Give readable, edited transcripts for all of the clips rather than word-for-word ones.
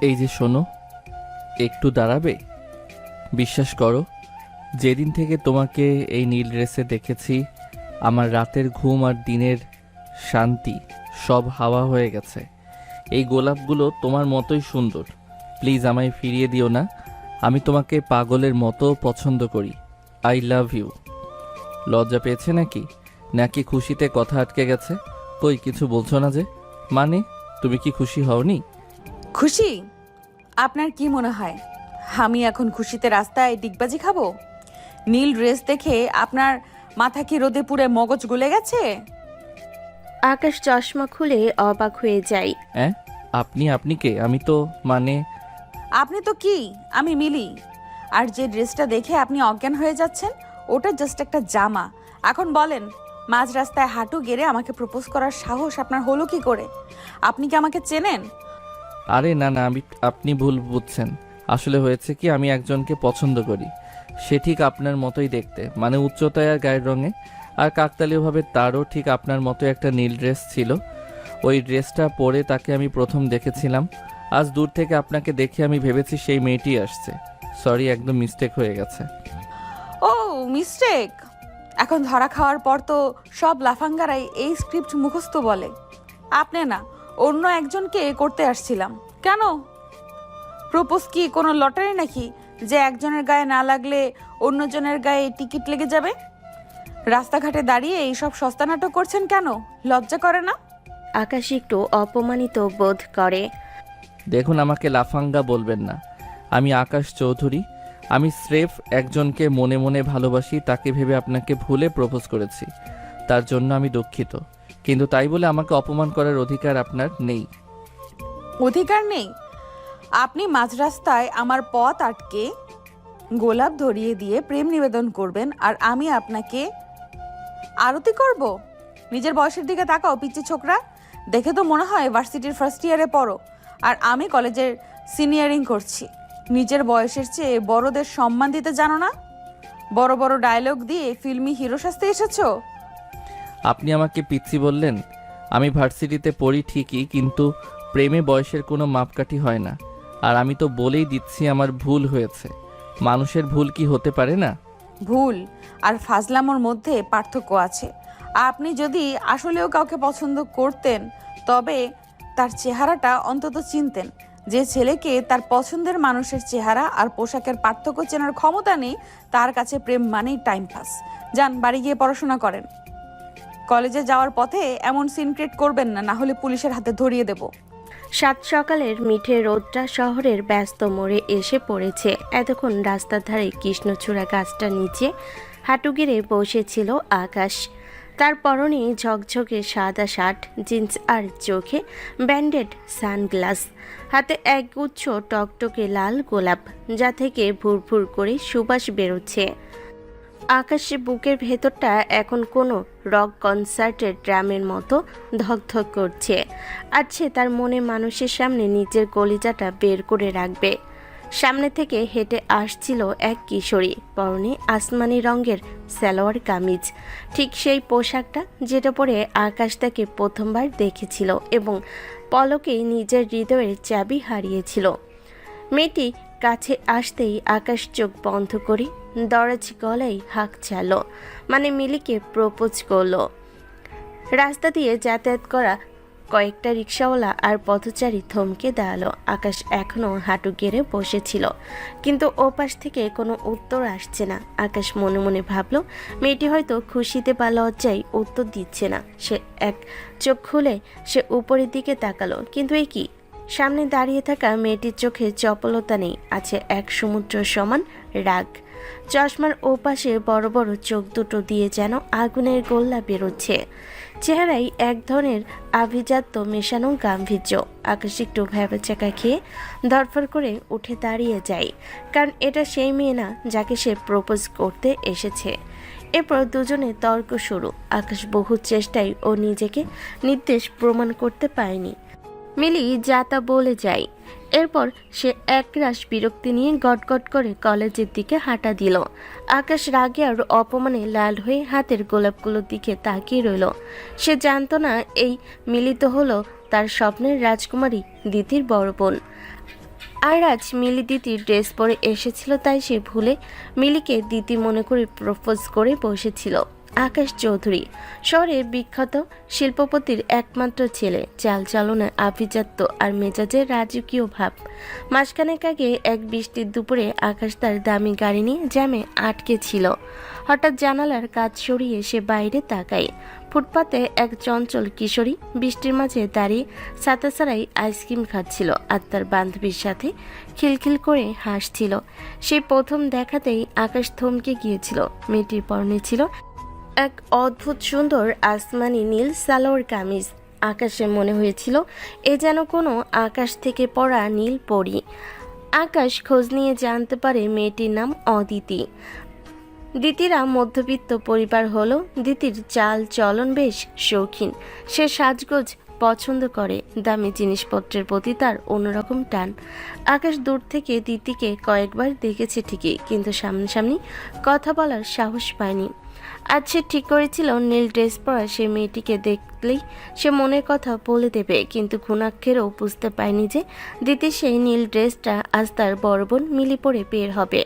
এই যে শোনো, একটু দাঁড়াবে? বিশ্বাস করো, যেদিন থেকে তোমাকে এই নীল ড্রেসে দেখেছি, আমার রাতের ঘুম আর দিনের শান্তি সব হাওয়া হয়ে গেছে। এই গোলাপগুলো তোমার মতোই সুন্দর। প্লিজ আমায় ফিরিয়ে দিও না। আমি তোমাকে পাগলের মতো পছন্দ করি। I love you. লজ্জা পেয়েছে নাকি? নাকি খুশিতে কথা আটকে গেছে? কই কিছু বলছো না যে? মানে তুমি কি খুশি হওনি? খুশি? আপনার কি মনে হয় আমি এখন খুশিতে রাস্তায় ডিগবাজি খাবো? নীল ড্রেস দেখে আপনার মাথা কি রোদে পুড়ে মগজ গলে গেছে? আকাশ চশমা খুলে অবাক হয়ে যায়। হ্যাঁ, আপনি কে? আমি তো আপনি তো কি, আমি মিলি। আর যে ড্রেসটা দেখে আপনি অজ্ঞান হয়ে যাচ্ছেন, ওটা জাস্ট একটা জামা। এখন বলেন, মাঝ রাস্তায় হাঁটু গেড়ে আমাকে প্রপোজ করার সাহস আপনার হলো কি করে? আপনি কি আমাকে চেনেন? আরে না না, আপনি ভুল বুঝছেন। আসলে হয়েছে কি, আমি একজনকে পছন্দ করি। সে ঠিক আপনার মতোই দেখতে, মানে উচ্চতায় আর গায়ের রঙে। আর কাকতালীয়ভাবে তারও ঠিক আপনার মতো একটা নীল ড্রেস ছিল। ওই ড্রেসটা পরে তাকে আমি প্রথম দেখেছিলাম। আজ দূর থেকে আপনাকে দেখে আমি ভেবেছি সেই মেয়েটি আসছে। সরি, একদম মিস্টেক হয়ে গেছে। ও মিস্টেক? এখন ধরা খাওয়ার পর তো সব লাফাঙ্গারাই এই স্ক্রিপ্ট মুখস্থ বলে। আপনি না, অন্য একজনকে করতে আসছিলাম। কেন? প্রপোজ কি কোনো লটারি নাকি, যে একজনের গায়ে না লাগলে অন্যজনের গায়ে টিকিট লেগে যাবে? রাস্তাঘাটে দাঁড়িয়ে এইসব সস্তা নাটক করছেন কেন? লজ্জা করে না? আকাশ একটু অপমানিত বোধ করে। দেখুন, আমাকে লাফাঙ্গা বলবেন না। আমি আকাশ চৌধুরী। আমি স্রেফ একজনকে মনে মনে ভালোবাসি, তাকে ভেবে আপনাকে ভুলে প্রপোজ করেছি। তার জন্য আমি দুঃখিত, কিন্তু তাই বলে আমাকে অপমান করার অধিকার আপনার নেই। অধিকার নেই? আপনি মাঝ রাস্তায় আমার পথ আটকে গোলাপ ধরিয়ে দিয়ে প্রেম নিবেদন করবেন, আর আমি আপনাকে আরতি করব? নিজের বয়সের দিকে তাকাও পিচ্চি ছোকরা। দেখে তো মনে হয় ভার্সিটির ফার্স্ট ইয়ারে পড়ো, আর আমি কলেজের সিনিয়রিং করছি। নিজের বয়সের চেয়ে বড়দের সম্মান দিতে জানো না? বড় বড় ডায়লগ দিয়ে ফিল্মি হিরো সাজতে এসেছো? আপনি আমাকে পিচ্চি বললেন? আমি ভার্সিটিতে পড়ি ঠিকই, কিন্তু প্রেমে বয়সের কোনো মাপকাঠি হয় না। আর আমি তো বলেই দিচ্ছি আমার ভুল হয়েছে। মানুষের ভুল কি হতে পারে না? ভুল আর ফাজলামোর মধ্যে পার্থক্য আছে। আপনি যদি আসলেও কাউকে পছন্দ করতেন, তবে তার চেহারাটা অন্তত চিনতেন। যে ছেলেকে তার পছন্দের মানুষের চেহারা আর পোশাকের পার্থক্য চেনার ক্ষমতা নেই, তার কাছে প্রেম মানেই টাইম পাস। যান, বাড়ি গিয়ে পড়াশোনা করেন। কলেজে যাওয়ার পথে এমন সিন ক্রিয়েট করবেন না, না হলে পুলিশের হাতে ধরিয়ে দেব। সাত সকালের মিঠে রোদটা শহরের ব্যস্ত মোড়ে এসে পড়েছে। এতক্ষণ রাস্তার ধারে কৃষ্ণচূড়া গাছটার নিচে হাঁটু গেড়ে বসেছিল আকাশ। তার পরনে ঝকঝকে সাদা শার্ট, জিন্স আর চোখে ব্যান্ডেড সানগ্লাস। হাতে একগুচ্ছ টকটকে লাল গোলাপ, যা থেকে ভুরভুর করে সুবাস বেরোচ্ছে। আকাশে বুকের ভেতরটা এখন কোনো রক কনসার্টের ড্রামের মতো ধকধক করছে। আর সে তার মনে মানুষের সামনে নিজের কলিজাটা বের করে রাখবে। সামনে থেকে হেঁটে আসছিল এক কিশোরী, পরনে আসমানি রঙের সালোয়ার কামিজ, ঠিক সেই পোশাকটা যেটা পরে আকাশ তাকে প্রথমবার দেখেছিল এবং পলকেই নিজের হৃদয়ের চাবি হারিয়েছিল। মেয়েটি কাছে আসতেই আকাশ চোখ বন্ধ করে দরাজ গলায় হাঁক চালো, মানে মিলিকে প্রপোজ করলো। রাস্তা দিয়ে যাতায়াত করা কয়েকটা রিক্সাওয়ালা আর পথচারী থমকে দাঁড়ালো। আকাশ এখনও হাঁটু গেড়ে বসেছিল, কিন্তু ওপাশ থেকে কোনো উত্তর আসছে না। আকাশ মনে মনে ভাবলো, মেয়েটি হয়তো খুশিতে বা লজ্জায় উত্তর দিচ্ছে না। সে এক চোখ খুলে সে উপরের দিকে তাকালো, কিন্তু এ কি? সামনে দাঁড়িয়ে থাকা মেয়েটির চোখে চপলতা নেই, আছে এক সমুদ্র সমান রাগ। চশমার ওপাশে বড় বড় চোখ দুটো দিয়ে যেন আগুনের গোল্লা বেরোচ্ছে। চেহারায় এক ধরনের আভিজাত্য মেশানো গাম্ভীর্য। আকাশ একটু ভ্যাবাচাকা খেয়ে ধরফর করে উঠে দাঁড়িয়ে যায়, কারণ এটা সেই মেয়ে না যাকে সে প্রপোজ করতে এসেছে। এরপর দুজনে তর্ক শুরু। আকাশ বহু চেষ্টায় ও নিজেকে নির্দেশ প্রমাণ করতে পারেনি। মিলি যা তা বলে যায়। এরপর সে একরাশ বিরক্তি নিয়ে গটগট করে কলেজের দিকে হাঁটা দিল। আকাশ রাগে আর অপমানে লাল হয়ে হাতের গোলাপগুলোর দিকে তাকিয়ে রইল। সে জানতো না এই মিলিত হলো তার স্বপ্নের রাজকুমারী দিতির বড় বোন। আর আজ মিলি দিদির ড্রেস পরে এসেছিল, তাই সে ভুলে মিলিকে দিদি মনে করে প্রপোজ করে বসেছিল। আকাশ চৌধুরী শহরের বিখ্যাত শিল্পপতির একমাত্র ছেলে, চালচলনে আভিজাত্য আর মেজাজের রাজকীয় ভাব। মাসখানেক আগে এক বৃষ্টির দুপুরে আকাশ তার দামি গাড়ি নিয়ে জ্যামে আটকে ছিল। হঠাৎ জানালার কাজ সরিয়ে সে বাইরে তাকায়। ফুটপাতে এক চঞ্চল কিশোরী বৃষ্টির মাঝে দাঁড়িয়ে ছাতা ছাড়াই আইসক্রিম খাচ্ছিল আর তার বান্ধবীর সাথে খিলখিল করে হাসছিল। সেই প্রথম দেখাতেই আকাশ থমকে গিয়েছিল। মেয়েটির পরনে ছিল এক অদ্ভুত সুন্দর আসমানি নীল সালোয়ার কামিজ। আকাশের মনে হয়েছিল এ যেন কোনো আকাশ থেকে পড়া নীল পরি। আকাশ খোঁজ নিয়ে জানতে পারে মেয়েটির নাম অদিতি। দিতিরা মধ্যবিত্ত পরিবার হলো দিতির চাল চলন বেশ শৌখিন। সে সাজগোজ পছন্দ করে, দামি জিনিসপত্রের প্রতি তার অন্যরকম টান। আকাশ দূর থেকে দিতিকে কয়েকবার দেখেছে ঠিকই, কিন্তু সামনাসামনি কথা বলার সাহস পায়নি। আজ সে ঠিক করেছিল নীল ড্রেস পরা সে মেয়েটিকে দেখলেই সে মনের কথা বলে দেবে, কিন্তু ঘুণাক্ষরেও বুঝতে পায়নি যে দিতি সেই নীল ড্রেসটা আজ তার বড় বোন মিলি পরে বের হবে।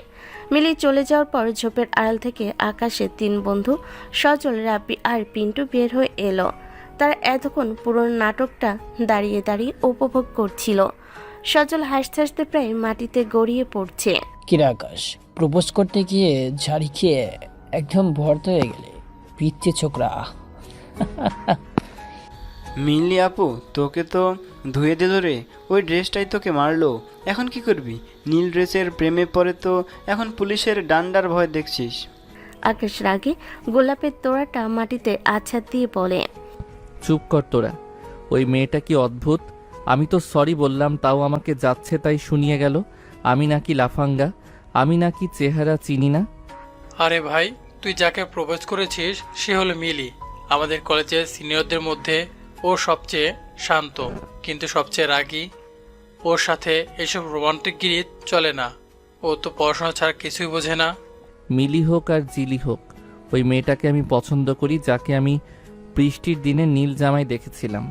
মিলি চলে যাওয়ার পর ঝোপের আড়াল থেকে আকাশের তিন বন্ধু সজল, রাব্বি আর পিন্টু বের হয়ে এলো। তারা এতক্ষণ পুরো নাটকটা দাঁড়িয়ে দাঁড়িয়ে উপভোগ করছিল। সজল হাসতে হাসতে প্রায় মাটিতে গড়িয়ে পড়ছে। কিরে আকাশ, প্রপোজ করতে গিয়ে ঝাড়ি খেয়ে একদম ভর্ত হয়ে গেলে, পিচ্ছে ছোকরা। মিলি আপু, তোকে তো ধুয়ে দিল রে, ওই ড্রেসটাই তোকে মারলো। এখন কি করবি? নীল ড্রেসের প্রেমে পড়ে তো এখন পুলিশের ডান্ডার ভয় দেখছিস। আকাশ রাগে গোলাপের তোড়াটা মাটিতে আছাড় দিয়ে বলে, চুপ কর তোরা। ওই মেয়েটা কি অদ্ভুত। আমি তো সরি বললাম, তাও আমাকে যাচ্ছে তাই শুনিয়ে গেল। আমি নাকি লাফাঙ্গা, আমি নাকি চেহারা চিনি না। আরে ভাই, তুই যাকে প্রপোজ করেছিস সে হলো মিলি। আমাদের কলেজের সিনিয়রদের মধ্যে ও সবচেয়ে শান্ত, কিন্তু সবচেয়ে রাগী। ওর সাথে এসব রোমান্টিক গিরি চলে না। ও তো পড়াশোনা ছাড়া কিছুই বোঝে না। মিলি হোক আর জিলি হোক, ওই মেয়েটাকে আমি পছন্দ করি, যাকে আমি বৃষ্টির দিনে নীল জামায় দেখেছিলাম।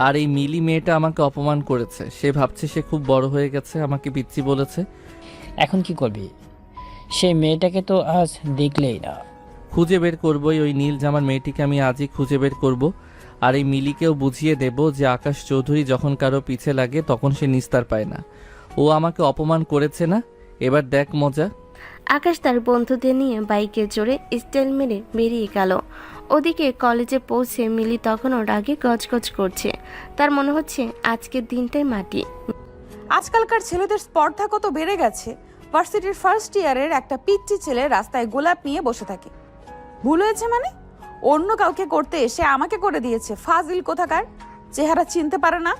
আর এই মিলি মেয়েটা আমাকে অপমান করেছে। সে ভাবছে সে খুব বড় হয়ে গেছে, আমাকে পিচ্চি বলেছে। এখন কি করবি? সেই মেয়েটাকে তো আজ দেখলেই না। খুঁজে বের করবই, ওই নীল জামার মেয়েটিকে আমি আজই খুঁজে বের করব। আর এই মিলিকেও বুঝিয়ে দেব যে আকাশ চৌধুরী যখন কারো পিছে লাগে তখন সে নিস্তার পায় না। ও আমাকে অপমান করেছে না, এবার দেখ মজা। আকাশ তার বন্ধুদের নিয়ে বাইকে চড়ে স্টাইল মেরে বেরিয়ে গেল। ওদিকে কলেজে পৌঁছে মিলি তখনও রাগে গজগজ করছে। তার মনে হচ্ছে আজকের দিনটাই মাটি। আজকালকার ছেলেদের স্পর্ধা কত বেড়ে গেছে। ভার্সিটির ফার্স্ট ইয়ারের একটা পিচ্চি ছেলে রাস্তায় গোলাপ নিয়ে বসে থাকে। ভুল হয়েছে মানে? অন্য কাউকে করতে এসে আমাকে করে দিয়েছে। ফাজিল কোথাকার, চেহারা চিনতে পারে না,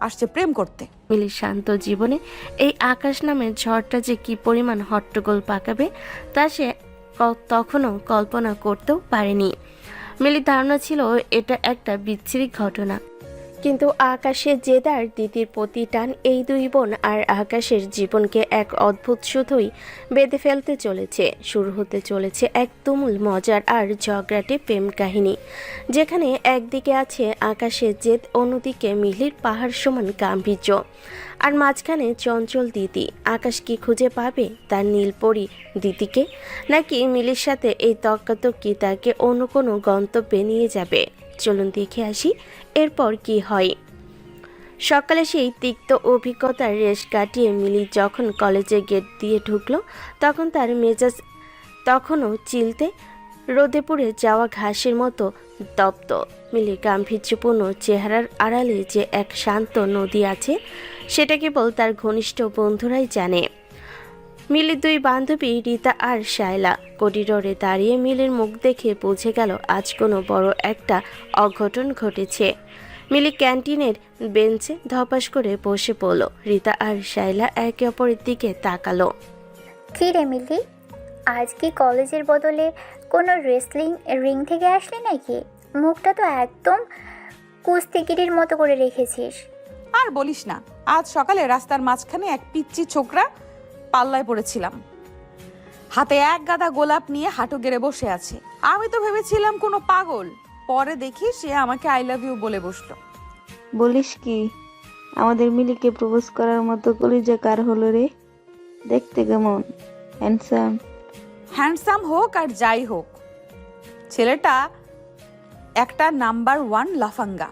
আসছে প্রেম করতে। মিলির শান্ত জীবনে এই আকাশ নামের ঝড়টা যে কি পরিমাণ হট্টগোল পাকাবে তা সে তখনও কল্পনা করতেও পারেনি। মিলির ধারণা ছিল এটা একটা বিচ্ছিরি ঘটনা, কিন্তু আকাশের জেদার দিদির প্রতি টান এই দুই বোন আর আকাশের জীবনকে এক অদ্ভুত শুধুই বেঁধে ফেলতে চলেছে। শুরু হতে চলেছে এক তুমুল মজার আর ঝগড়াটে প্রেম কাহিনী, যেখানে একদিকে আছে আকাশের জেদ, অন্যদিকে মিলির পাহাড় সমান গাম্ভীর্য, আর মাঝখানে চঞ্চল দিদি। আকাশ কি খুঁজে পাবে তার নীলপরি দিদিকে, নাকি মিলির সাথে এই তর্কাতর্কি তাকে অন্য কোনো গন্তব্যে নিয়ে যাবে? চলুন দেখে আসি এরপর কি হয়। সকালে সেই তিক্ত অভিজ্ঞতার রেশ কাটিয়ে মিলি যখন কলেজের গেট দিয়ে ঢুকলো, তখন তার মেজাজ তখনও চিলতে রোদে পুড়ে যাওয়া ঘাসের মতো তপ্ত। মিলির গাম্ভীর্যপূর্ণ চেহারার আড়ালে যে এক শান্ত নদী আছে সেটা কেবল তার ঘনিষ্ঠ বন্ধুরাই জানে। মিলির দুই বান্ধবী রীতা আর শায়লা করিডোরে দাঁড়িয়ে মিলির মুখ দেখে বুঝে গেল আজ কোনো বড় একটা অঘটন ঘটেছে। মিলি ক্যান্টিনের বেঞ্চে ধপাস করে বসে পড়ল। রীতা আর শায়লা একে অপরের দিকে তাকালো। কি রে মিলি, আজ কি কলেজের বদলে কোনো রেসলিং রিং থেকে আসলি নাকি? মুখটা তো একদম কুস্তিগিরির মতো করে রেখেছিস। আর বলিস না, আজ সকালে রাস্তার মাঝখানে এক পিচ্চি ছোকরা পাল্লায় পড়েছিলাম। হাতে এক গাদা গোলাপ নিয়ে হাঁটু গেড়ে বসে আছে। আমি তো ভেবেছিলাম কোনো পাগল, পরে দেখি সে আমাকে আই লাভ ইউ বলে বসলো। বলিস কি? আমাদের মিলিকে প্রপোজ করার মতো কলিজা কার হলো রে? দেখতে কেমন? হ্যান্ডসাম? হ্যান্ডসাম হোক আর যাই হোক, ছেলেটা একটা নাম্বার 1 লাফাঙ্গা।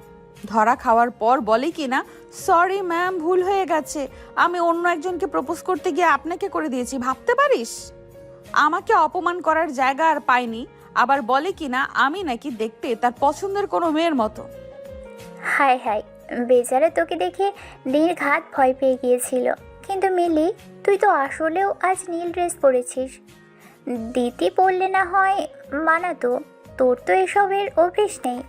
ধরা খাওয়ার পর বলে কি না, সরি ম্যাম, ভুল হয়ে গেছে, আমি অন্য একজনকে প্রপোজ করতে গিয়ে আপনাকে করে দিয়েছি, ভাবতে পারিস? আমাকে অপমান করার জায়গা আর পাইনি, আবার বলে কি না আমি নাকি দেখতে তার পছন্দের কোনো মেয়ের মতো। হায় হায়, বেচারা তোকে দেখে নির্ঘাত ভয় পেয়ে গিয়েছিল। কিন্তু মিলি, তুই তো আসলেও আজ নীল ড্রেস পরেছিস। দিতি পরলে না হয় মানাতো, তোর তো এসবের অভ্যেস নেই।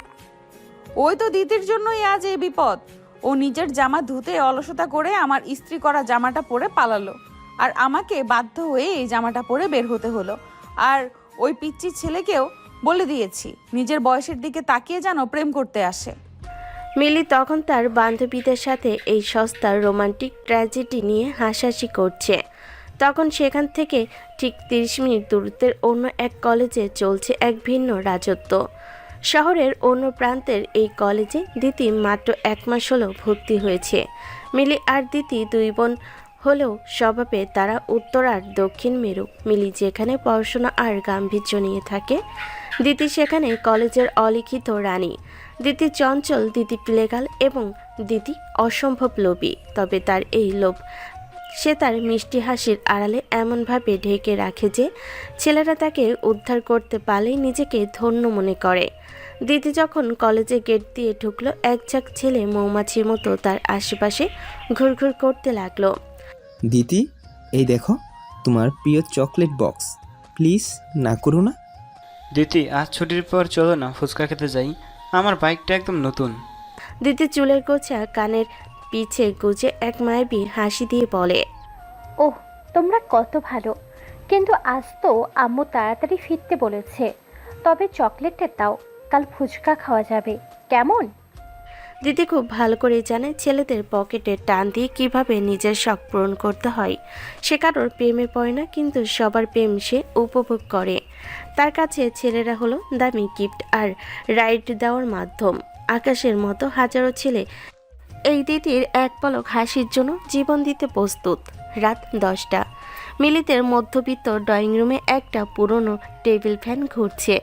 ওই তো দিদির জন্যই আজ এই বিপদ। ও নিজের জামা ধুতে অলসতা করে আমার ইস্ত্রি করা জামাটা পরে পালালো, আর আমাকে বাধ্য হয়ে এই জামাটা পরে বের হতে হলো। আর ওই পিচ্চি ছেলেকেও বলে দিয়েছি নিজের বয়সের দিকে তাকিয়ে যেন প্রেম করতে আসে। মিলি তখন তার বান্ধবীদের সাথে এই সস্তার রোমান্টিক ট্র্যাজেডি নিয়ে হাসাহাসি করছে। তখন সেখান থেকে ঠিক 30 মিনিট দূরত্বের অন্য এক কলেজে চলছে এক ভিন্ন রাজত্ব। শহরের অন্য প্রান্তের এই কলেজে দিতি মাত্র 1 মাস হলো ভর্তি হয়েছে। মিলি আর দিতি 2 বোন হলেও স্বভাবে তারা উত্তর আর দক্ষিণ মেরু। মিলি যেখানে পড়াশোনা আর গাম্ভীর্য নিয়ে থাকে, দিতি সেখানে কলেজের অলিখিত রানী। দিতি চঞ্চল, দিতি প্লেগাল এবং দিতি অসম্ভব লোভী। তবে তার এই লোভ সে তার মিষ্টি হাসির আড়ালে এমনভাবে ঢেকে রাখে যে ছেলেরা তাকে উদ্ধার করতে পারলেই নিজেকে ধন্য মনে করে। দিদি যখন কলেজে গেট দিয়ে ঢুকলো, এক ঝাঁক ছেলে মৌমাছির মতো তার আশেপাশে ঘুরঘুর করতে লাগলো। দিতি, এই দেখো তোমার প্রিয় চকলেট বক্স, প্লিজ না করো না। দিতি, আজ ছুটির পর চলো না ফুচকা খেতে যাই, আমার বাইকটা একদম নতুন। দিদি চুলের গোছা কানের পিছে গুজে এক মায়াবী হাসি দিয়ে বলে, ওহ, তোমরা কত ভালো। কিন্তু আজ তো আম্মু তাড়াতাড়ি ফিরতে বলেছে। তবে চকলেটটা দাও, কাল ফুচকা খাওয়া যাবে, কেমন? দিদি খুব ভালো করে জানে ছেলেদের পকেটে টান দিয়ে কিভাবে নিজের শখ পূরণ করতে হয়। সে কারোর প্রেমে পড়ে না, কিন্তু সবার প্রেম সে উপভোগ করে। তার কাছে ছেলেরা হলো দামি গিফট আর রাইড দেওয়ার মাধ্যম। আকাশের মতো হাজারো ছেলে এই দিদির এক পলক হাসির জন্য জীবন দিতে প্রস্তুত। রাত 10টা। মিলিতের মধ্যবিত্ত ড্রয়িং রুমে একটা পুরনো টেবিল ফ্যান ঘুরছে।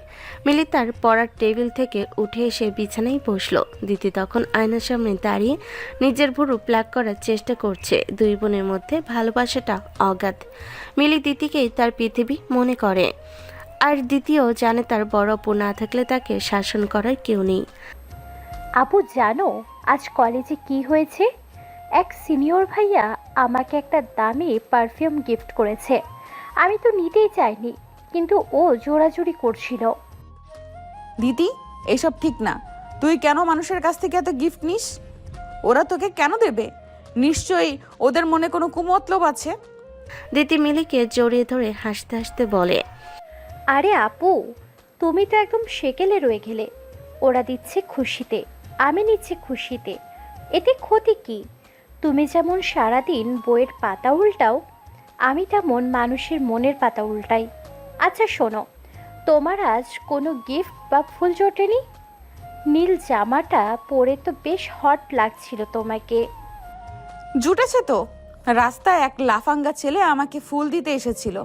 মিলি তার পড়ার টেবিল থেকে উঠে এসে বিছানায় বসলো। দিদি তখন আয়নার সামনে দাঁড়িয়ে নিজের ভুরু প্লাগ করার চেষ্টা করছে। 2 বোনের মধ্যে ভালোবাসাটা অগাধ। মিলি দিদিকেই তার পৃথিবী মনে করে, আর দ্বিতীয় জানে তার বড় অপু না থাকলে তাকে শাসন করার কেউ নেই। আপু জানো আজ কলেজে কি হয়েছে? এক সিনিয়র ভাইয়া আমাকে একটা দামি পারফিউম গিফট করেছে। আমি তো নিতেই চাইনি, কিন্তু ও জোরাজুরি করছিল। দিদি, এসব ঠিক না। তুই কেন মানুষের কাছ থেকে এত গিফট নিস? ওরা তোকে কেন দেবে? নিশ্চয়ই ওদের মনে কোনো কুমতলব আছে। দিদি মিলিকে জড়িয়ে ধরে হাসতে হাসতে বলে, আরে আপু, তুমি তো একদম সেকেলে রয়ে গেলে। ওরা দিচ্ছে খুশিতে, আমি নিচ্ছি খুশিতে, এতে ক্ষতি কি? তুমি যেমন সারাদিন বইয়ের পাতা উল্টাও, আমি তেমন মানুষের মনের পাতা উল্টাই। আচ্ছা শোনো, তোমার আজ কোনো গিফট বা ফুল জোটেনি? নীল জামাটা পরে তো বেশ হট লাগছিল তোমাকে। জুটেছে তো। রাস্তায় এক লাফাঙ্গা ছেলে আমাকে ফুল দিতে এসেছিল।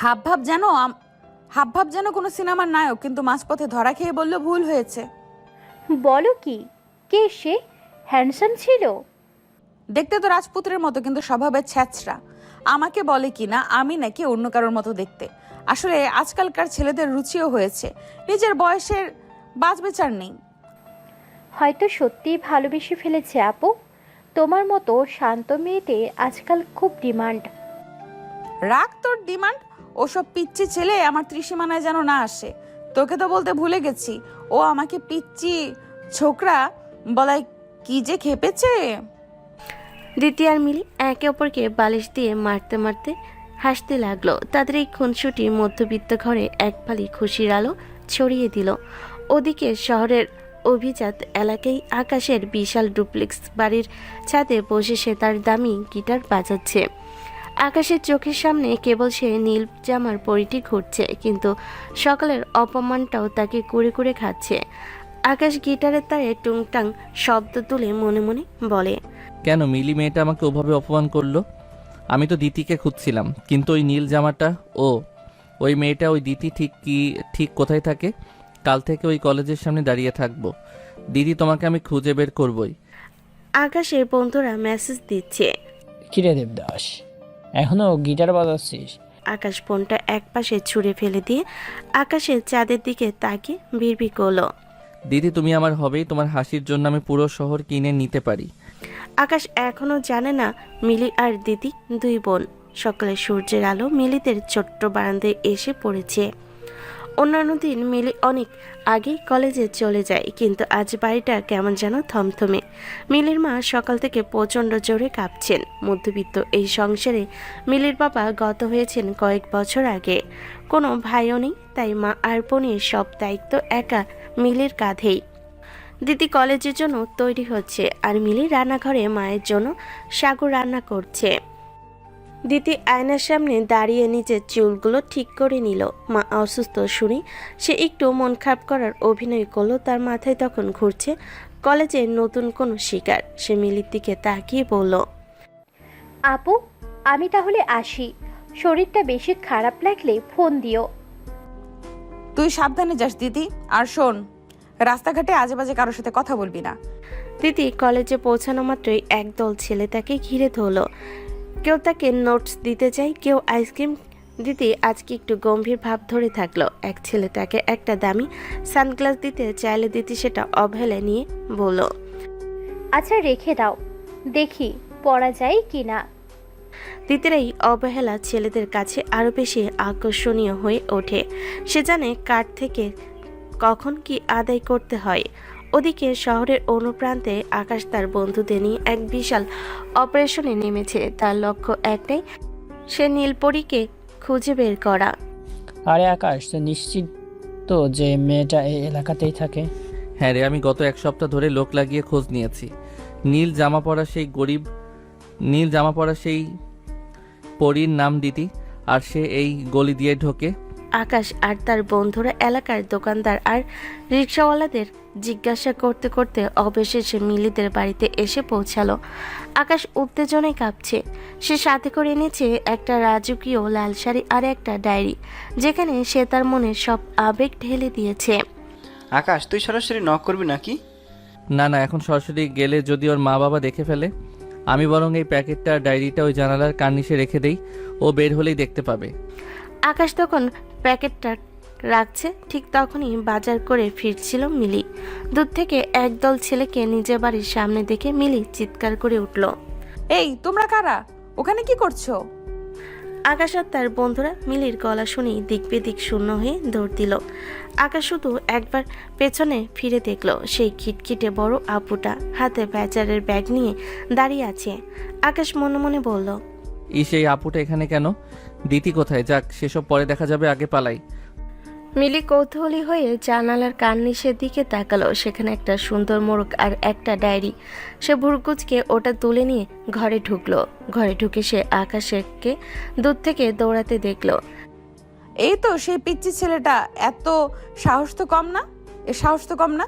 হাবভাব যেন কোনো সিনেমার নায়ক, কিন্তু মাঝপথে ধরা খেয়ে বলল ভুল হয়েছে। বলো কি? কে সে? হ্যান্ডসাম ছিল? দেখতে তো রাজপুত্রের মতো, কিন্তু স্বভাবে ছ্যাঁচড়া। আমাকে বলে কিনা আমি নাকি অন্য কারোর মতো দেখতে। আসলে আজকালকার ছেলেদের রুচিও হয়েছে, নিজের বয়সের বাজবেচার নেই। হয়তো সত্যিই ভালোবেসে ফেলেছে আপু। তোমার মতো শান্ত মেয়েদের আজকাল খুব ডিমান্ড। রাখ তোর ডিমান্ড। ওসব পিচ্চি ছেলে আমার ত্রিসীমানায় যেন না আসে। তোকে তো বলতে ভুলে গেছি, ও আমাকে পিচ্চি ছোকরা বলায় কি যে খেপেছে। দিতি আর মিলি একে অপরকে বালিশ দিয়ে মারতে মারতে হাসতে লাগলো। তাদের এই খুনসুটি মধ্যবিত্ত ঘরে এক ফালি খুশির আলো ছড়িয়ে দিল। ওদিকে শহরের অভিজাত এলাকায় আকাশের বিশাল ডুপ্লেক্স বাড়ির ছাদে বসে সে তার দামি গিটার বাজাচ্ছে। আকাশের চোখের সামনে কেবল সে নীল জামার পরিটি ঘুরছে, কিন্তু সকালের অপমানটাও তাকে কুড়ে কুড়ে খাচ্ছে। আকাশ গিটারের তারে টুংটাং শব্দ তুলে মনে মনে বলে, কেন মিলি মেয়েটা আমাকে ওভাবে অপমান করলো? আমি তো দিতিকে খুঁজছিলাম, কিন্তু ওই নীল জামাটা, ওই মেয়েটা, ওই দিতি ঠিক কোথায় থাকে? কাল থেকে ওই কলেজের সামনে দাঁড়িয়ে থাকবো। দিদি, তোমাকে আমি খুঁজে বের করবই। আকাশের বন্ধুরা মেসেজ দিচ্ছে। কিরে দেবদাস, এখনো গিটার বাজাচ্ছিস? আকাশ ফোনটা একপাশে ছুঁড়ে ফেলে দিয়ে আকাশের চাঁদের দিকে তাকিয়ে বিড়বিড় করলো। দিদি, তুমি আমার হবেই। তোমার হাসির জন্য আমি পুরো শহর কিনে নিতে পারি। আকাশ এখনো জানে না মিলি আর দিদি দুই বোন। সকালে সূর্যের আলো মিলিদের ছোট্ট বারান্দায় এসে পড়েছে। অন্যান্য দিন মিলি অনেক আগেই কলেজে চলে যায়, কিন্তু আজ বাড়িটা কেমন যেন থমথমে। মিলির মা সকাল থেকে প্রচণ্ড জোরে কাঁপছেন। মধ্যবিত্ত এই সংসারে মিলির বাবা গত হয়েছেন কয়েক বছর আগে। কোনো ভাইও নেই, তাই মা আর বোনের সব দায়িত্ব একা মিলির কাঁধেই। দিদি কলেজের জন্য তৈরি হচ্ছে, আর মিলি রান্নাঘরে মায়ের জন্য সাগু রান্না করছে। দিদি আয়নার সামনে দাঁড়িয়ে নিজের চুলগুলো ঠিক করে নিল। মা অসুস্থ শুনে সে একটু মন খারাপ করার অভিনয় করলো। তার মাথায় তখন ঘুরছে কলেজের নতুন কোনো শিকার। সে মিলির দিকে তাকিয়ে বলল, আপু, আমি তাহলে আসি। শরীরটা বেশি খারাপ লাগলে ফোন দিও। তুই সাবধানে যাস দিদি। আর শোন, রাস্তাঘাটে আজে বাজে কারোর সাথে কথা বলবি না। দিদি কলেজে পৌঁছানো মাত্রই একদল ছেলে তাকে ঘিরে ধরলো। কেউ তাকে নোটস দিতে চায়, কেউ আইসক্রিম। দিদি আজকে একটু গম্ভীর ভাব ধরে থাকলো। এক ছেলে তাকে একটা দামি সানগ্লাস দিতে চাইলে দিদি সেটা অবহেলায় নিয়ে বলল, আচ্ছা রেখে দাও, দেখি পরা যায় কি না। দিদির এই অবহেলা ছেলেদের কাছে আরো বেশি আকর্ষণীয় হয়ে ওঠে। সে জানে কার থেকে কখন কি আদায় করতে হয়। ওদিকে শহরের অনুপ্রান্তে আকাশ তার বন্ধুদের নিয়ে এক বিশাল অপারেশনে নেমেছে। তার লক্ষ্য একটাই, সে নীলপরীকে খুঁজে বের করা। আরে আকাশ, তো নিশ্চিত তো যে মেয়েটা এই এলাকাতেই থাকে? হ্যাঁ রে, আমি গত এক সপ্তাহ ধরে লোক লাগিয়ে খোঁজ নিয়েছি। নীল জামা পরা সেই পরীর নাম দিতি, আর সে এই গলি দিয়ে ঢোকে। আকাশ আর তার বন্ধুরা এলাকার দোকানদার আর রিক্সাওয়ালাদের জিজ্ঞাসা করতে করতে অবশেষে মিলিদের বাড়িতে এসে পৌঁছালো। আকাশ উত্তেজনায় কাঁপছে। সে সাথে করে এনেছে একটা রাজকীয় লাল শাড়ি আর একটা ডায়েরি, যেখানে সে তার মনে সব আবেগ ঢেলে দিয়েছে। আকাশ, তুই সরাসরি নক করবি নাকি? না, এখন সরাসরি গেলে যদি ওর মা বাবা দেখে ফেলে। আমি বরং এই প্যাকেটটা, ডায়েরিটা ওই জানালার কার্নিশে রেখে দেই, ও বের হলেই দেখতে পাবে। আকাশ তখন প্যাকেটটা রাখছে, ঠিক তখনই বাজার করে ফিরছিল মিলি। দূর থেকে একদল ছেলেকে নিজের বাড়ির সামনে দেখে মিলি চিৎকার করে উঠল, এই তোমরা কারা? ওখানে কি করছো? আকাশ আর তার বন্ধুরা মিলির গলা শুনেই দিক বেদিক শূন্য হয়ে দৌড় দিল। আকাশ শুধু একবার পেছনে ফিরে দেখলো, সেই খিটখিটে বড় আপুটা হাতে বেচারের ব্যাগ নিয়ে দাঁড়িয়ে আছে। আকাশ মনে মনে বলল, সেই আপুটা এখানে কেন? দিতি কোথায়? যাক, সেসব পরে দেখা যাবে, আগে পালাই। মিলি কৌতূহলী হয়ে জানালার কার্নিশের দিকে তাকালো। সেখানে একটা সুন্দর মোড়ক আর একটা ডায়েরি। সে ভুরকুচকে ওটা তুলে নিয়ে ঘরে ঢুকলো। ঘরে ঢুকে সে আকাশকে দূর থেকে দৌড়াতে দেখলো। এই তো সেই পিচ্চি ছেলেটা। এত সাহস তো কম না।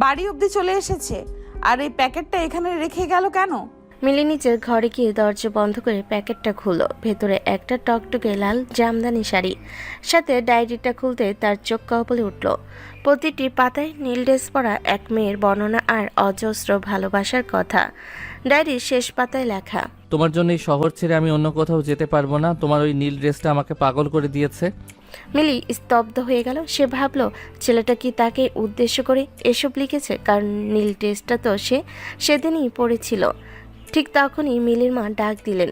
বাড়ি অবধি চলে এসেছে, আর এই প্যাকেটটা এখানে রেখে গেল কেন? মিলি নিচের ঘরে গিয়ে দরজা বন্ধ করে প্যাকেটটা খুললো। ভেতরে একটা টকটকে লাল জামদানি শাড়ি, সাথে ডায়েরিটা খুলতে তার চোখ কপালে উঠল। প্রতিটি পাতায় নীল ড্রেস পরা এক মেয়ের বর্ণনা আর অজস্র ভালোবাসার কথা। ডায়েরির শেষ পাতায় লেখা, তোমার জন্য এই শহর ছেড়ে আমি অন্য কোথাও যেতে পারবো না। তোমার ওই নীল ড্রেসটা আমাকে পাগল করে দিয়েছে। মিলি স্তব্ধ হয়ে গেল। সে ভাবলো ছেলেটা কি তাকে উদ্দেশ্য করে এসব লিখেছে, কারণ নীল ড্রেসটা তো সে সেদিনই পরেছিল। ঠিক তখনই মিলির মা ডাক দিলেন,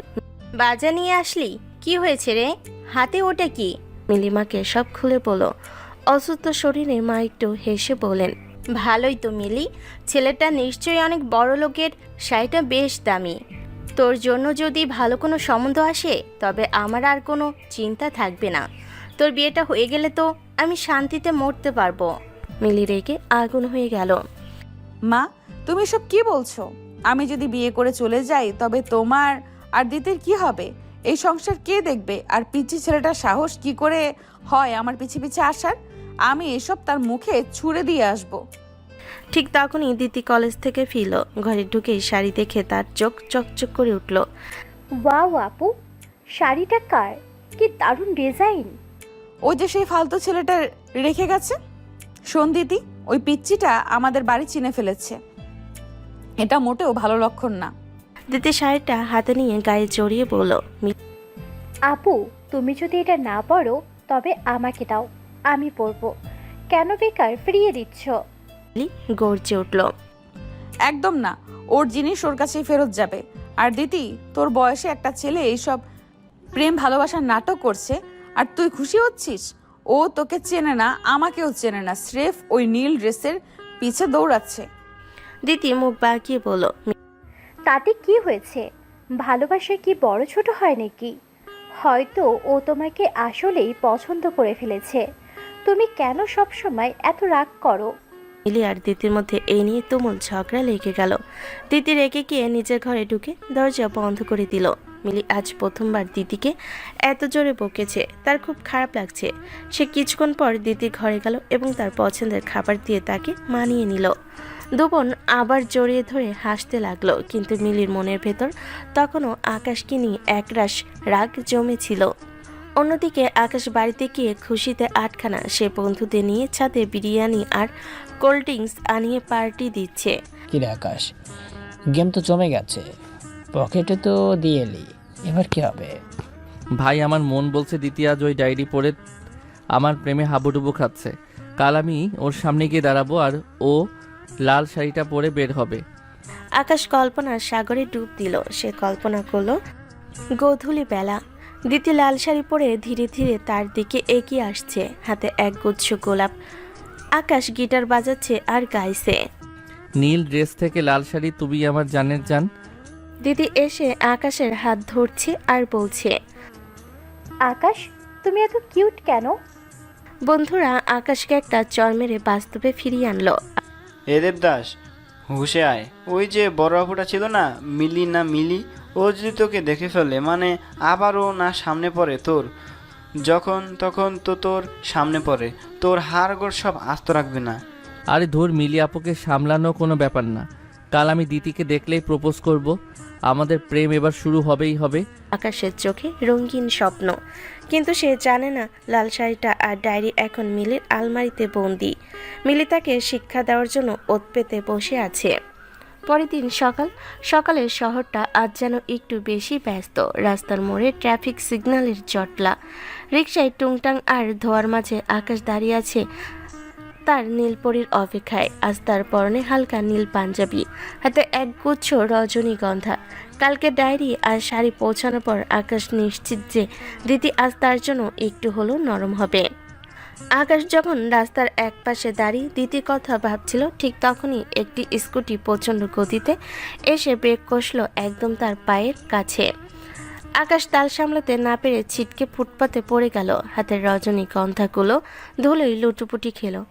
বাজা নিয়ে আসলি? কি হয়েছে রে, হাতে ওটা কি? মিলি মাকে সব খুলে বলল। অসুস্থ শরীরে মা একটু হেসে বলেন, ভালোই তো মিলি, ছেলেটা নিশ্চয়ই অনেক বড় লোকের, শাড়িটা বেশ দামি। তোর জন্য যদি ভালো কোনো সম্বন্ধ আসে তবে আমার আর কোনো চিন্তা থাকবে না। তোর বিয়েটা হয়ে গেলে তো আমি শান্তিতে মরতে পারবো। মিলি রেগে আগুন হয়ে গেল। মা, তুমি সব কি বলছো? আমি যদি বিয়ে করে চলে যাই তবে তোমার আর দিদির কি হবে? এই সংসার কে দেখবে? আর পিচ্চি ছেলেটার সাহস কি করে হয় আমার পিছে পিছে আসার? আমি এসব তার মুখে ছুঁড়ে দিয়ে আসবো। ঠিক তখনই দিতি কলেজ থেকে ফিরল। ঘরে ঢুকেই শাড়ি দেখে তার চোখ চকচক করে উঠল। ওয়াও আপু, শাড়িটা কার? কি দারুণ ডিজাইন। ওই যে সেই ফালতু ছেলেটা রেখে গেছে। শোন দিদি, ওই পিচ্চিটা আমাদের বাড়ি চিনে ফেলেছে। এটা মোটেও ভালো লক্ষণ না। দিতি শাড়িটা হাতে নিয়ে গায়ে জড়িয়ে বলল, আপু, তুমি যদি এটা না পরো তবে আমাকে দাও, আমি পরবো। কেন বেকার ফিরিয়ে দিচ্ছ? মিলি গর্জে উঠল। একদম না, ওর জিনিস ওর কাছেই ফেরত যাবে। আর দিদি, তোর বয়সে একটা ছেলে এইসব প্রেম ভালোবাসার নাটক করছে আর তুই খুশি হচ্ছিস? ও তোকে চেনে না, আমাকেও চেনে না, স্রেফ ওই নীল ড্রেসের পিছে দৌড়াচ্ছে। দিতি মুখ বাঁকিয়ে বলল, তাতে কি হয়েছে? ভালোবাসা কি বড় ছোট হয় নাকি? হয়তো ও তোমাকে আসলেই পছন্দ করে ফেলেছে। তুমি কেন সব সময় এত রাগ করো? মিলি আর দিতির মধ্যে এই নিয়ে তুমুল ঝগড়া লেগে গেল। দিতি রেগে গিয়ে নিজের ঘরে ঢুকে দরজা বন্ধ করে দিল। মিলি আজ প্রথমবার দিদিকে এত জোরে বকেছে, তার খুব খারাপ লাগছে। সে কিছুক্ষণ পর দিদির ঘরে গেল এবং তার পছন্দের খাবার দিয়ে তাকে মানিয়ে নিল। দুবোন আবার জড়িয়ে ধরে হাসতে লাগলো, কিন্তু মিলির মনের ভেতর তখনও আকাশকে নিয়ে একরাশ রাগ জমেছিল। অন্যদিকে আকাশ বাড়িতে গিয়ে খুশিতে আটখানা। সে বন্ধুদের নিয়ে ছাদে বিরিয়ানি আর কোল্ড ড্রিঙ্কস আনিয়ে পার্টি দিচ্ছে। কিরে আকাশ, গেম তো জমে গেছে, পকেটে তো দিয়ে এলি, এবার কি হবে? ভাই, আমার মন বলছে দিতি আজ ওই ডায়েরি পড়ে আমার প্রেমে হাবুডুবু খাচ্ছে। কাল আমি ওর সামনে গিয়ে দাঁড়াবো আর ও লাল শাড়িটা পরে বের হবে। আকাশ কল্পনার সাগরে ডুব দিল। সে কল্পনা করলো গোধূলি বেলা দিতি লাল শাড়ি পরে ধীরে ধীরে তার দিকে এগিয়ে আসছে, হাতে এক গুচ্ছ গোলাপ। আকাশ গিটার বাজাচ্ছে আর গাইছে, নীল ড্রেস থেকে লাল শাড়ি, তুমি আমার জানের জান। দিদি এসে আকাশের হাত ধরছে আর বলছে, আকাশ, তুমি এত কিউট কেন? বন্ধুরা আকাশকে একটা চর মেরে বাস্তবে ফিরিয়ে আনলো। এ দেবদাস, হুশে আয়। ওই যে বড় আপুটা ছিল না, মিলি না মিলি, ও যদি তোকে দেখে ফেলে, মানে আবারও না সামনে পড়ে তোর, যখন তখন তো তোর সামনে পড়ে, তোর হাড়গোড় সব আস্ত রাখবে না। আরে ধুর, মিলি আপুকে সামলানো কোনো ব্যাপার না। কাল আমি দিতিকে দেখলেই প্রপোজ করব। আমাদের প্রেম এবার শুরু হবেই হবে। আকাশের চোখে রঙিন স্বপ্ন, কিন্তু সে জানে না লাল শাড়িটা আর ডায়েরি এখন মিলির আলমারিতে বন্দি। মিলি তাকে শিক্ষা দেওয়ার জন্য ওত পেতে বসে আছে। পরের দিন সকালের শহরটা আজ যেন একটু বেশি ব্যস্ত। রাস্তার মোড়ে ট্রাফিক সিগন্যালের জটলা, রিকশায় টুংটাং আর ধোয়ার মাঝে আকাশ দাঁড়িয়ে আছে তার নীলপরীর অপেক্ষায়। আজ তার পরনে হালকা নীল পাঞ্জাবি, হাতে এক গুচ্ছ রজনীগন্ধা। কালকে ডায়েরি আর শাড়ি পৌঁছানোর পর আকাশ নিশ্চিত যে দিদি আজ তার জন্য একটু হলেও নরম হবে। আকাশ যখন রাস্তার এক পাশে দাঁড়িয়ে দিদির কথা ভাবছিল, ঠিক তখনই একটি স্কুটি প্রচণ্ড গতিতে এসে ব্রেক কষল একদম তার পায়ের কাছে। আকাশ তাল সামলাতে না পেরে ছিটকে ফুটপাতে পড়ে গেল। হাতের রজনীগন্ধাগুলো ধুলোই লুটুপুটি খেলো।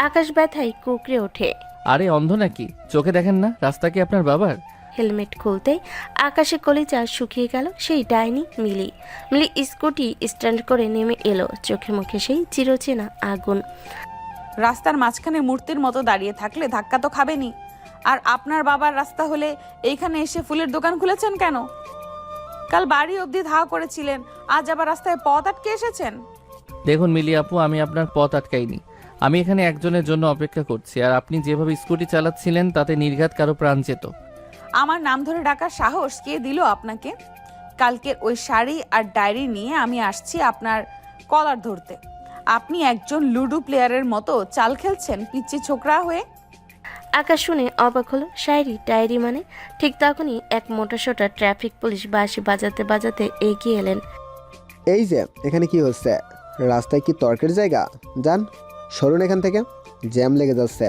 আকাশ ব্যথায় কুকড়ে ওঠে। আরে অন্ধ নাকি? চোখে দেখেন না রাস্তা কি আপনার বাবার? হেলমেট খুলতেই আকাশে কলিজা শুকিয়ে গেল। সেই ডাইনি মিলি স্কুটি স্ট্যান্ড করে নেমে এলো, চোখে মুখে সেই চিরচেনা আগুন। রাস্তার মাঝখানে মূর্তির মতো দাঁড়িয়ে থাকলে ধাক্কা তো খাবেনি। আর আপনার বাবার রাস্তা হলে এইখানে এসে ফুলের দোকান খুলেছেন কেন? কাল বাড়ি অবধি ধাওয়া করেছিলেন, আজ আবার রাস্তায় পথ আটকে এসেছেন। দেখুন মিলি আপু, আমি আপনার পথ আটকাইনি। আমি এখানে একজনের জন্য অপেক্ষা করছি, আর আপনি যেভাবে স্কুটি চালাচ্ছিলেন তাতে নির্ঘাত কারো প্রাণ যেত। আমার নাম ধরে ডাকার সাহস কে দিল আপনাকে? কালকের ওই শাড়ি আর ডায়েরি নিয়ে আমি আসছি আপনার কলার ধরতে। আপনি একজন লুডো প্লেয়ারের মতো চাল খেলছেন পিচ্চি ছোকরা হয়ে। আকাশ শুনে অবাক হলো, শাড়ি ডায়েরি মানে? ঠিক তখনই এক মোটাসোটা ট্রাফিক পুলিশ বাঁশি বাজাতে বাজাতে এগিয়ে এলেন। এই যে এখানে কি হচ্ছে? রাস্তায় কি তর্কের জায়গা? যান, সরুন এখান থেকে, জ্যাম লেগে যাচ্ছে।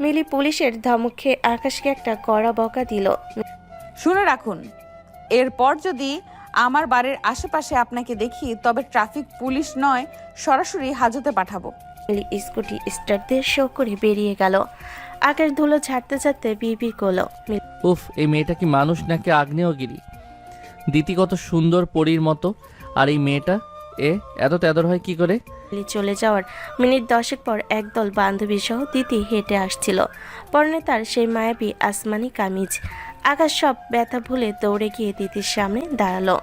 মিলি পুলিশের ধমক খেয়ে আকাশকে একটা কড়া বকা দিল। শুনে রাখুন, এরপর যদি আমার বাড়ির আশেপাশে আপনাকে দেখি তবে ট্রাফিক পুলিশ নয়, সরাসরি হাজতে পাঠাবো। মিলি স্কুটি স্টার্ট দিয়ে শো করে বেরিয়ে গেল। আকাশ ধুলো ছাড়তে ছাড়তে বিড়বিড় করলো, উফ, এই মেয়েটা কি মানুষ নাকি আগ্নেয়গিরি? দিতি কত সুন্দর পরীর মতো, আর এই মেয়েটা এত তেদর হয় কি করে? মিলি চলে যাওয়ার মিনিট 10 পর একদল বান্ধবী সহ দিতি হেঁটে আসছিল। পরনে তার সেই মায়াবী আসমানি কামিজ। আকাশ সব ব্যথা ভুলে দৌড়ে গিয়ে দিতির সামনে দাঁড়ালো।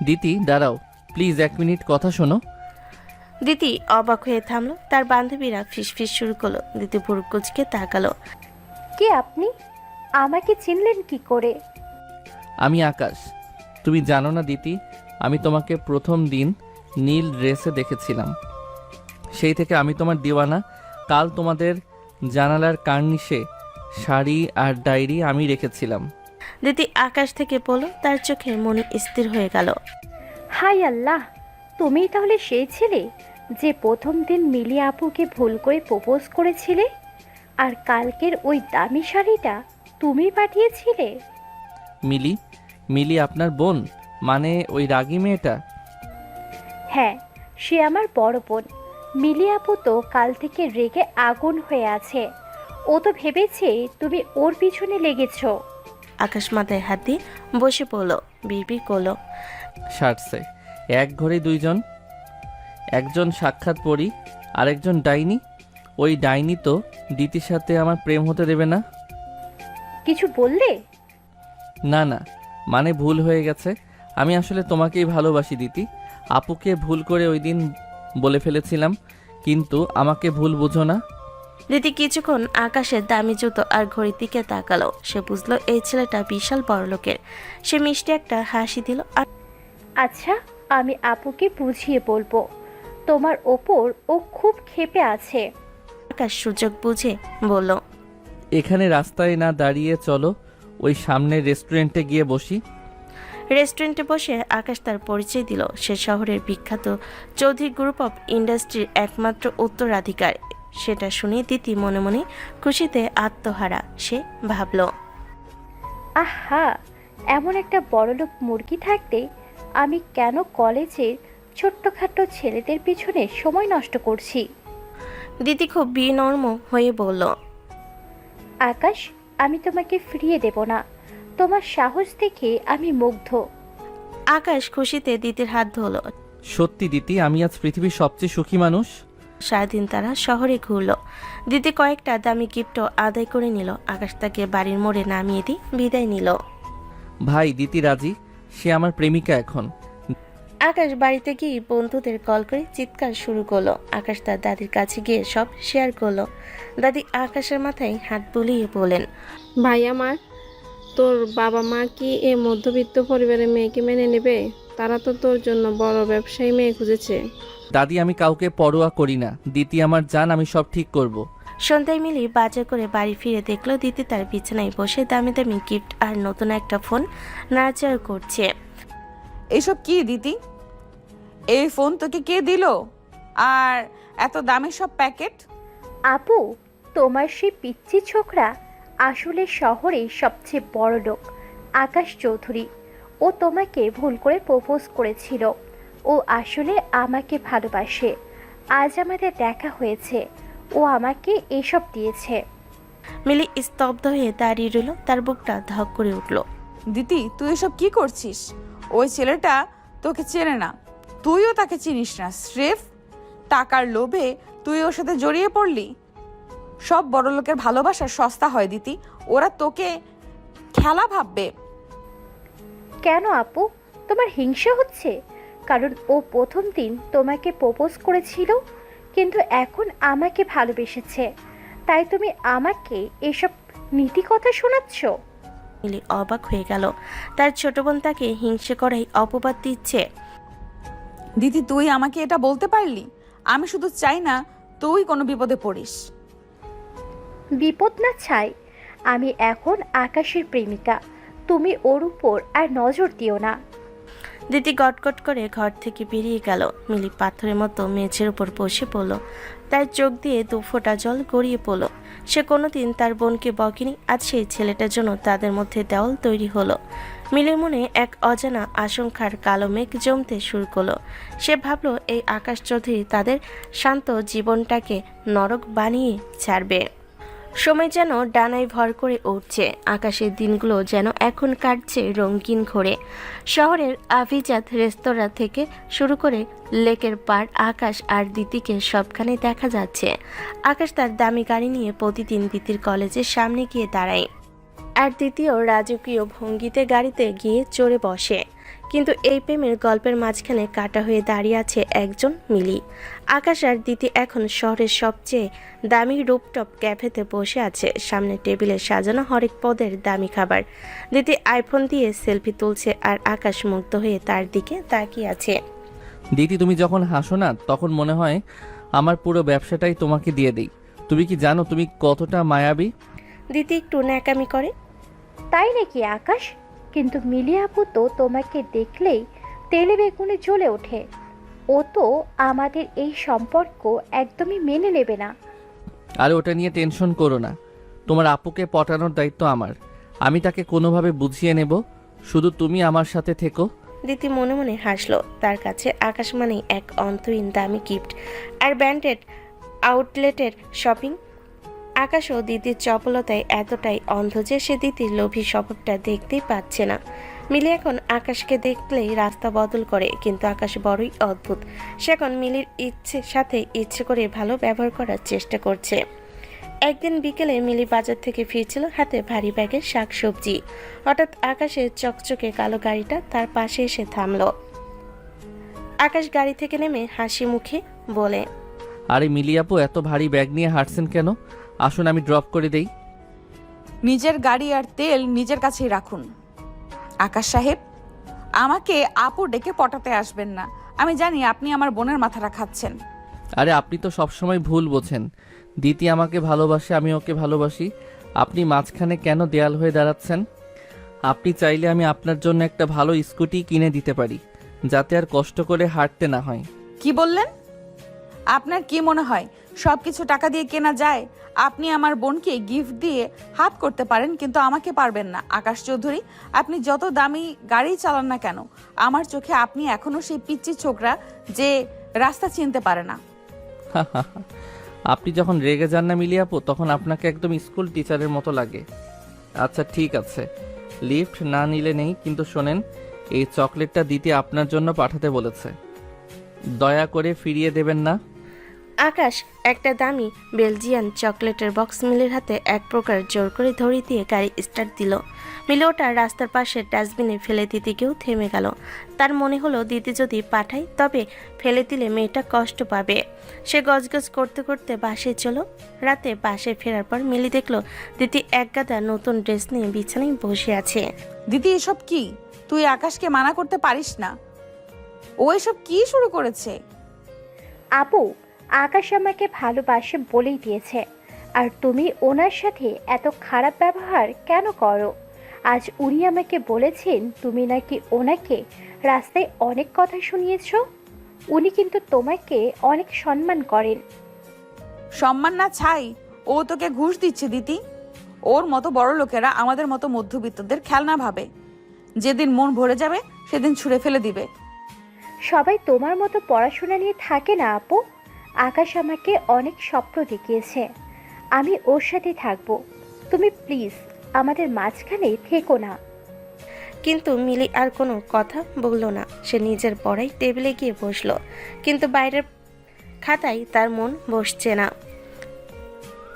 দিতি দাঁড়াও প্লিজ, 1 মিনিট কথা শোনো। দিতি অবাক হয়ে থামলো। তার বান্ধবীরা ফিসফিস শুরু করলো। দিতি ভুরু কুচকে তাকালো। কে আপনি? আমাকে চিনলেন কি করে? আমি আকাশ। তুমি জানো না দিতি, আমি তোমাকে প্রথম দিন নীল ড্রেসে দেখেছিলাম। সেই থেকে আমি তোমার দিওয়ানা। কাল তোমাদের জানালার কার্নিশে শাড়ি আর ডায়েরি আমি রেখেছিলাম। দিতি আকাশ থেকে বলল। তার চোখে মনে স্থির হয়ে গেল। হাই আল্লাহ, তুমিই তাহলে সেই ছেলে যে প্রথম দিন মিলি আপুকে ভুল করে প্রপোজ করেছিলে, আর কালকের ওই দামি শাড়িটা তুমি পাঠিয়েছিলে? মিলি আপনার বোন? মানে ওই রাগী মেয়েটা? হ্যাঁ, সে আমার বড় বোন। মিলি আপু তো কাল থেকে রেগে আগুন হয়ে আছে। ও তো ভেবেছে তুমি ওর পিছনে লেগেছো। আকাশ মাথায় হাত দিয়ে বসে পড়ল। বিড়বিড় করলো। সারছে, এক ঘরে দুইজন, একজন সাক্ষাৎ পড়ি আরেকজন ডাইনি। ওই ডাইনি তো দিতির সাথে আমার প্রেম হতে দেবে না। কিছু বললে? না না, মানে ভুল হয়ে গেছে। আমি আসলে তোমাকেই ভালোবাসি দিতি। আপুকে ভুল করে ওই দিন বলে ফেলেছিলাম, কিন্তু আমাকে ভুল বুঝো না। দিতি কিছুক্ষণ আকাশের দামি জুতো আর ঘড়ির দিকে তাকালো। সে বুঝলো এই ছেলেটা বিশাল বড়লোকের। সে মিষ্টি একটা হাসি দিল। আর আচ্ছা, আমি আপুকে বুঝিয়ে বলবো। তোমার ওপর ও খুব ক্ষেপে আছে। আকাশ সুযোগ বুঝে বলল, এখানে রাস্তায় না দাঁড়িয়ে চলো ওই সামনের রেস্টুরেন্টে গিয়ে বসি। রেস্টুরেন্টে বসে আকাশ তার পরিচয় দিল। সে শহরের বিখ্যাত চৌধুরী গ্রুপ অফ ইন্ডাস্ট্রির একমাত্র উত্তরাধিকার। সেটা শুনে দিতি মনে মনে খুশিতে আত্মহারা। সে ভাবল, আহা, এমন একটা বড়লোক মুরগি থাকতে আমি কেন কলেজের ছোট্টখাটো ছেলেদের পিছনে সময় নষ্ট করছি। দিতি খুব বিনম্র হয়ে বলল, আকাশ, আমি তোমাকে ফিরিয়ে দেব না। তোমার সাহস দেখে আমি মুগ্ধ। আকাশ খুশিতে দিতির হাত ধরল। সত্যি দিতি, আমি আজ পৃথিবীর সবচেয়ে সুখী মানুষ। সারাদিন তারা শহরে ঘুরল। দিতি কয়েকটা দামি গিফটও আদায় করে নিল। আকাশ তাকে বাড়ির মোড়ে নামিয়ে দিয়ে বিদায় নিল। ভাই দিতি রাজি, সে আমার প্রেমিকা এখন। আকাশ বাড়িতে গিয়ে বন্ধুদের কল করে চিৎকার শুরু করলো। আকাশ তার দাদির কাছে গিয়ে সব শেয়ার করলো। দাদি আকাশের মাথায় হাত বুলিয়ে বলেন, ভাই আমার, তোর বাবা মা কি এ মধ্যবিত্ত পরিবারের মেয়েকে মেনে নেবে? তারা তো তোর জন্য বড় ব্যবসায়ী মেয়ে খুঁজেছে। দাদি আমি কাউকে পরোয়া করি না, দিতি আমার জান, আমি সব ঠিক করব। সন্ধ্যায় মিলি বাজার করে বাড়ি ফিরে দেখলো দিতি তার বিছানায় বসে দামি দামি গিফট আর নতুন একটা ফোন নাড়াচাড়া করছে। এসব কি দিদি? এই ফোন তোকে কে দিল? আর এত দামি সব প্যাকেট? আপু, তোমার সেই পিচ্চি ছোকরা আসলে শহরে সবচেয়ে বড় লোক, আকাশ চৌধুরী। ও তোমাকে ভুল করে প্রপোজ করেছিল। ও আসলে আমাকে ভালোবাসে। আজ আমাদের দেখা হয়েছে। ও আমাকে এসব দিয়েছে। মিলি স্তব্ধ হয়ে দাঁড়িয়ে রইল। তার বুকটা ধক করে উঠল। দিদি, তুই এসব কি করছিস? ওই ছেলেটা তোকে চেনে না, তুইও তাকে চিনিস না। স্রেফ টাকার লোভে তুই ওর সাথে জড়িয়ে পড়লি। সব বড় লোকের ভালোবাসা সস্তা হয় দিতি। ওরা তোকে খেলা ভাববে। কেন আপু, তোমার হিংসা হচ্ছে? কারণ ও প্রথম দিন তোমাকে প্রপোজ করেছিল, কিন্তু এখন আমাকে ভালোবেসেছে, তাই তুমি আমাকে এসব নীতি কথা শোনাচ্ছ? মিলি অবাক হয়ে গেল। তার ছোট বোন তাকে হিংসে করাই অপবাদ দিচ্ছে। দিদি, তুই আমাকে এটা বলতে পারলি? আমি শুধু চাই না তুই কোনো বিপদে পড়িস। বিপদ না চাই, আমি এখন আকাশের প্রেমিকা। তুমি ওর উপর আর নজর দিও না। দিদি গটগট করে ঘর থেকে বেরিয়ে গেল। মিলি পাথরের মতো মেঝের উপর বসে পড়ল। তার চোখ দিয়ে 2 ফোঁটা জল গড়িয়ে পড়ল। সে কোনোদিন তার বোনকে বকেনি, আজ সেই ছেলেটার জন্য তাদের মধ্যে দেওয়াল তৈরি হলো। মিলির মনে এক অজানা আশঙ্কার কালো মেঘ জমতে শুরু করলো। সে ভাবলো এই আকাশ চৌধুরী তাদের শান্ত জীবনটাকে নরক বানিয়ে ছাড়বে। সময় যেন ডানায় ভর করে উঠছে, আকাশের দিনগুলো যেন এখন কাটছে রঙিন ঘোরে। শহরের আভিজাত রেস্তোরাঁ থেকে শুরু করে লেকের পাড়, আকাশ আর দিতিকে সবখানে দেখা যাচ্ছে। আকাশ তার দামি গাড়ি নিয়ে প্রতিদিন দিতির কলেজের সামনে গিয়ে দাঁড়ায়, আর দ্বিতীয় রাজকীয় ভঙ্গিতে গাড়িতে গিয়ে চড়ে বসে। কিন্তু এই প্রেমের গল্পের মাঝখানে কাটা হয়ে দাঁড়িয়ে আছে একজন মিলি। আকাশ আর দিতি এখন শহরের সবচেয়ে দামি রুপটপ ক্যাফেতে বসে আছে। সামনে টেবিলে সাজানো হরেক পদের দামি খাবার। দিতি আইফোন দিয়ে সেলফি তুলছে আর আকাশ মুগ্ধ হয়ে তার দিকে তাকিয়ে আছে। দিদি, তুমি যখন হাসো না তখন মনে হয় আমার পুরো ব্যবসাটাই তোমাকে দিয়ে দিই। তুমি কি জানো তুমি কতটা মায়াবী? দিতি একটু ন্যাকামি করে। তাই নাকি আকাশ? কিন্তু মিলি আপু তো তোমাকে দেখলেই তেলে বেগুনে জ্বলে ওঠে। ও তো আমাদের এই সম্পর্ক একদমই মেনে নেবে না। আর ওটা নিয়ে টেনশন করো না, তোমার আপুকে পটানোর দায়িত্ব আমার। আমি তাকে কোনোভাবে বুঝিয়ে নেব, শুধু তুমি আমার সাথে থেকো। দিতি মনে মনে হাসলো। তার কাছে আকাশ মানেই এক অন্তহীন দামি গিফট আর ব্র্যান্ডেড আউটলেটের শপিং। আকাশ ও দিদির চপলতায় এতটাই অন্ধ যে সে দিদির লোভী স্বভাবটা দেখতেই পাচ্ছে না। মিলি এখন আকাশকে দেখলেই রাস্তা বদল করে, কিন্তু আকাশ বড়ই অদ্ভুত। সে এখন মিলির ইচ্ছে করে ভালো ব্যবহার করার চেষ্টা করছে। একদিন বিকেলে মিলি বাজার থেকে ফিরছিল, হাতে ভারী ব্যাগের শাকসবজি। হঠাৎ আকাশের চকচকে কালো গাড়িটা তার পাশে এসে থামলো। আকাশ গাড়ি থেকে নেমে হাসি মুখে বলে, আরে মিলি আপু, এত ভারী ব্যাগ নিয়ে হাঁটছেন কেন? আসুন আমি ড্রপ করে দেই। নিজের গাড়ি আর তেল নিজের কাছেই রাখুন। আকাশ সাহেব, আমাকে আপু ডেকে পটাতে আসবেন না। আমি জানি আপনি আমার বোনের মাথাটা খাচ্ছেন। আরে আপনি তো সবসময় ভুল বোঝেন। দিতি আমাকে ভালোবাসে, আমি ওকে ভালোবাসি। আপনি মাঝখানে কেন দেয়াল হয়ে দাঁড়াচ্ছেন? আপনি চাইলে আমি আপনার জন্য একটা ভালো স্কুটি কিনে দিতে পারি, যাতে আর কষ্ট করে হাঁটতে না হয়। কি বললেন? আপনার কি মনে হয় সবকিছু টাকা দিয়ে কেনা যায়? আপনি আমার বোনকে গিফট দিয়ে হাত করতে পারেন, কিন্তু আমাকে পারবেন না। আকাশ চৌধুরী, আপনি যত দামি গাড়ি চালান না কেন, আমার চোখে আপনি এখনো সেই পিচ্চি ছোকরা যে রাস্তা চিনতে পারে না। আপনি যখন রেগে যান না মিলি আপু, তখন আপনাকে একদম স্কুল টিচারের মতো লাগে। আচ্ছা ঠিক আছে, লিফট না নিলে নেই, কিন্তু শোনেন, এই চকলেটটা দিতে আপনার জন্য পাঠাতে বলেছে, দয়া করে ফিরিয়ে দেবেন না। আকাশ একটা দামি বেলজিয়ান চকলেটের বক্স মিলির হাতে এক প্রকার জোর করে ধরিয়ে দিয়ে গাড়ি স্টার্ট দিল। মিলি ওটা রাস্তার পাশে ডাস্টবিনে ফেলে দিতে গিয়েও থেমে গেল। তার মনে হলো দিদি যদি পাঠায় তবে ফেলে দিলে মেয়েটা কষ্ট পাবে। সে গজগজ করতে করতে বাসে চলো। রাতে বাসে ফেরার পর মিলি দেখলো দিদি এক গাদা নতুন ড্রেস নিয়ে বিছানায় বসে আছে। দিদি, এসব কি? তুই আকাশকে মানা করতে পারিস না? ও এসব কি শুরু করেছে? আপু, আকাশ আমাকে ভালোবাসে বলেই দিয়েছে, আর তুমি ওনার সাথে এত খারাপ ব্যবহার কেন করো? আজ উনি আমাকে বলেছেন তুমি নাকি ওনাকে রাস্তায় অনেক কথা শুনিয়েছ। উনি কিন্তু তোমাকে অনেক সম্মান করেন। সম্মান না ছাই, ও তোকে ঘুষ দিচ্ছে দিতি। ওর মতো বড় লোকেরা আমাদের মতো মধ্যবিত্তদের খেলনা ভাবে। যেদিন মন ভরে যাবে সেদিন ছুঁড়ে ফেলে দিবে। সবাই তোমার মতো পড়াশোনা নিয়ে থাকে না আপু। আকাশ আমাকে অনেক স্বপ্ন দেখিয়েছে, আমি ওর সাথে থাকবো। তুমি প্লিজ আমাদের মাঝখানে থেকো না। কিন্তু মিলি আর কোনো কথা বলল না। সে নিজের পড়াই টেবিলে গিয়ে বসলো, কিন্তু বাইরের খাতায় তার মন বসছে না।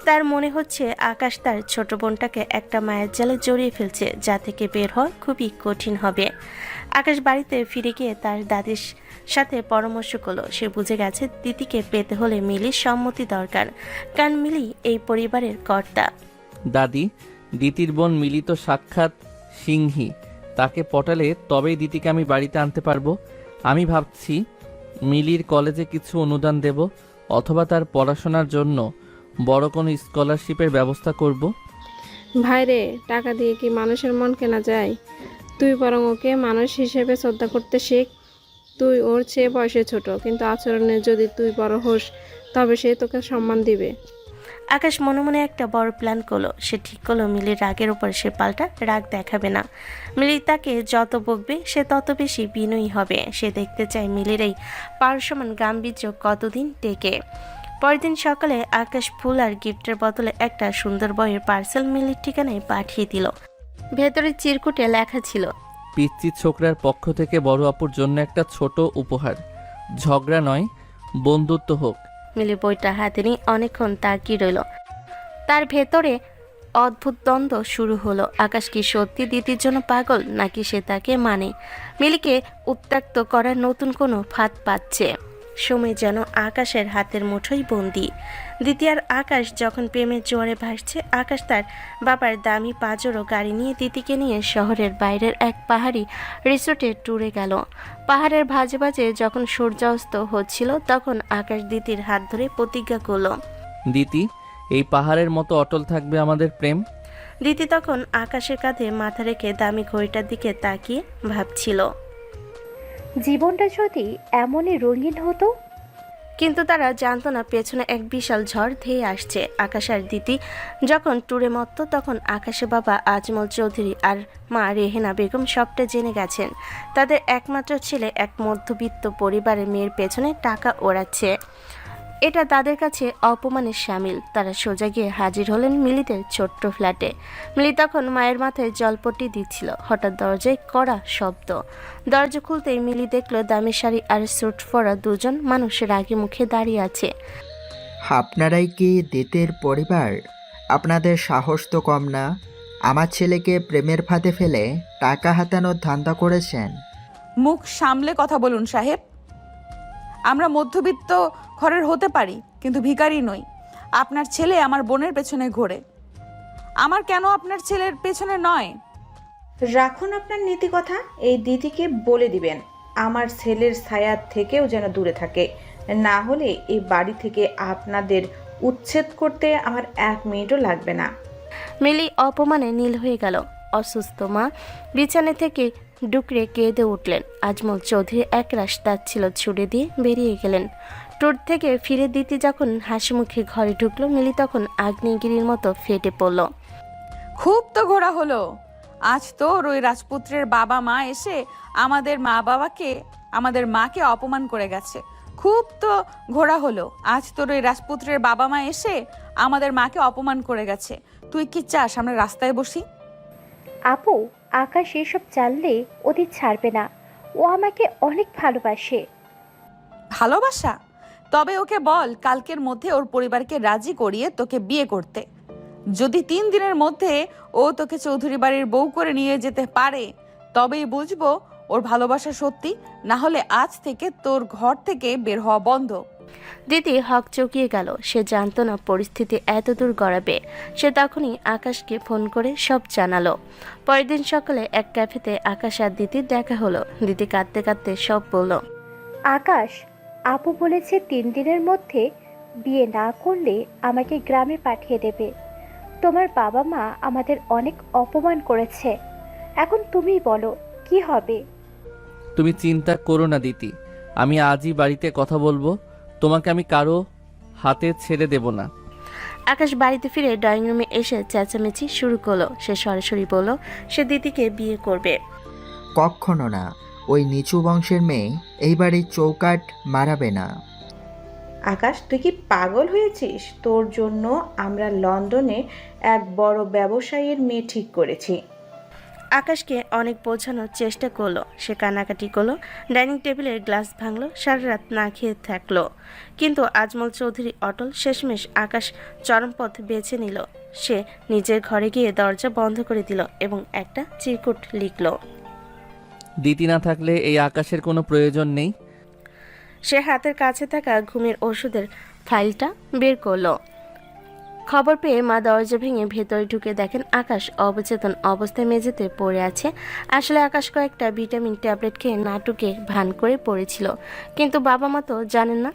তার মনে হচ্ছে আকাশ তার ছোট বোনটাকে একটা মায়ের জালে জড়িয়ে ফেলছে, যা থেকে বের হওয়া খুবই কঠিন হবে। আকাশ বাড়িতে ফিরে গিয়ে তার দাদির সাথে পরামর্শ করলো। সে বুঝে গেছে দিদিকে পেতে হলে মিলির সম্মতি দরকার, কারণ মিলি এই পরিবারের কর্তা। দাদি, দিতির বোন মিলি তো সাক্ষাৎ সিংহী, তাকে পটালে তবেই দিতিকে আমি বাড়িতে আনতে পারবো। আমি ভাবছি মিলির কলেজে কিছু অনুদান দেব, অথবা তার পড়াশোনার জন্য বড় কোনো স্কলারশিপের ব্যবস্থা করব। ভাইরে, টাকা দিয়ে কি মানুষের মন কেনা যায়? তুই বরং ওকে মানুষ হিসেবে শ্রদ্ধা করতে শেখ। তুই ওর চেয়ে বয়সে ছোট, কিন্তু আচরণে যদি তুই বড় হোস তবে সে তোকে সম্মান দিবে। আকাশ মনে মনে একটা বড় প্ল্যান করলো। সে ঠিক করলো মিলির রাগের উপর সে পাল্টা রাগ দেখাবে না। মিলি তাকে যত বকবে সে তত বেশি বিনয়ী হবে। সে দেখতে চায় মিলির এই পারসমান গাম্ভীর্য কতদিন টেকে। পরের দিন সকালে আকাশ ফুল আর গিফটের বদলে একটা সুন্দর বইয়ের পার্সেল মিলির ঠিকানায় পাঠিয়ে দিল। ভেতরে চিরকুটে লেখা ছিল, পিচ্চি ছোকরার পক্ষ থেকে বড় আপুর জন্য একটা ছোট উপহার। ঝগড়া নয়, বন্ধুত্ব হোক। মিলি বইটা হাতে নিয়ে অনেকক্ষণ তাকিয়ে রইল। তার ভেতরে অদ্ভুত দ্বন্দ্ব শুরু হলো। আকাশ কি সত্যি দিদির জন্য পাগল, নাকি সে তাকে মানে? মিলিকে উত্ত্যক্ত করার নতুন কোনো ফাঁদ পাচ্ছে। সময় যেন আকাশের হাতের মুঠোই বন্দি। দ্বিতীয় আকাশ যখন প্রেমের জোয়ারে ভাসছে, আকাশ তার বাবার দামি পাজরো গাড়ি নিয়ে দিদিকে নিয়ে শহরের বাইরের এক পাহাড়ি রিসোর্টে ট্যুরে গেল। পাহাড়ের ভাজে ভাজে যখন সূর্যাস্ত হচ্ছিল, তখন আকাশ দিদির হাত ধরে প্রতিজ্ঞা করল, দিতি, এই পাহাড়ের মতো অটল থাকবে আমাদের প্রেম। দিদি তখন আকাশের কাঁধে মাথা রেখে দামি ঘড়িটার দিকে তাকিয়ে ভাবছিল, জীবনটা যদি এমনই রঙিন হতো। কিন্তু তারা জানতো না পেছনে এক বিশাল ঝড় ধেয়ে আসছে। আকাশ আর দিদি যখন ট্যুরে মত্ত, তখন আকাশের বাবা আজমল চৌধুরী আর মা রেহেনা বেগম সবটা জেনে গেছেন। তাদের একমাত্র ছেলে এক মধ্যবিত্ত পরিবারের মেয়ের পেছনে টাকা ওড়াচ্ছে। এটা তাদের কাছে অপমানের শামিল। তারা সোজা গিয়ে হাজির হলেন মিলিদের ছোট্ট ফ্ল্যাটে। মিলি তখন মায়ের মাথায় জলপট্টি দিচ্ছিল। হঠাৎ দরজায় কড়া শব্দ। দরজা খুলতেই মিলি দেখলো দামি শাড়ি আর স্যুট পরা দুজন মানুষ রাগী মুখে দাঁড়িয়ে আছে। আপনারাই কি দিতের পরিবার? আপনাদের সাহস তো কম না। আমার ছেলেকে প্রেমের ফাঁদে ফেলে টাকা হাতানোর ধান্দা করেছেন। মুখ সামলে কথা বলুন সাহেব। আমরা মধ্যবিত্ত ঘরের হতে পারি, কিন্তু ভিখারি নই। আপনার ছেলে আমার বোনের পেছনে ঘোরে, আমার কেন আপনার ছেলের পেছনে নয়? রাখুন আপনার নীতি কথা। এই দিদিকে বলে দিবেন আমার ছেলের ছায়া থেকেও যেন দূরে থাকে, না হলে এই বাড়ি থেকে আপনাদের উচ্ছেদ করতে আমার 1 মিনিটও লাগবে না। মিলি অপমানে নীল হয়ে গেল। অসুস্থ মা বিছানা থেকে ডুকরে কেঁদে উঠলেন। আজমল চৌধুরী একরাশ ছিল ছুড়ে দিয়ে বেরিয়ে গেলেন। ট্যুর থেকে ফিরে দিতে যখন হাসি মুখে ঘরে ঢুকলো, মিলি তখন আগ্নেয়গিরির মতো ফেটে পড়ল। খুব তো ঘোরা হলো। আজ তোর ওই রাজপুত্রের বাবা মা এসে আমাদের মাকে অপমান করে গেছে। খুব তো ঘোরা হলো। আজ তোর ওই রাজপুত্রের বাবা মা এসে আমাদের মাকে অপমান করে গেছে। তুই কি চাস আমরা রাস্তায় বসি? আপু, আকাশ এসব জানলে ওদের ছাড়বে না। ও আমাকে অনেক ভালোবাসে। ভালোবাসা? তবে ওকে বল কালকের মধ্যে ওর পরিবারকে রাজি করিয়ে তোকে বিয়ে করতে। যদি 3 দিনের মধ্যে ও তোকে চৌধুরী বাড়ির বউ করে নিয়ে যেতে পারে, তবেই বুঝবো ওর ভালোবাসা সত্যি। না হলে আজ থেকে তোর ঘর থেকে বের হওয়া বন্ধ। দিদি হক চকিয়ে গেল। সে জানতো না পরিস্থিতি এত দূর গড়াবে। সে তখনই আকাশকে ফোন করে সব জানালো। পরের দিন সকালে এক ক্যাফেতে আকাশ আর দিদির দেখা হলো। দিদি কাঁদতে কাঁদতে সব বলল। আকাশ, আপু বলেছে 3 দিনের মধ্যে বিয়ে না করলে আমাকে গ্রামে পাঠিয়ে দেবে। তোমার বাবা মা আমাদের অনেক অপমান করেছে। এখন তুমিই বলো কি হবে? তুমি চিন্তা করো না দিতি, আমি আজই বাড়িতে কথা বলবো। তোমাকে আমি কারো হাতে ছেড়ে দেব না। আকাশ বাড়িতে ফিরে ড্রয়িং রুমে এসে চেঁচামেচি শুরু করলো। সে সরাসরি বলল সে দিদিকে বিয়ে করবে। কখনো না। ওই নিচু বংশের মেয়ে এই বাড়ির চৌকাঠ মারাবে না। আকাশ, তুই কি পাগল হয়েছিস? তোর জন্য আমরা লন্ডনে এক বড় ব্যবসায়ীর মেয়ে ঠিক করেছি। আকাশকে অনেক বোঝানোর চেষ্টা করলো। সে কানাকাটি করলো, ডাইনিং টেবিলের গ্লাস ভাঙলো, সারা রাত না খেয়ে থাকলো। কিন্তু আজমল চৌধুরী অটল। শেষমেশ আকাশ চরমপথ বেছে নিল। সে নিজের ঘরে গিয়ে দরজা বন্ধ করে দিল এবং একটা চিরকুট লিখল। দিতি না থাকলে এই আকাশের কোনো প্রয়োজন নেই। সে হাতের কাছে থাকা ঘুমের ওষুধের ফাইলটা বের করলো। খবর পেয়ে মা দরজা ভেঙে ভেতরে ঢুকে দেখেন আকাশ অবচেতন অবস্থায় মেঝেতে পড়ে আছে। আসলে আকাশ কয়েকটা ভিটামিন ট্যাবলেট খেয়ে নাটুকে ভান করে পড়েছিল, কিন্তু বাবা মা তো জানেন না।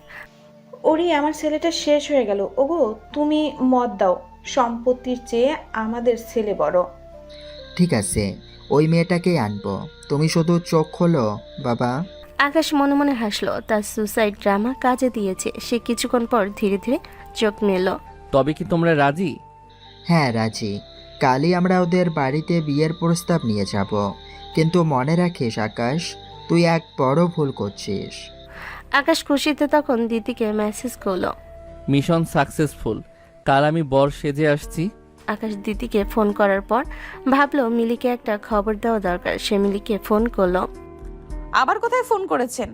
ওরে, আমার ছেলেটা শেষ হয়ে গেল। ওগো, তুমি মত দাও। সম্পত্তির চেয়ে আমাদের ছেলে বড়। ঠিক আছে, ওই মেয়েটাকেই আনবো। তুমি শুধু চোখ খোলো বাবা। আকাশ মনে মনে হাসলো। তার সুসাইড ড্রামা কাজে দিয়েছে। সে কিছুক্ষণ পর ধীরে ধীরে চোখ মেলল। তবে কি তোমরা রাজি? হ্যাঁ রাজি। কালই আমরা ওদের বাড়িতে বিয়ের প্রস্তাব নিয়ে যাব। কিন্তু মনে রাখিস আকাশ, তুই এক বড় ভুল করছিস। আকাশ খুশিতে তখন দিদিকে মেসেজ করলো। Mission successful. কাল আমি বর সেজে আসছি। আকাশ দিদিকে ফোন করার পর ভাবলো মিলিকে একটা খবর দেওয়া দরকার। সে মিলিকে ফোন করলো। আবার কোথায় ফোন করেছেন?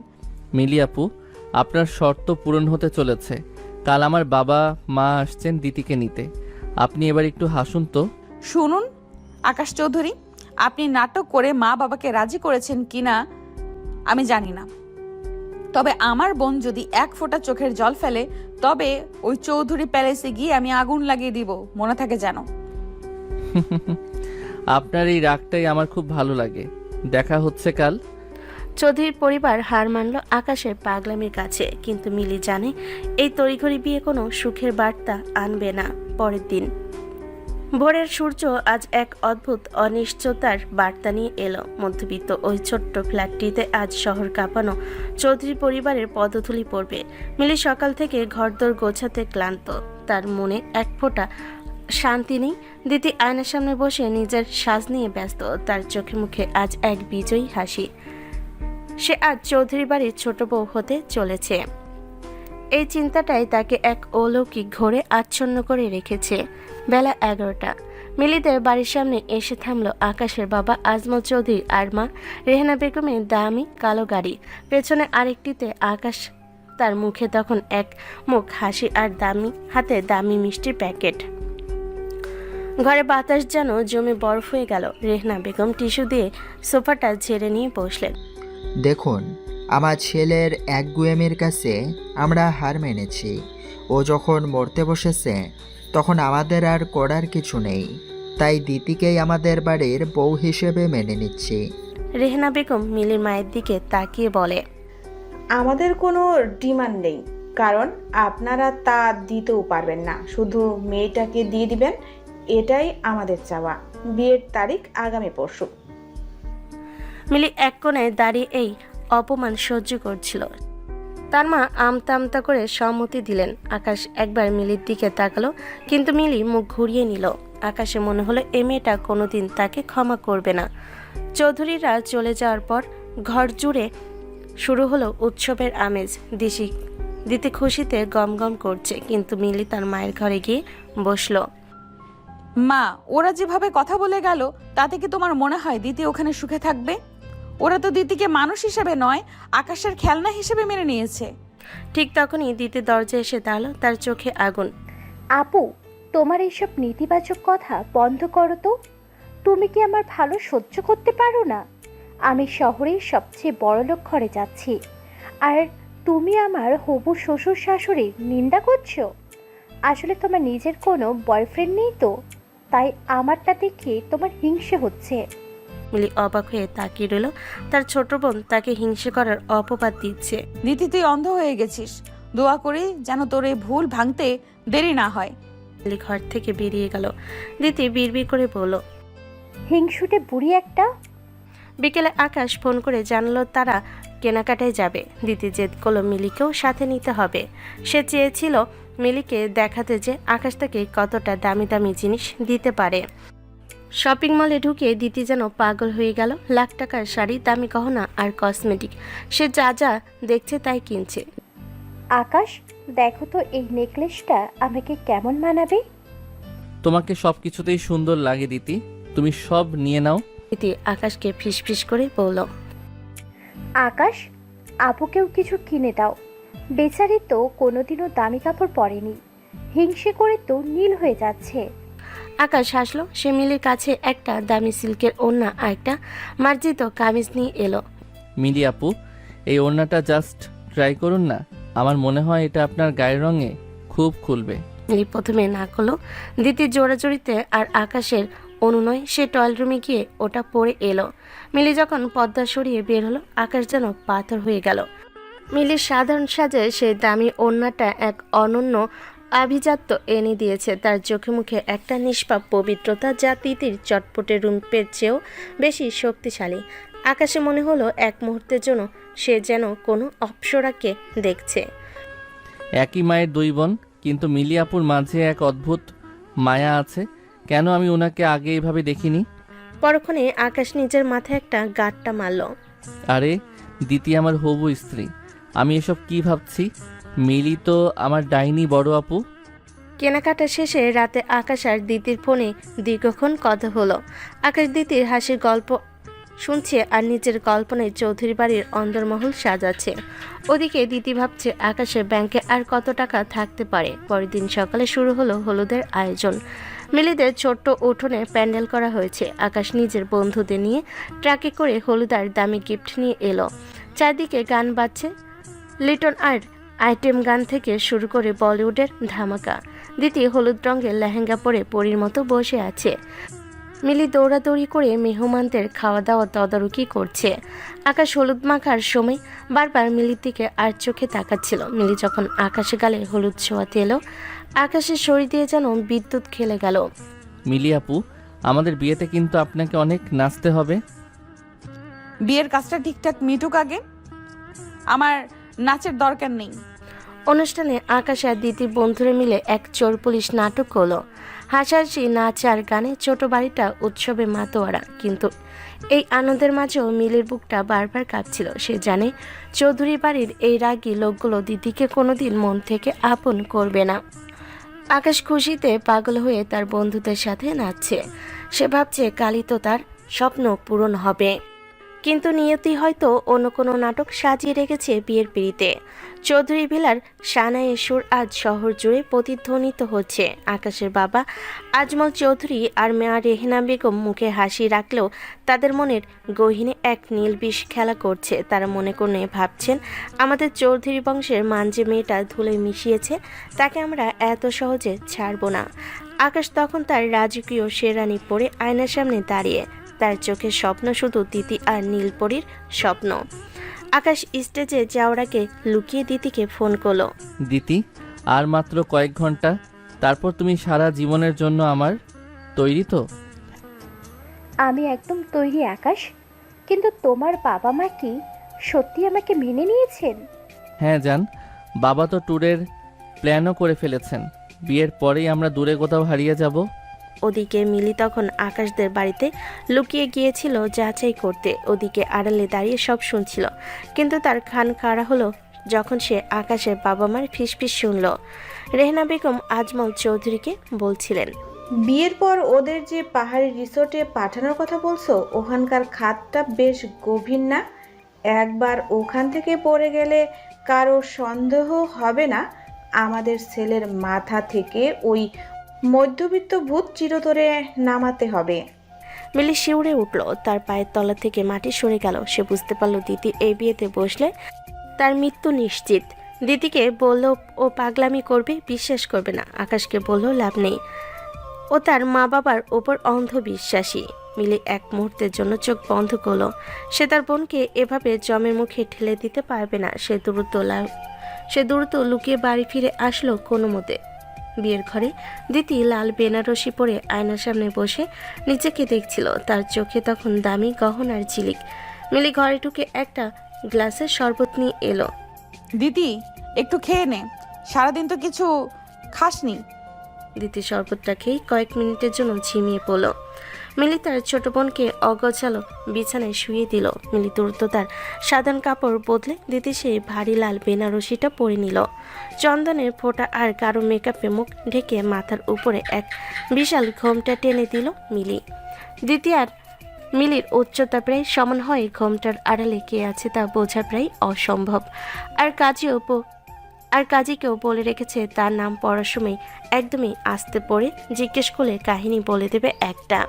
মিলি আপু, আপনার শর্ত পূরণ হতে চলেছে। কাল আমার বাবা মা আসছেন দিতিকে নিতে। আপনি এবার একটু হাসুন তো। শুনুন আকাশ চৌধুরী, আপনি নাটক করে মা বাবাকে রাজি করেছেন কিনা আমি জানি না, তবে আমার বোন যদি এক ফোঁটা চোখের জল ফেলে তবে ওই চৌধুরী প্যালেসে গিয়ে আমি আগুন লাগিয়ে দিব, মনে থাকে যেন। আপনার এই রাগটাই আমার খুব ভালো লাগে। দেখা হচ্ছে কাল। চৌধুরীর পরিবার হার মানল আকাশের পাগলামির কাছে, কিন্তু মিলি জানে এই তড়িঘড়ি বিয়ে কোনো সুখের বার্তা আনবে না। পরের দিন ভোরের সূর্য আজ এক অদ্ভুত অনিশ্চয়তার বার্তা নিয়ে এলো। মধ্যবিত্ত ওই ছোট্ট ফ্ল্যাটটিতে আজ শহর কাঁপানো চৌধুরী পরিবারের পদধূলি পড়বে। মিলি সকাল থেকে ঘরদোর গোছাতে ক্লান্ত, তার মনে এক ফোঁটা শান্তি নেই। দিদি আয়নার সামনে বসে নিজের সাজ নিয়ে ব্যস্ত, তার চোখে মুখে আজ এক বিজয়ী হাসি। সে আজ চৌধুরী বাড়ির ছোট বউ হতে চলেছে। এই চিন্তাটাই তাকে এক অলৌকিক ঘোরে আচ্ছন্ন করে রেখেছে। বেলা 11টা। মিলিদের বাড়ির সামনে এসে থামলো আকাশের বাবা আজমল চৌধুরী আর মা রেহানা বেগমের দামি কালো গাড়ি। পেছনে আরেকটিতে আকাশ, তার মুখে তখন এক মুখ হাসি আর হাতে দামি মিষ্টির প্যাকেট। ঘরে বাতাস যেন জমে বরফ হয়ে গেল। রেহানা বেগম টিস্যু দিয়ে সোফাটা ঝেড়ে নিয়ে বসলেন। দেখুন, আমার ছেলের একগুয়েমির কাছে আমরা হার মেনেছি। ও যখন মরতে বসেছে তখন আমাদের আর করার কিছু নেই, তাই দিতিকেই আমাদের বাড়ির বউ হিসেবে মেনে নিচ্ছি। রেহানা বেগম মিলির মায়ের দিকে তাকিয়ে বলে, আমাদের কোনো ডিমান্ড নেই, কারণ আপনারা তা দিতেও পারবেন না। শুধু মেয়েটাকে দিয়ে দিবেন, এটাই আমাদের চাওয়া। বিয়ের তারিখ আগামী পরশু। মিলি এক কোণায় দাঁড়িয়ে এই অপমান সহ্য করছিল। তার মা আমতা আমতা করে সম্মতি দিলেন। আকাশ একবার মিলির দিকে তাকালো, কিন্তু মিলি মুখ ঘুরিয়ে নিল। আকাশে মনে হলো এ মেয়েটা কোনোদিন তাকে ক্ষমা করবে না। চৌধুরীরা চলে যাওয়ার পর ঘর জুড়ে শুরু হলো উৎসবের আমেজ। দিতে খুশিতে গমগম করছে, কিন্তু মিলি তার মায়ের ঘরে গিয়ে বসলো। মা, ওরা যেভাবে কথা বলে গেল তাতে কি তোমার মনে হয় দিদি ওখানে সুখে থাকবে? ওরা তো দিদিকে মানুষ হিসেবে নয়, আকাশের খেলনা হিসেবে মেনে নিয়েছে। ঠিক তখনই দিতে দরজা এসে দাঁড়ালো, তার চোখে আগুন। আপু, তোমার এইসব নেতিবাচক কথা বন্ধ করো তো। তুমি কি আমার ভালো সহ্য করতে পারো না? আমি শহরের সবচেয়ে বড়লোক ঘরে যাচ্ছি, আর তুমি আমার হবু শ্বশুর শাশুড়ির নিন্দা করছো। আসলে তোমার নিজের কোনো বয়ফ্রেন্ড নেই তো, তাই আমারটা দেখে তোমার হিংসে হচ্ছে। মিলি অবাক হয়ে তাকিয়ে রইল। তার ছোট বোন তাকে হিংসে করার অপবাদ দিচ্ছে। দিদি, তুই অন্ধ হয়ে গেছিস। দোয়া করি যেন তোর এই ভুল ভাঙতে দেরি না হয়। মিলি ঘর থেকে বেরিয়ে গেল। দিদি বিড়বিড় করে বলল, হিংসুটে বুড়ি একটা। বিকেলে আকাশ ফোন করে জানালো তারা কেনাকাটায় যাবে। দিদি জেদ করলো মিলিকেও সাথে নিতে হবে। সে চেয়েছিল মিলিকে দেখাতে যে আকাশ তাকে কতটা দামি দামি জিনিস দিতে পারে। শপিং মলে ঢুকে দিতি যেন পাগল হয়ে গেল। লাখ টাকার শাড়ি, দামি গহনা আর কসমেটিক, সে যা যা দেখছে তাই কিনছে। আকাশ, দেখো তো এই নেকলেসটা আমাকে কেমন মানাবে। তোমাকে সবকিছুতেই সুন্দর লাগে দিতি, তুমি সব নিয়ে নাও। দিতি আকাশকে ফিসফিস করে বলল, আকাশ, আপুকেও কিছু কিনে দাও। বেচারি তো কোনোদিনও দামি কাপড় পরেনি, হিংসে করে তো নীল হয়ে যাচ্ছে। আকাশ হাসলো। সে মিলির কাছে একটা দামি সিল্কের ওড়না আর একটা মার্জিত কামিজ নিয়ে এলো। মিলি আপু, এই ওড়নাটা জাস্ট ট্রাই করুন না, আমার মনে হয় এটা আপনার গায়ের রঙে খুব খুলবে। মিলি প্রথমে না করলো। দিতি জোড়াজড়িতে আর আকাশের অনুনয় সে টয়লেট রুমে গিয়ে ওটা পরে এলো। মিলি যখন পর্দা সরিয়ে বের হলো, আকাশ যেন পাথর হয়ে গেল। মিলির সাধারণ সাজে সেই দামি ওড়নাটা এক অনন্য আভিজাত্য এনে দিয়েছে। তার চোখে মুখে একটা নিষ্পাপ পবিত্রতা, যা তিতির চটপটে রূপের চেয়েও বেশি শক্তিশালী। আকাশে মনে হলো এক মুহূর্তের জন্য সে যেন কোনো অপ্সরাকে দেখছে। একই মায়ের দুই বোন, কিন্তু মিলি আপুর মাঝে এক অদ্ভুত মায়া আছে। কেন আমি ওনাকে আগে এইভাবে দেখিনি? পরক্ষণে আকাশ নিজের মাথায় একটা গাঁটটা মারল। আরে দিতি আমার হবু স্ত্রী, আমি এসব কি ভাবছি? মিলি তো আমার ডাইনি বড় আপু। কেনাকাটা শেষে রাতে আকাশ আর দিতির ফোনে দীর্ঘক্ষণ কথা হলো। আকাশ দিতির হাসির গল্প শুনছে আর নিজের কল্পনায় চৌধুরী বাড়ির অন্দরমহল সাজাচ্ছে। ওদিকে দিতি ভাবছে আকাশের ব্যাংকে আর কত টাকা থাকতে পারে। পরের দিন সকালে শুরু হলো হলুদের আয়োজন। মিলিদের ছোট্ট উঠোনে প্যান্ডেল করা হয়েছে। আকাশ নিজের বন্ধুদের নিয়ে ট্রাকে করে হলুদ আর দামি গিফট নিয়ে এলো। চারদিকে গান বাজছে, লিটন আর আইটেম গান থেকে শুরু করে বলিউডের ধামাকা। দিতি হলুদ রঙের লেহেঙ্গা পরে পরীর মতো বসে আছে। মিলি দৌড়াদৌড়ি করে মেহমানদের খাওয়া দাওয়া তদারকি করছে। আকাশ হলুদ মাখার সময় বারবার মিলির দিকে আর চোখে তাকাচ্ছিল। মিলি যখন আকাশে গালে হলুদ ছোঁয়াতে এলো, আকাশের শরীর দিয়ে যেন বিদ্যুৎ খেলে গেল। মিলি আপু, আমাদের বিয়েতে কিন্তু আপনাকে অনেক নাচতে হবে। বিয়ের কাজটা ঠিকঠাক মিটুক আগে, আমার নাচের দরকার নেই। অনুষ্ঠানে আকাশ আর দিদির বন্ধুরা মিলে এক চোর পুলিশ নাটক হলো। হাসাহাসি, নাচ আর গানে ছোট বাড়িটা উৎসবে মাতোয়ারা। কিন্তু এই আনন্দের মাঝেও মিলির বুকটা বারবার কাঁপছিল। সে জানে চৌধুরী বাড়ির এই রাগী লোকগুলো দিদিকে কোনোদিন মন থেকে আপন করবে না। আকাশ খুশিতে পাগল হয়ে তার বন্ধুদের সাথে নাচছে। সে ভাবছে কালই তো তার স্বপ্ন পূরণ হবে। কিন্তু নিয়তি হয়তো অন্য কোনো নাটক সাজিয়ে রেখেছে বিয়ের পিড়িতে। চৌধুরী ভিলার সানাইয়ের সুর আজ শহর জুড়ে প্রতিধ্বনিত হচ্ছে। আকাশের বাবা আজমল চৌধুরী আর মেয়া রেহেনা বেগম মুখে হাসি রাখলেও তাদের মনের গহীনে এক নীলবিষ খেলা করছে। তারা মনে করে ভাবছেন, আমাদের চৌধুরী বংশের মান যে মেয়েটা ধুলে মিশিয়েছে, তাকে আমরা এত সহজে ছাড়ব না। আকাশ তখন তার রাজকীয় শেরানি পরে আয়নার সামনে দাঁড়িয়ে। তার চোখের স্বপ্ন শুধু দিতি আর নীলপরীর স্বপ্ন। আকাশ স্টেজে যাওয়ার আগে লুকিয়ে দিতিকে ফোন করলো। দিতি, আর মাত্র কয়েক ঘন্টা, তারপর তুমি সারা জীবনের জন্য আমার। তৈরি তো? আমি একদম তৈরি আকাশ, কিন্তু তোমার বাবা মা কি সত্যি আমাকে মেনে নিয়েছেন? হ্যাঁ জান, বাবা তো ট্যুরের প্ল্যানও করে ফেলেছেন। বিয়ের পরেই আমরা দূরে কোথাও হারিয়ে যাব। ওদিকে মিলি তখন আকাশদের বাড়িতে লুকিয়ে গিয়েছিল যাচাই করতে। ওদিকে আড়ালে দাঁড়িয়ে সব শুনছিল, কিন্তু তার কান খাড়া হলো যখন সে আকাশের বাবা মার ফিসফিস শুনল। রেহনা বেগম আজমল চৌধুরীকে বলছিলেন, বিয়ের পর ওদের যে পাহাড়ি রিসোর্টে পাঠানোর কথা বলছো, ওখানকার খাতটা বেশ গভীর না? একবার ওখান থেকে পড়ে গেলে কারো সন্দেহ হবে না আমাদের ছেলের মাথা থেকে ওই মধ্যবিত্ত ভূত চিরতরে নামাতে হবে। মিলি শিউরে উঠল। তার পায়ের তলা থেকে মাটি সরে গেল। সে বুঝতে পারল দিদি এই বিয়েতে বসলে তার মৃত্যু নিশ্চিত। দিদিকে বলল ও পাগলামি করবে, বিশ্বাস করবে না। আকাশকে বলল লাভ নেই, ও তার মা বাবার ওপর অন্ধবিশ্বাসী। মিলি এক মুহূর্তের জন্য চোখ বন্ধ করলো। সে তার বোনকে এভাবে জমের মুখে ঠেলে দিতে পারবে না। সে দ্রুত লুকিয়ে বাড়ি ফিরে আসলো কোনো মতে। বিয়ের ঘরে দিতি লাল বেনারসি পরে আয়নার সামনে বসে নিজেকে দেখছিল। তার চোখে তখন দামি গহনার ঝিলিক। মিলি ঘরে ঢুকে একটা গ্লাসে শরবত নিয়ে এলো। দিদি, একটু খেয়ে নে, সারাদিন তো কিছু খাসনি। দিতি শরবতটা খেয়ে কয়েক মিনিটের জন্য ঝিমিয়ে পড়ল। মিলি তার ছোট বোনকে অগোছালো বিছানায় শুয়ে দিল। মিলি দ্রুত তার সাধারণ কাপড় বদলে দিতি সেই ভারী লাল বেনারসিটা পরে নিল। চন্দনের ফোঁটা আর কারো মেকআপে মুখ ঢেকে মাথার উপরে এক বিশাল ঘোমটা টেনে দিল মিলি। দিতি আর মিলির উচ্চতা প্রায় সমান হয়। ঘোমটার আড়ালে কে আছে তা বোঝা প্রায় অসম্ভব। আর কাজীকেও বলে রেখেছে তার নাম পড়ার সময় একদমই আস্তে পড়ে জিজ্ঞেস করলে কাহিনী বলে দেবে একটা।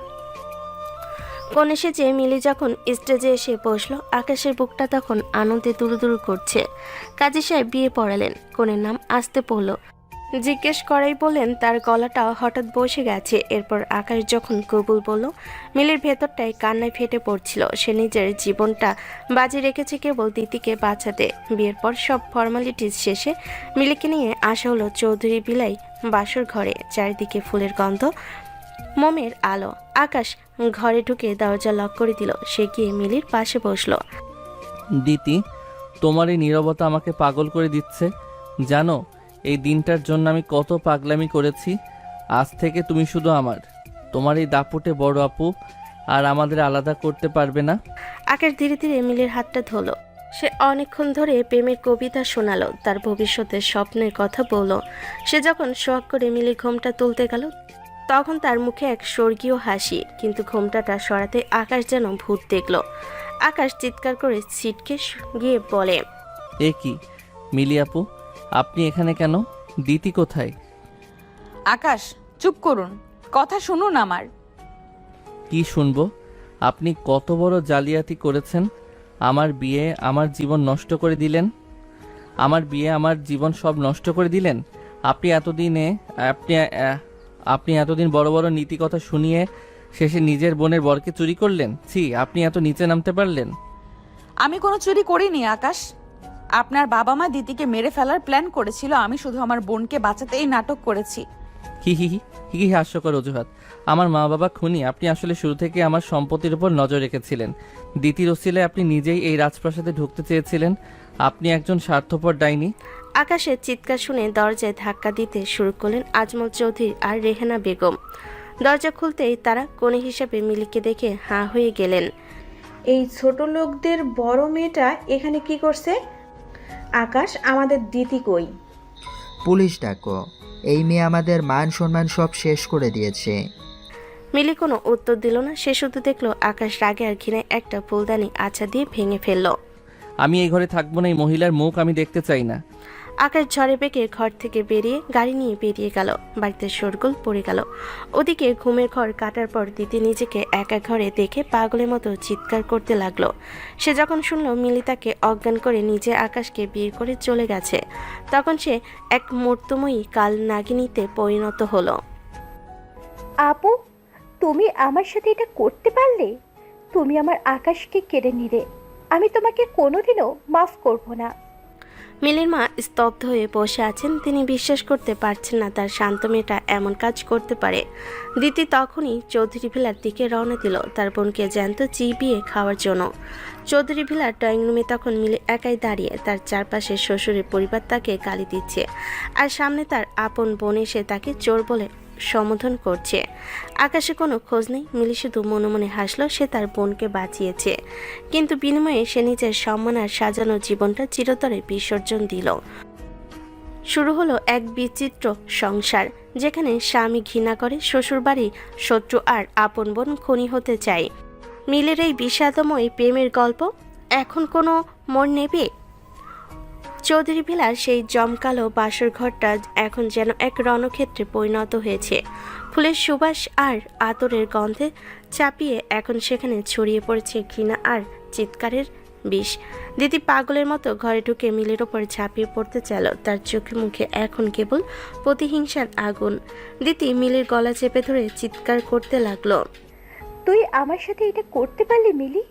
কোন এসেছে মিলি যখন স্টেজে এসে বসলো, আকাশের বুকটা তখন আনন্দে দুরুদুরু করছে। কাজী সাহেব বিয়ে পড়ালেন, কোনের নাম আসতে পড়লো। জিজ্ঞেস করাই বললেন তার গলাটা হঠাৎ বসে গেছে। এরপর আকাশ যখন কবুল বলল, মিলির ভেতরটায় কান্নায় ফেটে পড়ছিল। সে নিজের জীবনটা বাজি রেখেছে কেবল দিদিকে বাঁচাতে। বিয়ের পর সব ফর্মালিটিস শেষে মিলিকে নিয়ে আসা হলো চৌধুরী বিলাই বাসর ঘরে। চারিদিকে ফুলের গন্ধ, মোমের আলো। আকাশ ঘরে ঢুকে দরজা লক করে দিল। সে গিয়ে মিলির পাশে বসলো। দিতি, তোমার এই নীরবতা আমাকে পাগল করে দিচ্ছে। জানো এই দিনটার জন্য আমি কত পাগলামি করেছি। আজ থেকে তুমি শুধু আমার। তোমার এই দাপুটে বড় আপু আর আমাদের আলাদা করতে পারবে না। আকাশ ধীরে ধীরে মিলির হাতটা ধরল। সে অনেকক্ষণ ধরে প্রেমের কবিতা শোনালো, তার ভবিষ্যতের স্বপ্নের কথা বলল। সে যখন শখ করে মিলি ঘোমটা তুলতে গেল তখন তার মুখে এক স্বর্গীয় হাসি, কিন্তু ঘোমটাটা সরাতে আকাশ যেন ভূত দেখল। আকাশ চিৎকার করে ছিটকে গিয়ে বলে, এ কি মিলি আপু, আপনি এখানে কেন? দিতি কোথায়? আকাশ, চুপ করুন, কথা শুনুন আমার। কি শুনবো? আপনি কত বড় জালিয়াতি করেছেন? আমার বিয়ে, আমার জীবন নষ্ট করে দিলেন। আমার বিয়ে, আমার জীবন সব নষ্ট করে দিলেন। আপনি এতদিন বড় বড় নীতি কথা শুনিয়ে শেষে নিজের বোনের বরকে চুরি করলেন। ছি, আপনি এত নিচে নামতে পারলেন? আমি কোনো চুরি করিনি আকাশ। আপনার বাবা মা দিদিকে মেরে ফেলার প্ল্যান করেছিল, আমি শুধু আমার বোনকে বাঁচাতে এই নাটক করেছি। হি হি হি হি হি, হাস্যকর অজুহাত। আমার মা বাবা খুনি। আপনি আসলে শুরু থেকে আমার সম্পত্তির উপর নজর রেখেছিলেন। দ্বিতীয় ওসিলায় আপনি নিজেই এই রাজপ্রাসাদে ঢুকতে চেয়েছিলেন। আপনি একজন স্বার্থপর ডাইনি। আকাশের চিৎকার শুনে দরজায় ধাক্কা দিতে শুরু করলেন আজমল চৌধুরী আর রেহানা বেগম। দরজা খুলতেই তারা কোণে হিসাবে মিলিকে দেখে হাঁ হয়ে গেলেন। এই ছোট লোকদের বড় মেয়েটা এখানে কি করছে? আকাশ, আমাদের দিতি কই? পুলিশ ডাকো, এই মেয়ে আমাদের মান সম্মান সব শেষ করে দিয়েছে। মিলি কোনো উত্তর দিল না। সে শুধু দেখলো আকাশ রাগে আর ঘৃণায় একটা ফুলদানি আছা দিয়ে ভেঙে ফেললো। আমি এই ঘরে থাকবো না। এই মহিলার মুখ আমি দেখতে চাই না। আকাশ ঝড়ে বেগে ঘর থেকে বেরিয়ে গাড়ি নিয়ে বেরিয়ে গেল। বাড়িতে শোরগোল পড়ে গেল। ওদিকে ঘুমের ঘর কাটার পর দিদি নিজেকে একা ঘরে দেখে পাগলের মতো চিৎকার করতে লাগলো। সে যখন শুনল মিলি তাকে অজ্ঞান করে নিজে আকাশকে বিয়ে করে চলে গেছে, তখন সে এক মূর্তময়ী কাল নাগিনীতে পরিণত হলো। আপু, তুমি আমার সাথে এটা করতে পারলে? তুমি আমার আকাশকে কেড়ে নিলে। আমি তোমাকে কোনোদিনও মাফ করব না। মিলির মা স্তব্ধ হয়ে বসে আছেন। তিনি বিশ্বাস করতে পারছেন না তার শান্ত মেয়েটা এমন কাজ করতে পারে। দিতি তখনই চৌধুরী ভিলার দিকে রওনা দিল তার বোনকে জ্যান্ত চিবিয়ে খাওয়ার জন্য। চৌধুরী ভিলার ড্রয়িং রুমে তখন মিলি একাই দাঁড়িয়ে। তার চারপাশে শ্বশুরের পরিবার তাকে গালি দিচ্ছে, আর সামনে তার আপন বোন এসে তাকে চোর বলে সম্বোধন করছে। আকাশে কোনো খোঁজ নেই। মিলি শুধু মনে মনে হাসলো। সে তার বোনকে বাঁচিয়েছে, কিন্তু বিনিময়ে সে নিজের সম্মান আর সাজানো জীবনটা চিরতরে বিসর্জন দিল। শুরু হলো এক বিচিত্র সংসার, যেখানে স্বামী ঘৃণা করে, শ্বশুরবাড়ি শত্রু, আর আপন বোন খুনি হতে চায়। মিলের এই বিষাদময় প্রেমের গল্প এখন কোনো মোড় নেবে? চৌধুরী ভিলার সেই জমকালো বাসর ঘরটা এখন যেন এক রণক্ষেত্রে পরিণত হয়েছে। ফুলের সুবাস আর আতরের গন্ধে চাপিয়ে এখন সেখানে ছড়িয়ে পড়েছে ঘৃণা আর চিৎকারের বিষ। দিদি পাগলের মতো ঘরে ঢুকে মিলের ওপর ঝাঁপিয়ে পড়তে চাইল। তার চোখে মুখে এখন কেবল প্রতিহিংসার আগুন। দিদি মিলের গলা চেপে ধরে চিৎকার করতে লাগলো, তুই আমার সাথে এটা করতে পারলি মিলি?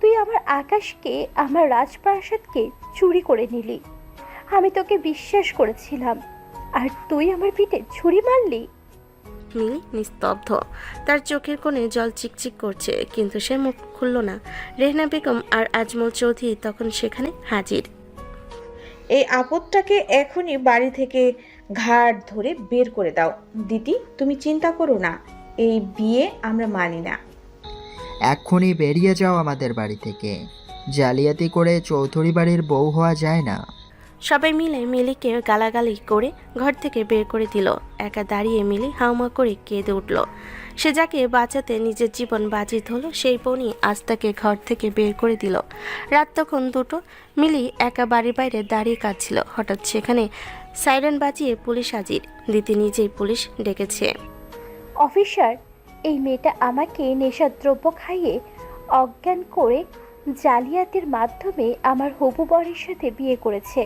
তুই আমার আকাশকে, আমার রাজপ্রাসাদকে চুরি করে নিলি। আমি তোকে বিশ্বাস করেছিলাম, আর তুই আমার পিঠে ছুরি মারলি। মিলি নিস্তব্ধ। তার চোখের কোণে জল চিকচিক করছে, কিন্তু সে মুখ খুলল না। রেহনা বেগম আর আজমল চৌধুরী তখন সেখানে হাজির। এই আপদটাকে এখনই বাড়ি থেকে ঘাট ধরে বের করে দাও। দিদি, তুমি চিন্তা করো না, এই বিয়ে আমরা মানি না। এক্ষুনি বেরিয়ে যাও আমাদের বাড়ি থেকে। জালিয়াতি করে চৌধুরী বাড়ির বউ হওয়া যায় না। সবাই মিলে মিলিকে গালাগালি করে ঘর থেকে বের করে দিল। একা দাঁড়িয়ে মিলি হাউমা করে কেঁদে উঠল। সে যাকে বাঁচাতে নিজের জীবন বাজি ধরল, সেই বোনই আজ তাকে ঘর থেকে বের করে দিল। রাত তখন 2টো। মিলি একা বাড়ির বাইরে দাঁড়িয়ে কাঁদছিল। হঠাৎ সেখানে সাইরেন বাজিয়ে পুলিশ হাজির। দিদি নিজেই পুলিশ ডেকেছে। অফিসার, এই মেয়েটা আমাকে নেশাদ্রব্য খাইয়ে অজ্ঞান করে জালিয়াতির মাধ্যমে আমার হবু বরের সাথে বিয়ে করেছে।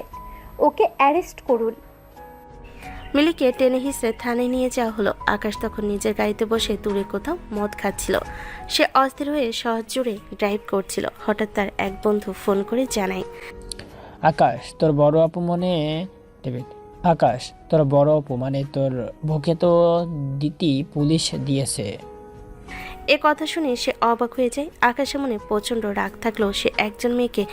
ওকে অ্যারেস্ট করুন। মিলিকে টেনে হিসড়ে থানায় নিয়ে যাওয়া হলো। আকাশ তখন নিজের গাড়িতে বসে দূরে কোথাও মদ খাচ্ছিল। সে অস্থির হয়ে শহর জুড়ে ড্রাইভ করছিল। হঠাৎ তার এক বন্ধু ফোন করে জানায়, আকাশ তোর বড় আপু মনে আকাশ তোর বড় আপু মানে তোর বুকে তো দিতি পুলিশ দিয়েছে। এ কথা শুনে সে অবাক হয়ে যায়। আকাশের মনে প্রচণ্ড রাগ থাকলেও সে একজন মেয়েকে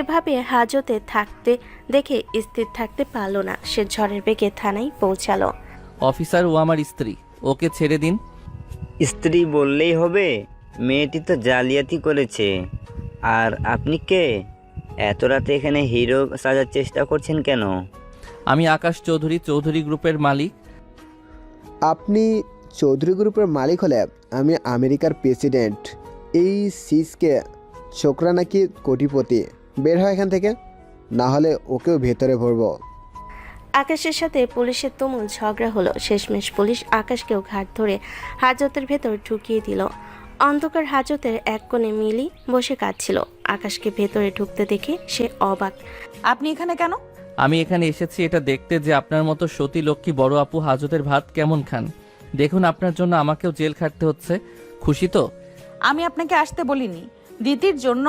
এভাবে হাজতে থাকতে দেখে স্থির থাকতে পারল না। সে ঝড়ের বেগে থানায় পৌঁছালো। অফিসার, ও আমার স্ত্রী, ওকে ছেড়ে দিন। স্ত্রী বললেই হবে? মেয়েটি তো জালিয়াতি করেছে। আর আপনি কে? এত রাতে এখানে হিরো সাজার চেষ্টা করছেন কেন? আমি আকাশ চৌধুরী, চৌধুরী গ্রুপের মালিক। আপনি চৌধুরী গ্রুপের মালিক হলে আমি আমেরিকার প্রেসিডেন্ট। এই সিসকে ছোকরা নাকি কোটিপতি। বের হয় এখান থেকে, না হলে ওকেও ভেতরে ভরবো। আকাশের সাথে পুলিশের তুমুল ঝগড়া হলো। শেষমেশ পুলিশ আকাশকেও ঘাট ধরে হাজতের ভেতর ঢুকিয়ে দিল। অন্ধকার হাজতের এক কোণে মিলি বসে কাঁদছিল। আকাশকে ভেতরে ঢুকতে দেখে সে অবাক। আপনি এখানে কেন? আমি এখানে এসেছি এটা দেখতে যে আপনার মতো সতী লক্ষ্মী বড় আপু হাজতের ভাত কেমন খান। দেখুন আপনার জন্য আমাকেও জেল খাটতে হচ্ছে। খুশি তো? আমি আপনাকে আসতে বলিনি। দিতির জন্য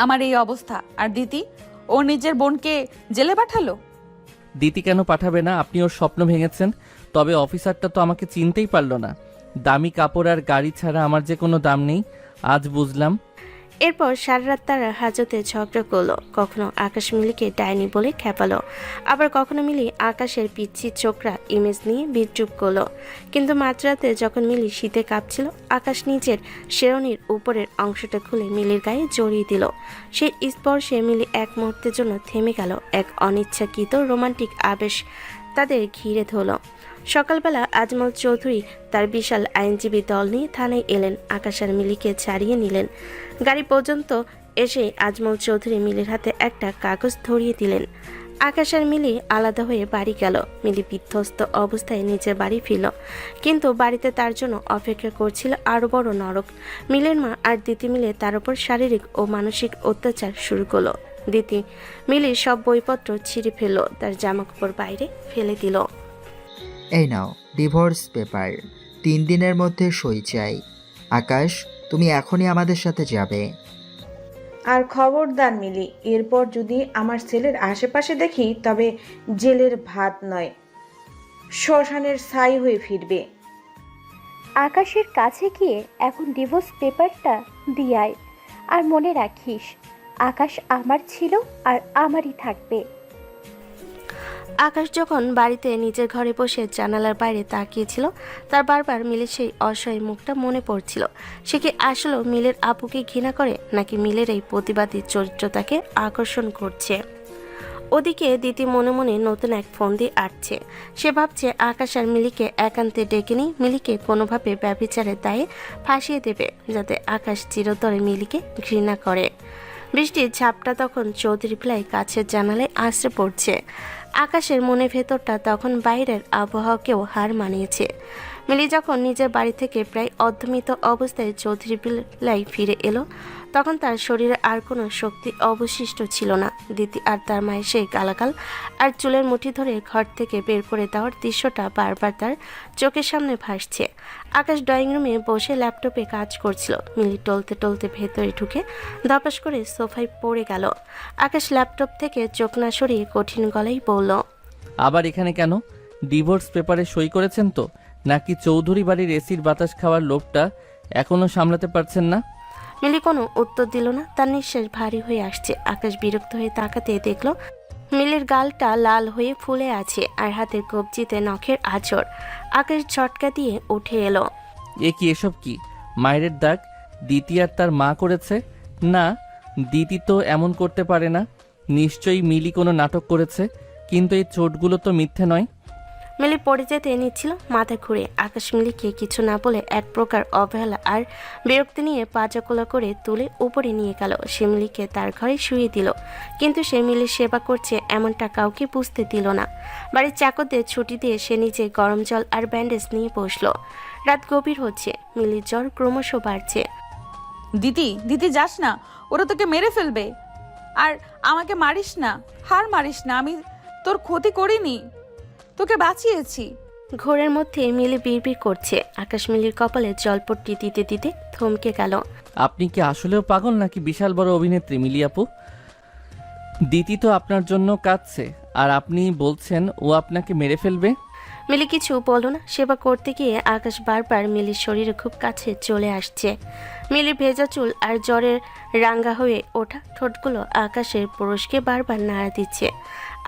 আমার এই অবস্থা। আর দিতি ও নিজের বোনকে জেলে পাঠালো। দিতি কেন পাঠাবে না? আপনি ওর স্বপ্ন ভেঙেছেন। তবে অফিসারটা তো আমাকে চিনতেই পারলো না। দামি কাপড় আর গাড়ি ছাড়া আমার যে কোনো দাম নেই, আজ বুঝলাম। এরপর সারা রাত তারা হাজতে ঝগড়া করলো। কখনো আকাশ মিলিকে ডাইনি বলে খেপালো, আবার কখনো মিলি আকাশের পিচ্ছি চোখরা ইমেজ নিয়ে বিদ্রুপ করলো। কিন্তু মাঝরাতে যখন মিলি শীতে কাঁপছিল, আকাশ নিজের শেরনির উপরের অংশটা খুলে মিলির গায়ে জড়িয়ে দিল। সেই স্পর্শে মিলি এক মুহূর্তের জন্য থেমে গেল। এক অনিচ্ছাকৃত রোমান্টিক আবেশ তাদের ঘিরে ধরল। সকালবেলা আজমল চৌধুরী তার বিশাল আইনজীবী দল নিয়ে থানায় এলেন। আকাশ আর মিলিকে ছাড়িয়ে নিলেন। গাড়ি পর্যন্ত এসে আজমল চৌধুরী মিলির হাতে একটা কাগজ ধরিয়ে দিলেন। আকাশ আর মিলি আলাদা হয়ে বাড়ি গেল। মিলি বিধ্বস্ত অবস্থায় নিজের বাড়ি ফিরল, কিন্তু বাড়িতে তার জন্য অপেক্ষা করছিল আরও বড় নরক। মিলের মা আর দিতি মিলে তার উপর শারীরিক ও মানসিক অত্যাচার শুরু করলো। দিতি মিলির সব বইপত্র ছিঁড়ে ফেলল, তার জামাকাপড় বাইরে ফেলে দিল। এই নাও ডিভোর্স পেপার, 3 দিনের মধ্যে সই চাই। আকাশ, তুমি এখনই আমাদের সাথে যাবে। আর খবরদার মিলি, এরপর যদি আমার ছেলের আশেপাশে দেখি তবে জেলের ভাত নয়, শ্মশানের ছাই হয়ে ফিরবে। আকাশের কাছে গিয়ে এখন ডিভোর্স পেপারটা দিয়ে আয়। আর মনে রাখিস, আকাশ আমার ছিল আর আমারই থাকবে। আকাশ যখন বাড়িতে নিজের ঘরে বসে জানালার বাইরে তাকিয়েছিল, তার বারবার মিলের সেই অসহায় মুখটা মনে পড়ছিল। সে কি আসলে মিলের আপুকে ঘৃণা করে, নাকি মিলের এই প্রতিবাদী চরিত্র তাকে আকর্ষণ করছে? ওদিকে দিতি মনে মনে নতুন এক ফোন দিয়ে আটছে। সে ভাবছে আকাশ আর মিলিকে একান্তে ডেকে নিয়ে মিলিকে কোনোভাবে ব্যভিচারের দায়ে ফাঁসিয়ে দেবে, যাতে আকাশ চিরতরে মিলিকে ঘৃণা করে। বৃষ্টির ঝাপটা তখন চৌধুরী প্লাই কাছের জানালায় আশ্রে পড়ছে। আকাশের মনে ভেতরটা তখন বাইরের আবহাওয়াকেও হার মানিয়েছে। মিলি যখন নিজের বাড়ি থেকে প্রায় অর্ধমিত অবস্থায় চৌধুরী প্লাই ফিরে এলো, তখন তার শরীরে আর কোনো শক্তি অবশিষ্ট ছিল না। দিতি আর তার মায়ের সেই গালাগাল আর চুলের মুঠি ধরে ঘর থেকে বের করে দেওয়ার দৃশ্যটা বারবার তার চোখের সামনে ভাসছে। আকাশ ড্রয়িং রুমে বসে ল্যাপটপে কাজ করছিল। মিলি টলতে টলতে ভেতরে ঢুকে ধপাস করে সোফায় পড়ে গেল। আকাশ ল্যাপটপ থেকে চোখ না সরিয়ে কঠিন গলায় বলল, আবার এখানে কেন? ডিভোর্স পেপারে সই করেছেন তো, নাকি চৌধুরী বাড়ির এসির বাতাস খাওয়ার লোভটা এখনো সামলাতে পারছেন না? মিলি কোনো উত্তর দিল না। তার নিঃশ্বাস ভারী হয়ে আসছে। আকাশ বিরক্ত হয়ে তাকাতে দেখলো মিলির গালটা লাল হয়ে ফুলে আছে আর হাতের কবজিতে নখের আঁচড়। আকাশ ঝটকা দিয়ে উঠে এলো। এ কি, এসব কি? মায়ের দাগ দিতি আর তার মা করেছে? না, দিতি তো এমন করতে পারে না। নিশ্চয়ই মিলি কোনো নাটক করেছে, কিন্তু এই চোটগুলো তো মিথ্যে নয়। মিলি পড়ে যেতে নিচ্ছিল, মাথা ঘুরে। আকাশ মিলিকে কিছু না বলে এক প্রকার অবহেলা আর বিরক্তি নিয়ে পাজাকোলা করে তুলে উপরে নিয়ে গেল। সে মিলিকে তার ঘরে শুয়ে দিল, কিন্তু সে মিলির সেবা করছে এমনটা কাউকে বুঝতে দিল না। বাড়ির চাকরদের ছুটি দিয়ে সে নিজে গরম জল আর ব্যান্ডেজ নিয়ে বসলো। রাত গভীর হচ্ছে, মিলির জ্বর ক্রমশ বাড়ছে। দিদি দিদি যাস না, ওরা তোকে মেরে ফেলবে। আর আমাকে মারিস না, হার মারিস না। আমি তোর ক্ষতি করিনি, তোকে বাঁচিয়েছি। ঘোরের মধ্যে মিলি বিড়বিড় করছে। আকাশ মিলির কপালে জলপট্টি দিতে দিতে থমকে গেল। আপনি কি আসলেও পাগল, নাকি বিশাল বড় অভিনেত্রী মিলি আপু? দিতি তো আপনার জন্য কাঁদছে, আর আপনি বলছেন ও আপনাকে মেরে ফেলবে। মিলি কিছু বলল না। সেবা করতে গিয়ে আকাশ বারবার মিলির শরীরে খুব কাছে চলে আসছে। মিলির ভেজা চুল আর জ্বরের রাঙ্গা হয়ে ওঠা ঠোঁটগুলো আকাশের পুরুষকে বারবার নাড়া দিচ্ছে।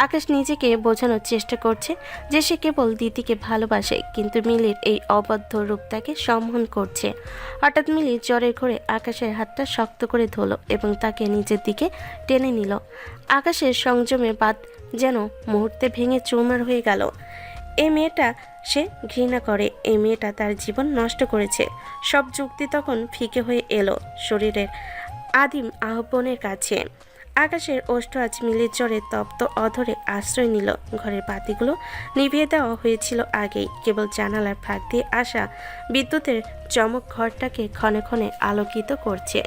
আকাশ নিজেকে বোঝানোর চেষ্টা করছে যে সে কেবল দিতিকে ভালোবাসে, কিন্তু মিলির এই অবাধ্য রূপ তাকে সম্মান করছে। হঠাৎ মিলি জ্বরের ঘরে আকাশের হাতটা শক্ত করে ধরল এবং তাকে নিজের দিকে টেনে নিল। আকাশের সংযমে বাদ যেন মুহূর্তে ভেঙে চুরমার হয়ে গেল। এই মেয়েটা সে ঘৃণা করে, এই মেয়েটা তার জীবন নষ্ট করেছে। সব যুক্তি তখন ফিকে হয়ে এলো শরীরের আদিম আহ্বানের কাছে। আকাশের ওষ্ঠ আজ মিলির জ্বরে তপ্ত অধরে আশ্রয় নিল। ঘরের বাতিগুলো নিভিয়ে দেওয়া হয়েছিল আগেই, কেবল জানালার ফাঁক দিয়ে আসা বিদ্যুতের চমক ঘরটাকে ক্ষণে ক্ষণে আলোকিত করছে।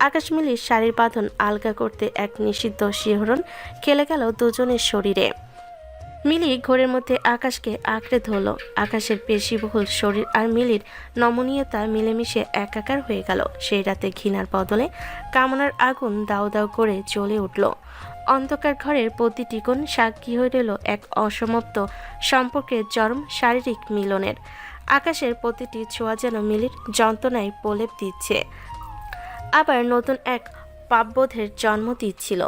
আকাশ মিলির শাড়ির বাঁধন আলগা করতে এক নিষিদ্ধ শিহরণ খেলে গেল দুজনের শরীরে। মিলি ঘরের মধ্যে আকাশকে আঁকড়ে ধরল। আকাশের পেশিবহুল শরীর আর মিলির নমনীয়তা মিলেমিশে একাকার হয়ে গেল। সেই রাতে ঘৃণার বদলে কামনার আগুন দাউ দাউ করে জ্বলে উঠল। অন্ধকার ঘরের প্রতিটি কোণ সাক্ষী হয়ে রইল এক অসমাপ্ত সম্পর্কের চরম শারীরিক মিলনের। আকাশের প্রতিটি ছোঁয়া যেন মিলির যন্ত্রণায় প্রলেপ দিচ্ছে, আবার নতুন এক পাপবোধের জন্ম দিচ্ছিল।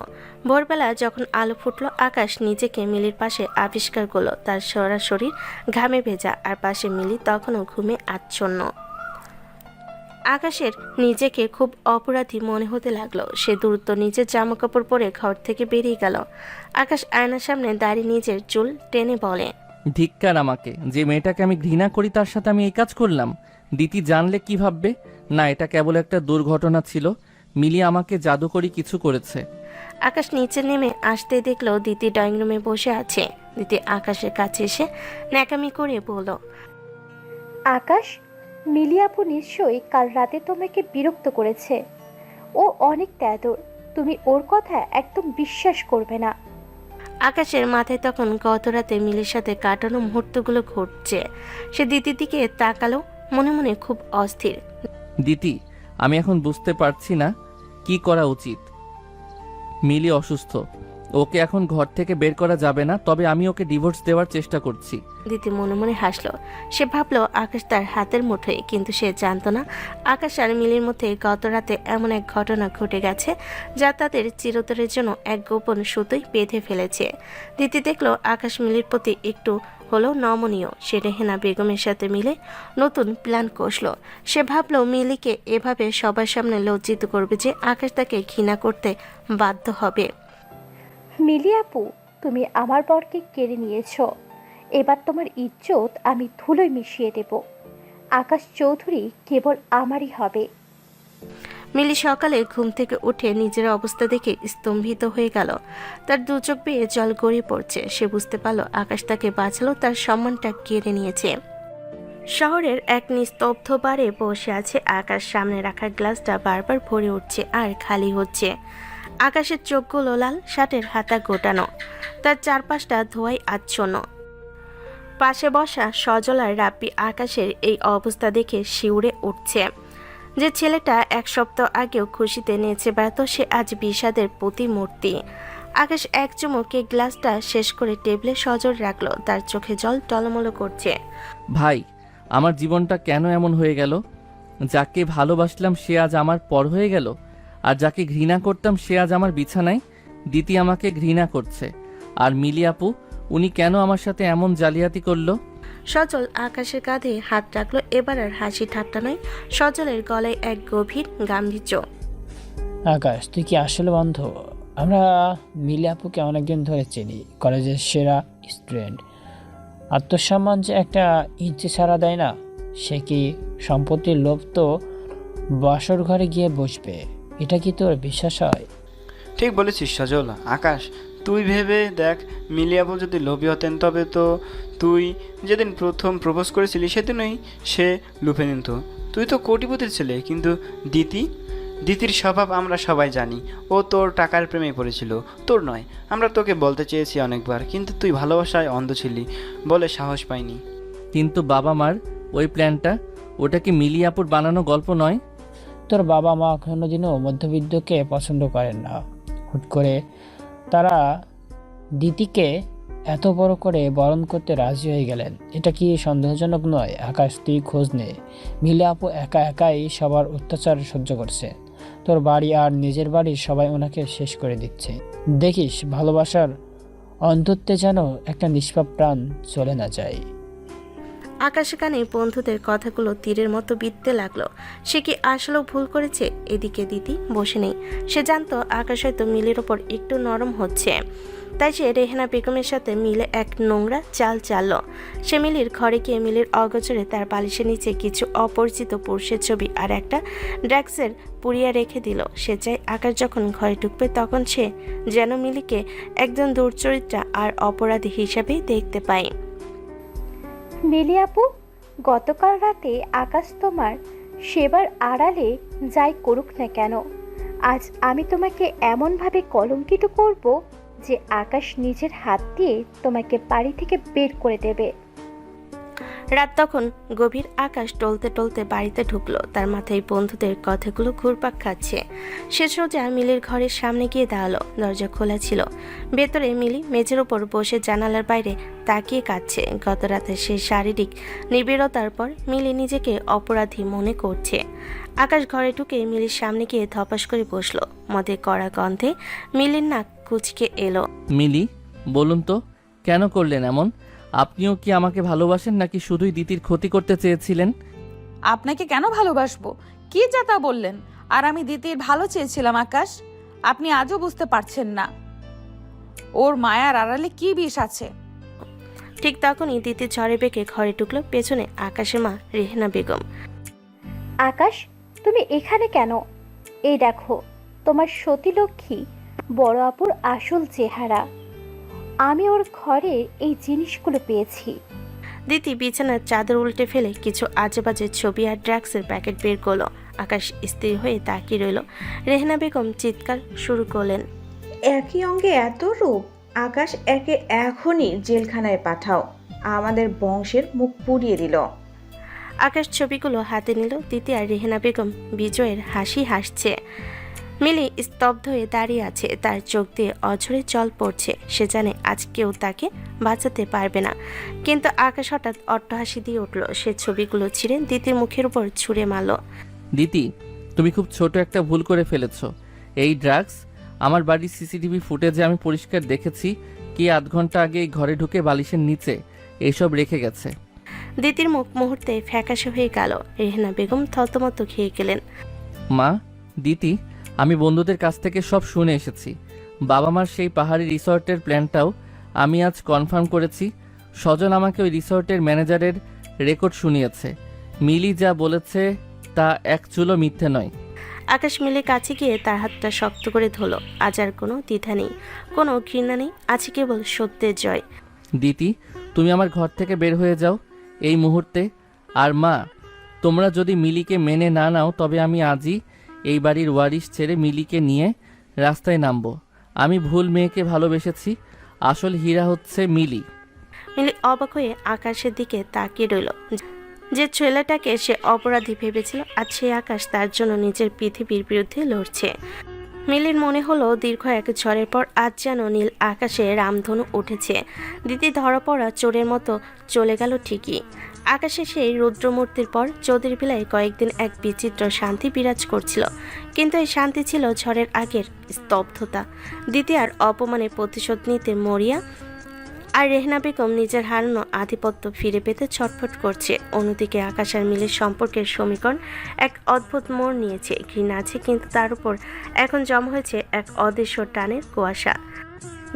ভোরবেলা যখন আলো ফুটল, আকাশ নিজেকে মিলির পাশে আবিষ্কার করলো। তার সারা শরীর ঘামে ভেজা, আর পাশে মিলি তখনও ঘুমে আচ্ছন্ন। আকাশের নিজেকে খুব অপরাধী মনে হতে লাগলো। সে দ্রুত নিজের জামাকাপড় পরে ঘর থেকে বেরিয়ে গেল। আকাশ আয়নার সামনে দাঁড়িয়ে নিজের চুল টেনে বলে, ধিক্কার আমাকে, যে মেয়েটাকে আমি ঘৃণা করি তার সাথে আমি এই কাজ করলাম। দিতি জানলে কি ভাববে? না, এটা কেবল একটা দুর্ঘটনা ছিল। মিলি আমাকে জাদুকরি কিছু করেছে। আকাশ নিচে নেমে আসতে দেখলো দিতি ড্রয়িং রুমে বসে আছে। দিতি আকাশের কাছে এসে ন্যাকামি করে বলল, আকাশ, মিলি আপু নিশ্চয়ই কাল রাতে তোমাকে বিরক্ত করেছে। ও অনেক তেদর, তুমি ওর কথা একদম বিশ্বাস করবে না। আকাশের মাথায় তখন গত রাতে মিলির সাথে কাটানো মুহূর্তগুলো ঘটছে। সে দিতির দিকে তাকালো, মনে মনে খুব অস্থির। দিতি, আমি এখন বুঝতে পারছি না কি করা উচিত। মিলি অসুস্থ, ওকে এখন ঘর থেকে বের করা যাবে না, তবে আমি ওকে ডিভোর্স দেওয়ার চেষ্টা করছি। দিতি মনে মনে হাসলো। সে ভাবলো আকাশ তার হাতের মুঠোয়, কিন্তু সে জানতো না আকাশ আর মিলির মধ্যে গত রাতে এমন এক ঘটনা ঘটে গেছে যা তাদের চিরতরের জন্য এক গোপন সুতোই বেঁধে ফেলেছে। দিতি দেখলো আকাশ মিলির প্রতি একটু হলেও নমনীয়। সে রেহেনা বেগমের সাথে মিলে নতুন প্ল্যান কষলো। সে ভাবলো মিলিকে এভাবে সবার সামনে লজ্জিত করবে যে আকাশ তাকে ঘৃণা করতে বাধ্য হবে। মিলি আপু, তুমি আমার বরকে কেড়ে নিয়েছো। এবার তোমার ইজ্জত আমি ধুলোয় মিশিয়ে দেব। আকাশ চৌধুরী কেবল আমারই হবে। মিলি সকালে ঘুম থেকে উঠে নিজের অবস্থা দেখে স্তম্ভিত হয়ে গেল। তার দু চোখ বেয়ে জল গড়িয়ে পড়ছে। সে বুঝতে পারল আকাশ তাকে বাঁচালো, তার সম্মানটা কেড়ে নিয়েছে। শহরের এক নিস্তব্ধ বারে বসে আছে আকাশ। সামনে রাখা গ্লাসটা বারবার ভরে উঠছে আর খালি হচ্ছে। আকাশের চোখগুলো লাল, শার্টের হাতা গোটানো, তার চারপাশটা ধোঁয়ায় আচ্ছন্ন। পাশে বসা সজল আর রাব্বি আকাশের এই অবস্থা দেখে শিউরে উঠছে। যে ছেলেটা এক সপ্তাহ আগেও খুশিতে নেচে বেড়াত, সে আজ বিষাদের প্রতিমূর্তি। আকাশ এক চুমুকে গ্লাসটা শেষ করে টেবিলে সজল রাখলো। তার চোখে জল টলমলো করছে। ভাই, আমার জীবনটা কেন এমন হয়ে গেল? যাকে ভালোবাসলাম সে আজ আমার পর হয়ে গেল, আর যাকে ঘৃণা করতাম সে আজ আমার বিছানায়। দিতি আমাকে ঘৃণা করছে, আর মিলি আপু, উনি কেন আমার সাথে এমন জালিয়াতি করলো? সজল আকাশের কাঁধে হাত রাখলো। এবার আর হাসি ঠাট্টা নয়, সজলের গলায় এক গভীর গাম্ভীর্য। আকাশ, তুই কি আসলে বন্ধ? আমরা মিলি আপুকে অনেকদিন ধরে চিনি, কলেজের সেরা স্টুডেন্ট। আত্মসম্মান যে একটা ইঞ্চি ছাড়া দেয় না। সে কি সম্পত্তির লোভ তো বাসর ঘরে গিয়ে বসবে? এটা কি তোর বিশ্বাস হয়? ঠিক বলেছিস সজল। আকাশ, তুই ভেবে দেখ, মিলিয়াবু যদি লোভী হতেন তবে তো তুই যেদিন প্রথম প্রপোজ করেছিলি সেদিনই সে লুফে নিত। তুই তো কোটিপতির ছেলে, কিন্তু দিতির স্বভাব আমরা সবাই জানি। ও তোর টাকার প্রেমে পড়েছিল, তোর নয়। আমরা তোকে বলতে চেয়েছি অনেকবার, কিন্তু তুই ভালোবাসায় অন্ধ ছিলি বলে সাহস পাইনি। কিন্তু বাবা মার ওই প্ল্যানটা, ওটা কি মিলি আপুর বানানো গল্প নয়? তোর বাবা মা কোনোদিনও মধ্যবিত্তকে পছন্দ করেন না। হুট করে তারা দিতিকে এত বড় করে বরণ করতে রাজি হয়ে গেলেন, এটা কি সন্দেহজনক নয়? আকাশ, তুই খোঁজ নে। মিলি আপু একা একাই সবার অত্যাচার সহ্য করছে। তোর বাড়ি আর নিজের বাড়ির সবাই ওনাকে শেষ করে দিচ্ছে। দেখিস ভালোবাসার অন্তত্বে যেন একটা নিষ্পাপ প্রাণ চলে না যায়। আকাশে কানে বন্ধুদের কথাগুলো তীরের মতো বিঁধতে লাগলো। সে কি আসলেও ভুল করেছে? এদিকে দিতি বসে নেই। সে জানতো আকাশ হয়তো মিলির ওপর একটু নরম হচ্ছে, তাই সে রেহেনা বেগমের সাথে মিলে এক নোংরা চাল চাললো। সে মিলির ঘরে গিয়ে মিলির অগোচরে তার বালিশের নিচে কিছু অপরিচিত পুরুষের ছবি আর একটা ড্রাগসের পুড়িয়ে রেখে দিল। সে চায় আকাশ যখন ঘরে ঢুকবে তখন সে যেন মিলিকে একজন দুর্চরিত্রা আর অপরাধী হিসাবেই দেখতে পায়। মিলি আপু, গতকাল রাতে আকাশ তোমার সেবার আড়ালে যাই করুক না কেন, আজ আমি তোমাকে এমনভাবে কলঙ্কিত করব যে আকাশ নিজের হাত দিয়ে তোমাকে বাড়ি থেকে বের করে দেবে। রাত তখন গভীর। আকাশ টলতে টলতে বাড়িতে ঢুকলো। তার মাথায় বন্ধুদের কথাগুলো ঘুরপাক খাচ্ছে। সে সোজা মিলির ঘরের সামনে গিয়ে দাঁড়ালো। দরজা খোলা ছিল। ভেতরে মিলি মেঝের ওপর বসে জানালার বাইরে তাকিয়ে কাঁদছে। গত রাতে সে শারীরিক নিবিড়তার পর মিলি নিজেকে অপরাধী মনে করছে। আকাশ ঘরে ঢুকে মিলির সামনে গিয়ে ধপাস করে বসলো। মদে কড়া গন্ধে মিলির নাক কুচকে এলো। মিলি, বলুন তো কেন করলেন এমন? আপনিও কি আমাকে ভালোবাসেন নাকি শুধুই দিতির ক্ষতি করতে চেয়েছিলেন? আপনাকে কেন ভালোবাসবো? কি যা তা বললেন? আর আমি দিতির ভালো চেয়েছিলাম আকাশ। আপনি আজও বুঝতে পারছেন না ওর মায়ার আড়ালে কি বিষ আছে। ঠিক তখনই দিতি ঝড়ে বেঁকে ঘরে ঢুকলো। পেছনে আকাশের মা রেহেনা বেগম। আকাশ, তুমি এখানে কেন? এই দেখো তোমার সতীলক্ষ্মী বড় আপুর আসল চেহারা। আমি ওর ঘরে এই জিনিসগুলো পেয়েছি। দিতি বিছানার চাদর উল্টে ফেলে কিছু আজেবাজে ছবি আর ড্রাগসের প্যাকেট বের করলো। আকাশ স্থির হয়ে তাকিয়ে রইল। রেহেনা বেগম চিৎকার শুরু করলেন। একই অঙ্গে এত রূপ! আকাশ, একে এখনই জেলখানায় পাঠাও। আমাদের বংশের মুখ পুড়িয়ে দিল। আকাশ ছবিগুলো হাতে নিল। দিতি আর রেহেনা বেগম বিজয়ের হাসি হাসছে। মিলি স্তব্ধ হয়ে দাঁড়িয়ে আছে। তার চোখ দিয়ে অঝরে জল পড়ছে। সে জানে আজ কেউ তাকে বাঁচাতে পারবে না। কিন্তু আকাশ হঠাৎ অট্টহাসি দিয়ে উঠল। সে ছবিগুলো ছিঁড়ে দিতির মুখের উপর ছুঁড়ে মারল। দিতি, তুমি খুব ছোট একটা ভুল করে ফেলেছো। এই ড্রাগস আমার বাড়ির সিসিটিভি ফুটেজে আমি পরিষ্কার দেখেছি কি আধ ঘন্টা আগে এই ঘরে ঢুকে বালিশের নিচে এইসব রেখে গেছে। দিতির মুখ মুহূর্তে ফ্যাকাশে হয়ে গেল। রেহেনা বেগম থতমত খেয়ে গেলেন। মা, দিতি, আমি বন্ধুদের কাছ থেকে সব শুনে এসেছি। বাবা মার সেই পাহাড়ি রিসর্টের প্ল্যানটাও আমি আজ কনফার্ম করেছি। স্বজন আমাকে ওই রিসর্টের ম্যানেজারের রেকর্ড শুনিয়েছে। মিলি যা বলেছে তা এক চুলো মিথ্যে নয়। আকাশ মিলে কাছে গিয়ে তার হাতটা শক্ত করে ধরল। আজ আর কোনো দ্বিধা নেই, কোনো ঘৃণা নেই, আছে কেবল সত্যের জয়। দিতি, তুমি আমার ঘর থেকে বের হয়ে যাও এই মুহূর্তে। আর মা, তোমরা যদি মিলিকে মেনে না নাও তবে আমি আজই এই বাড়ির ওয়ারিশ ছেড়ে মিলিকে নিয়ে রাস্তায় নামবো। আমি ভুল মেয়েকে ভালোবেসেছি। আসল হীরা হচ্ছে মিলি। মিলি অবাক হয়ে আকাশের দিকে তাকিয়ে রইল। যে ছেলেটাকে সে অপরাধী ভেবেছিল, আজ সে আকাশ তার জন্য নিজের পৃথিবীর বিরুদ্ধে লড়ছে। মিলির মনে হলো দীর্ঘ এক ঝড়ের পর আজ যেন নীল আকাশে রামধনু উঠেছে। দিদি ধরা পড়া চোরের মতো চলে গেল ঠিকই। আকাশে সেই রুদ্রমূর্তির পর চৌধুরী ভিলায় কয়েকদিন এক বিচিত্র শান্তি বিরাজ করছিল। কিন্তু এই শান্তি ছিল ঝড়ের আগের স্তব্ধতা। দিদি আর অপমানে প্রতিশোধ নিতে মরিয়া, আর রেহেনা বেগম নিজের হারানো আধিপত্য ফিরে পেতে ছটফট করছে। অন্যদিকে আকাশ আর মিলের সম্পর্কের সমীকরণ এক অদ্ভুত মোড় নিয়েছে। ঘৃণা আছে, কিন্তু তার উপর এখন জমা হয়েছে এক অদৃশ্য টানের কুয়াশা।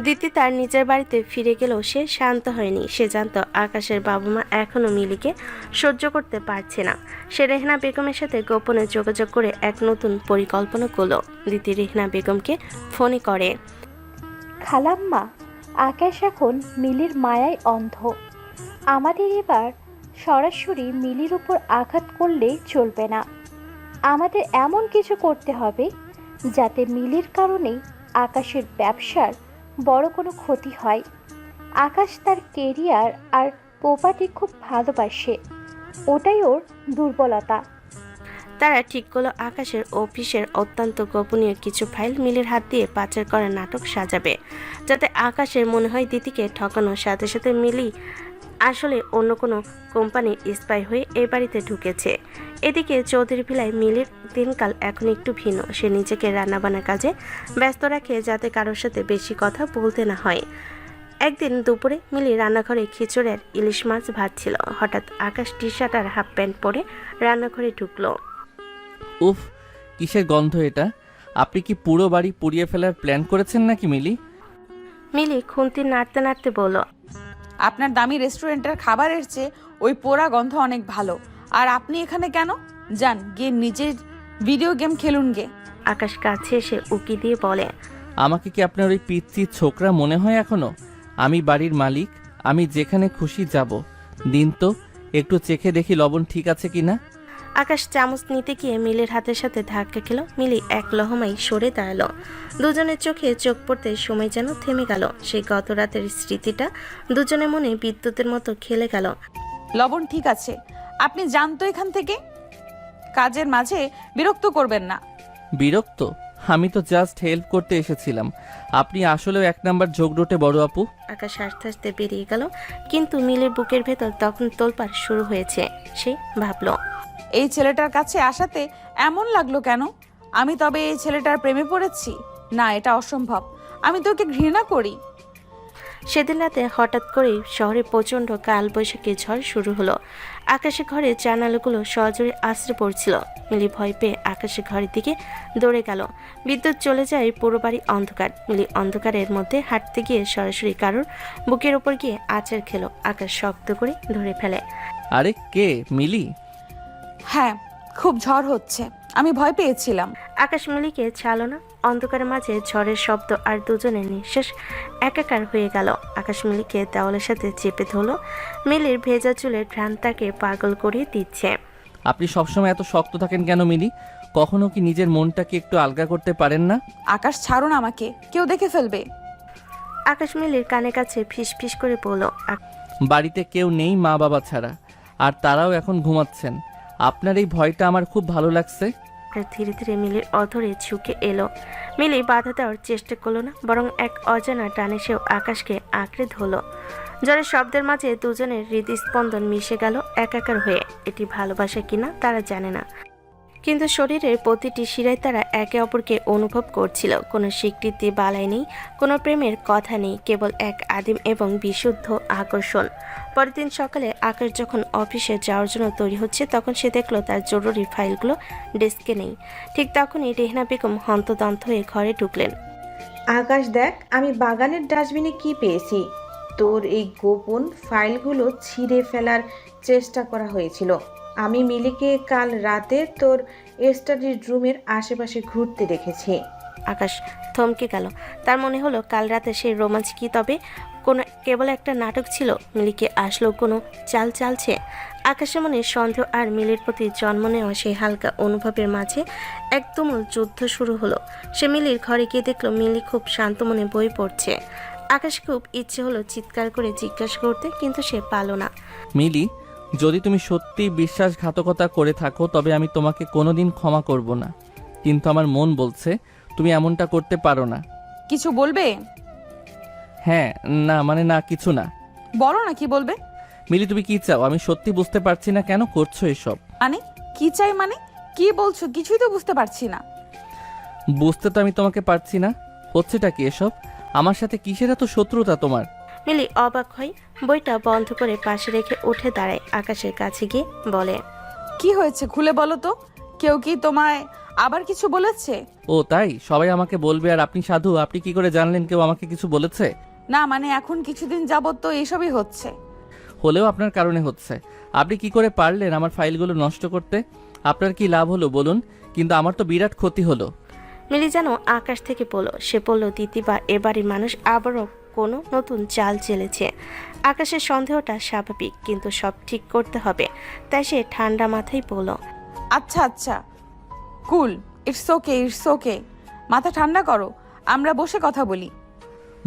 দিতি তার নিজের বাড়িতে ফিরে গেলেও সে শান্ত হয়নি। সে জানত আকাশের বাবা মা এখনও মিলিকে সহ্য করতে পারছে না। সে রেহেনা বেগমের সাথে গোপনে যোগাযোগ করে এক নতুন পরিকল্পনা করলো। দিতি রেহেনা বেগমকে ফোনে করে। খালাম্মা, আকাশ এখন মিলির মায়ায় অন্ধ। আমাদের এবার সরাসরি মিলির উপর আঘাত করলেই চলবে না। আমাদের এমন কিছু করতে হবে যাতে মিলির কারণে আকাশের ব্যবসার বড় কোনো ক্ষতি হয়। আকাশ তার কেরিয়ার আর প্রপার্টি খুব ভালোবাসে, ওটাই ওর দুর্বলতা। তারা ঠিক করলো আকাশের অফিসের অত্যন্ত গোপনীয় কিছু ফাইল মিলির হাত দিয়ে পাচার করার নাটক সাজাবে, যাতে আকাশের মনে হয় দিতিকে ঠকানোর সাথে সাথে মিলি আসলে অন্য কোনো কোম্পানির স্পাই হয়ে এই বাড়িতে ঢুকেছে। এদিকে চৌধুরী ভিলায় মিলির দিনকাল এখন একটু ভিন্ন। সে নিজেকে রান্নাবান্নার কাজে ব্যস্ত রাখে, যাতে কারোর সাথে বেশি কথা বলতে না হয়। একদিন দুপুরে মিলি রান্নাঘরে খিচুড়ি আর ইলিশ মাছ ভাজছিল। হঠাৎ আকাশ টি শার্ট আর হাফ প্যান্ট পরে রান্নাঘরে ঢুকলো। উফ, কিসের গন্ধ এটা? আপনি কি পুরো বাড়ি পুড়িয়ে ফেলার প্ল্যান করেছেন নাকি মিলি? মিলি খুন্তি নাড়তে নাড়তে বলল, আপনার দামি রেস্টুরেন্টের খাবারের চেয়ে ওই পোড়া গন্ধ অনেক ভালো। আর আপনি এখানে কেন? যান গিয়ে নিজের ভিডিও গেম খেলুন গে। আকাশ কাছে এসে উকি দিয়ে বলে, আমাকে কি আপনার ওই পিচ্চি ছোকরা মনে হয় এখনো? আমি বাড়ির মালিক, আমি যেখানে খুশি যাব। দিন তো একটু চেখে দেখি লবণ ঠিক আছে কিনা। আকাশ চামচ নিতে গিয়ে মিলির হাতের সাথে ধাক্কা খেল। মিলি এক লহমাই সরে দাঁড়ালো। দুজনের চোখে চোখ পড়তে সময় যেন থেমে গেল। সেই গত রাতের স্মৃতিটা দুজনের মনে বিদ্যুতের মতো খেলে গেল। লবণ ঠিক আছে, আপনি যান তো এখান থেকে। কাজের মাঝে বিরক্ত করবেন না। বিরক্ত? আমি তো জাস্ট হেল্প করতে এসেছিলাম। আপনি আসলেও এক নাম্বার ঝগড়োটে বড় আপু। আকাশ হাসতে হাসতে বেরিয়ে গেল, কিন্তু মিলির বুকের ভেতর তখন তোলপাড় শুরু হয়েছে। সে ভাবল, এই ছেলেটার কাছে আসাতে এমন লাগলো কেন? আমি তবে এই ছেলেটার প্রেমে পড়েছি? না, এটা অসম্ভব। আমি তো ওকে ঘৃণা করি। সেদিন রাতে হঠাৎ করেই শহরে প্রচণ্ড কালবৈশাখী ঝড় শুরু হলো। আকাশের ঘরে জানালাগুলো সজোরে আছড়ে পড়ছিল। মিলি ভয় পেয়ে আকাশের ঘরের দিকে দৌড়ে গেল। বিদ্যুৎ চলে যায়, পুরো বাড়ি অন্ধকার। মিলি অন্ধকারের মধ্যে হাঁটতে গিয়ে সরাসরি কারোর বুকের ওপর গিয়ে আছাড় খেলো। আকাশ শক্ত করে ধরে ফেলে। আরে কে? মিলি? হ্যাঁ, খুব ঝড় হচ্ছে, আমি ভয় পেয়েছিলাম। আকাশ মিলিকে ছাড়লো না। অন্ধকারের মাঝে ঝড়ের শব্দ আর দুজনের নিঃশ্বাস একাকার হয়ে গেল। আকাশ মিলিকে দেওয়ালের সাথে চেপে ধরলো। মিলির ভেজা চুলের ঘ্রাণ তাকে পাগল করে দিচ্ছে। আপনি সবসময় এত শক্ত থাকেন কেন মিলি? কখনো কি নিজের মনটাকে একটু আলগা করতে পারেন না? আকাশ ছাড়ুন আমাকে, কেউ দেখে ফেলবে। আকাশ মিলির কানে কাছে ফিস ফিস করে বলল, বাড়িতে কেউ নেই মা বাবা ছাড়া, আর তারাও এখন ঘুমাচ্ছেন। আপনার এই ভয়টা আমার খুব ভালো লাগছে। ধীরে ধীরে মিলির অধরে ঝুঁকে এলো। মিলি বাধা দেওয়ার চেষ্টা করলো না, বরং এক অজানা টানে সেও আকাশকে আঁকড়ে ধরলো। ঝড়ের শব্দের মাঝে দুজনের হৃদস্পন্দন মিশে গেল একাকার হয়ে। এটি ভালোবাসা কিনা তারা জানে না, কিন্তু শরীরের প্রতিটি শিরায় তারা একে অপরকে অনুভব করছিল। কোনো স্বীকৃতি বালাই নেই, কোনো প্রেমের কথা নেই, কেবল এক আদিম এবং বিশুদ্ধ আকর্ষণ। পরের দিন সকালে আকাশ যখন অফিসে যাওয়ার জন্য তৈরি হচ্ছে, তখন সে দেখলো তার জরুরি ফাইলগুলো ডেস্কে নেই। ঠিক তখনই রেহনা বেগম হন্তদন্ত হয়ে ঘরে ঢুকলেন। আকাশ দেখ, আমি বাগানের ডাস্টবিনে কি পেয়েছি। তোর এই গোপন ফাইলগুলো ছিঁড়ে ফেলার চেষ্টা করা হয়েছিল। আমি মিলিকে কাল রাতে তোর স্টাডির রুমের আশেপাশে ঘুরতে দেখেছি। আকাশ থমকে গেল। তার মনে হলো কাল রাতে সেই রোমাঞ্চ কি তবে কোনো কেবল একটা নাটক ছিল? মিলিকে আসলো কোনো চাল চালছে? আকাশের মনে সন্দেহ আর মিলির প্রতি জন্ম নেওয়া সেই হালকা অনুভবের মাঝে এক তুমুল যুদ্ধ শুরু হলো। সে মিলির ঘরে গিয়ে দেখলো মিলি খুব শান্ত মনে বই পড়ছে। আকাশ খুব ইচ্ছে হলো চিৎকার করে জিজ্ঞাসা করতে, কিন্তু সে পারল না। মিলি, যদি তুমি সত্যি বিশ্বাসঘাতকতা করে থাকো তবে আমি তোমাকে কোনোদিন ক্ষমা করব না, কিন্তু আমার মন বলছে তুমি এমনটা করতে পারো না। কিছু বলবে? হ্যাঁ, না মানে না, কিছু না। বলো না কি বলবে। মিলি, তুমি কি চাও? আমি সত্যি বুঝতে পারছি না কেন করছো এসব। মানে কি চাই? মানে কি বলছো? কিছুই তো বুঝতে পারছি না। বুঝতে তো আমি তোমাকে পারছি না, হচ্ছেটা কি এসব? আমার সাথে কিসের এত শত্রুতা তোমার? মিলি অবাক হয়, বইটা বন্ধ করে পাশে রেখে উঠে দাঁড়ায়। আকাশের কাছে গিয়ে বলে, কি হয়েছে খুলে বলো তো। কেউ কি তোমায় আবার কিছু বলেছে? ও তাই? সবাই আমাকে বলবে আর আপনি সাধু। আপনি কি করে জানলেন কেউ আমাকে কিছু বলেছে? না মানে এখন কিছুদিন যাবত তো এসবই হচ্ছে। হলেও আপনার কারণে হচ্ছে। আপনি কি করে পারলেন আমার ফাইলগুলো নষ্ট করতে? আপনার কি লাভ হলো বলুন? কিন্তু আমার তো বিরাট ক্ষতি হলো। মিলি যেন আকাশ থেকে পড়ল। সে বলল, দিদিবা, এবারই মানুষ আবারও কোনো নতুন চাল চেলেছে। আকাশের সন্দেহটা স্বাভাবিক, কিন্তু সব ঠিক করতে হবে। তাই সে ঠান্ডা মাথায় বলল, আচ্ছা আচ্ছা, কুল, ইটস ওকে, ইটস ওকে। মাথা ঠান্ডা করো, আমরা বসে কথা বলি।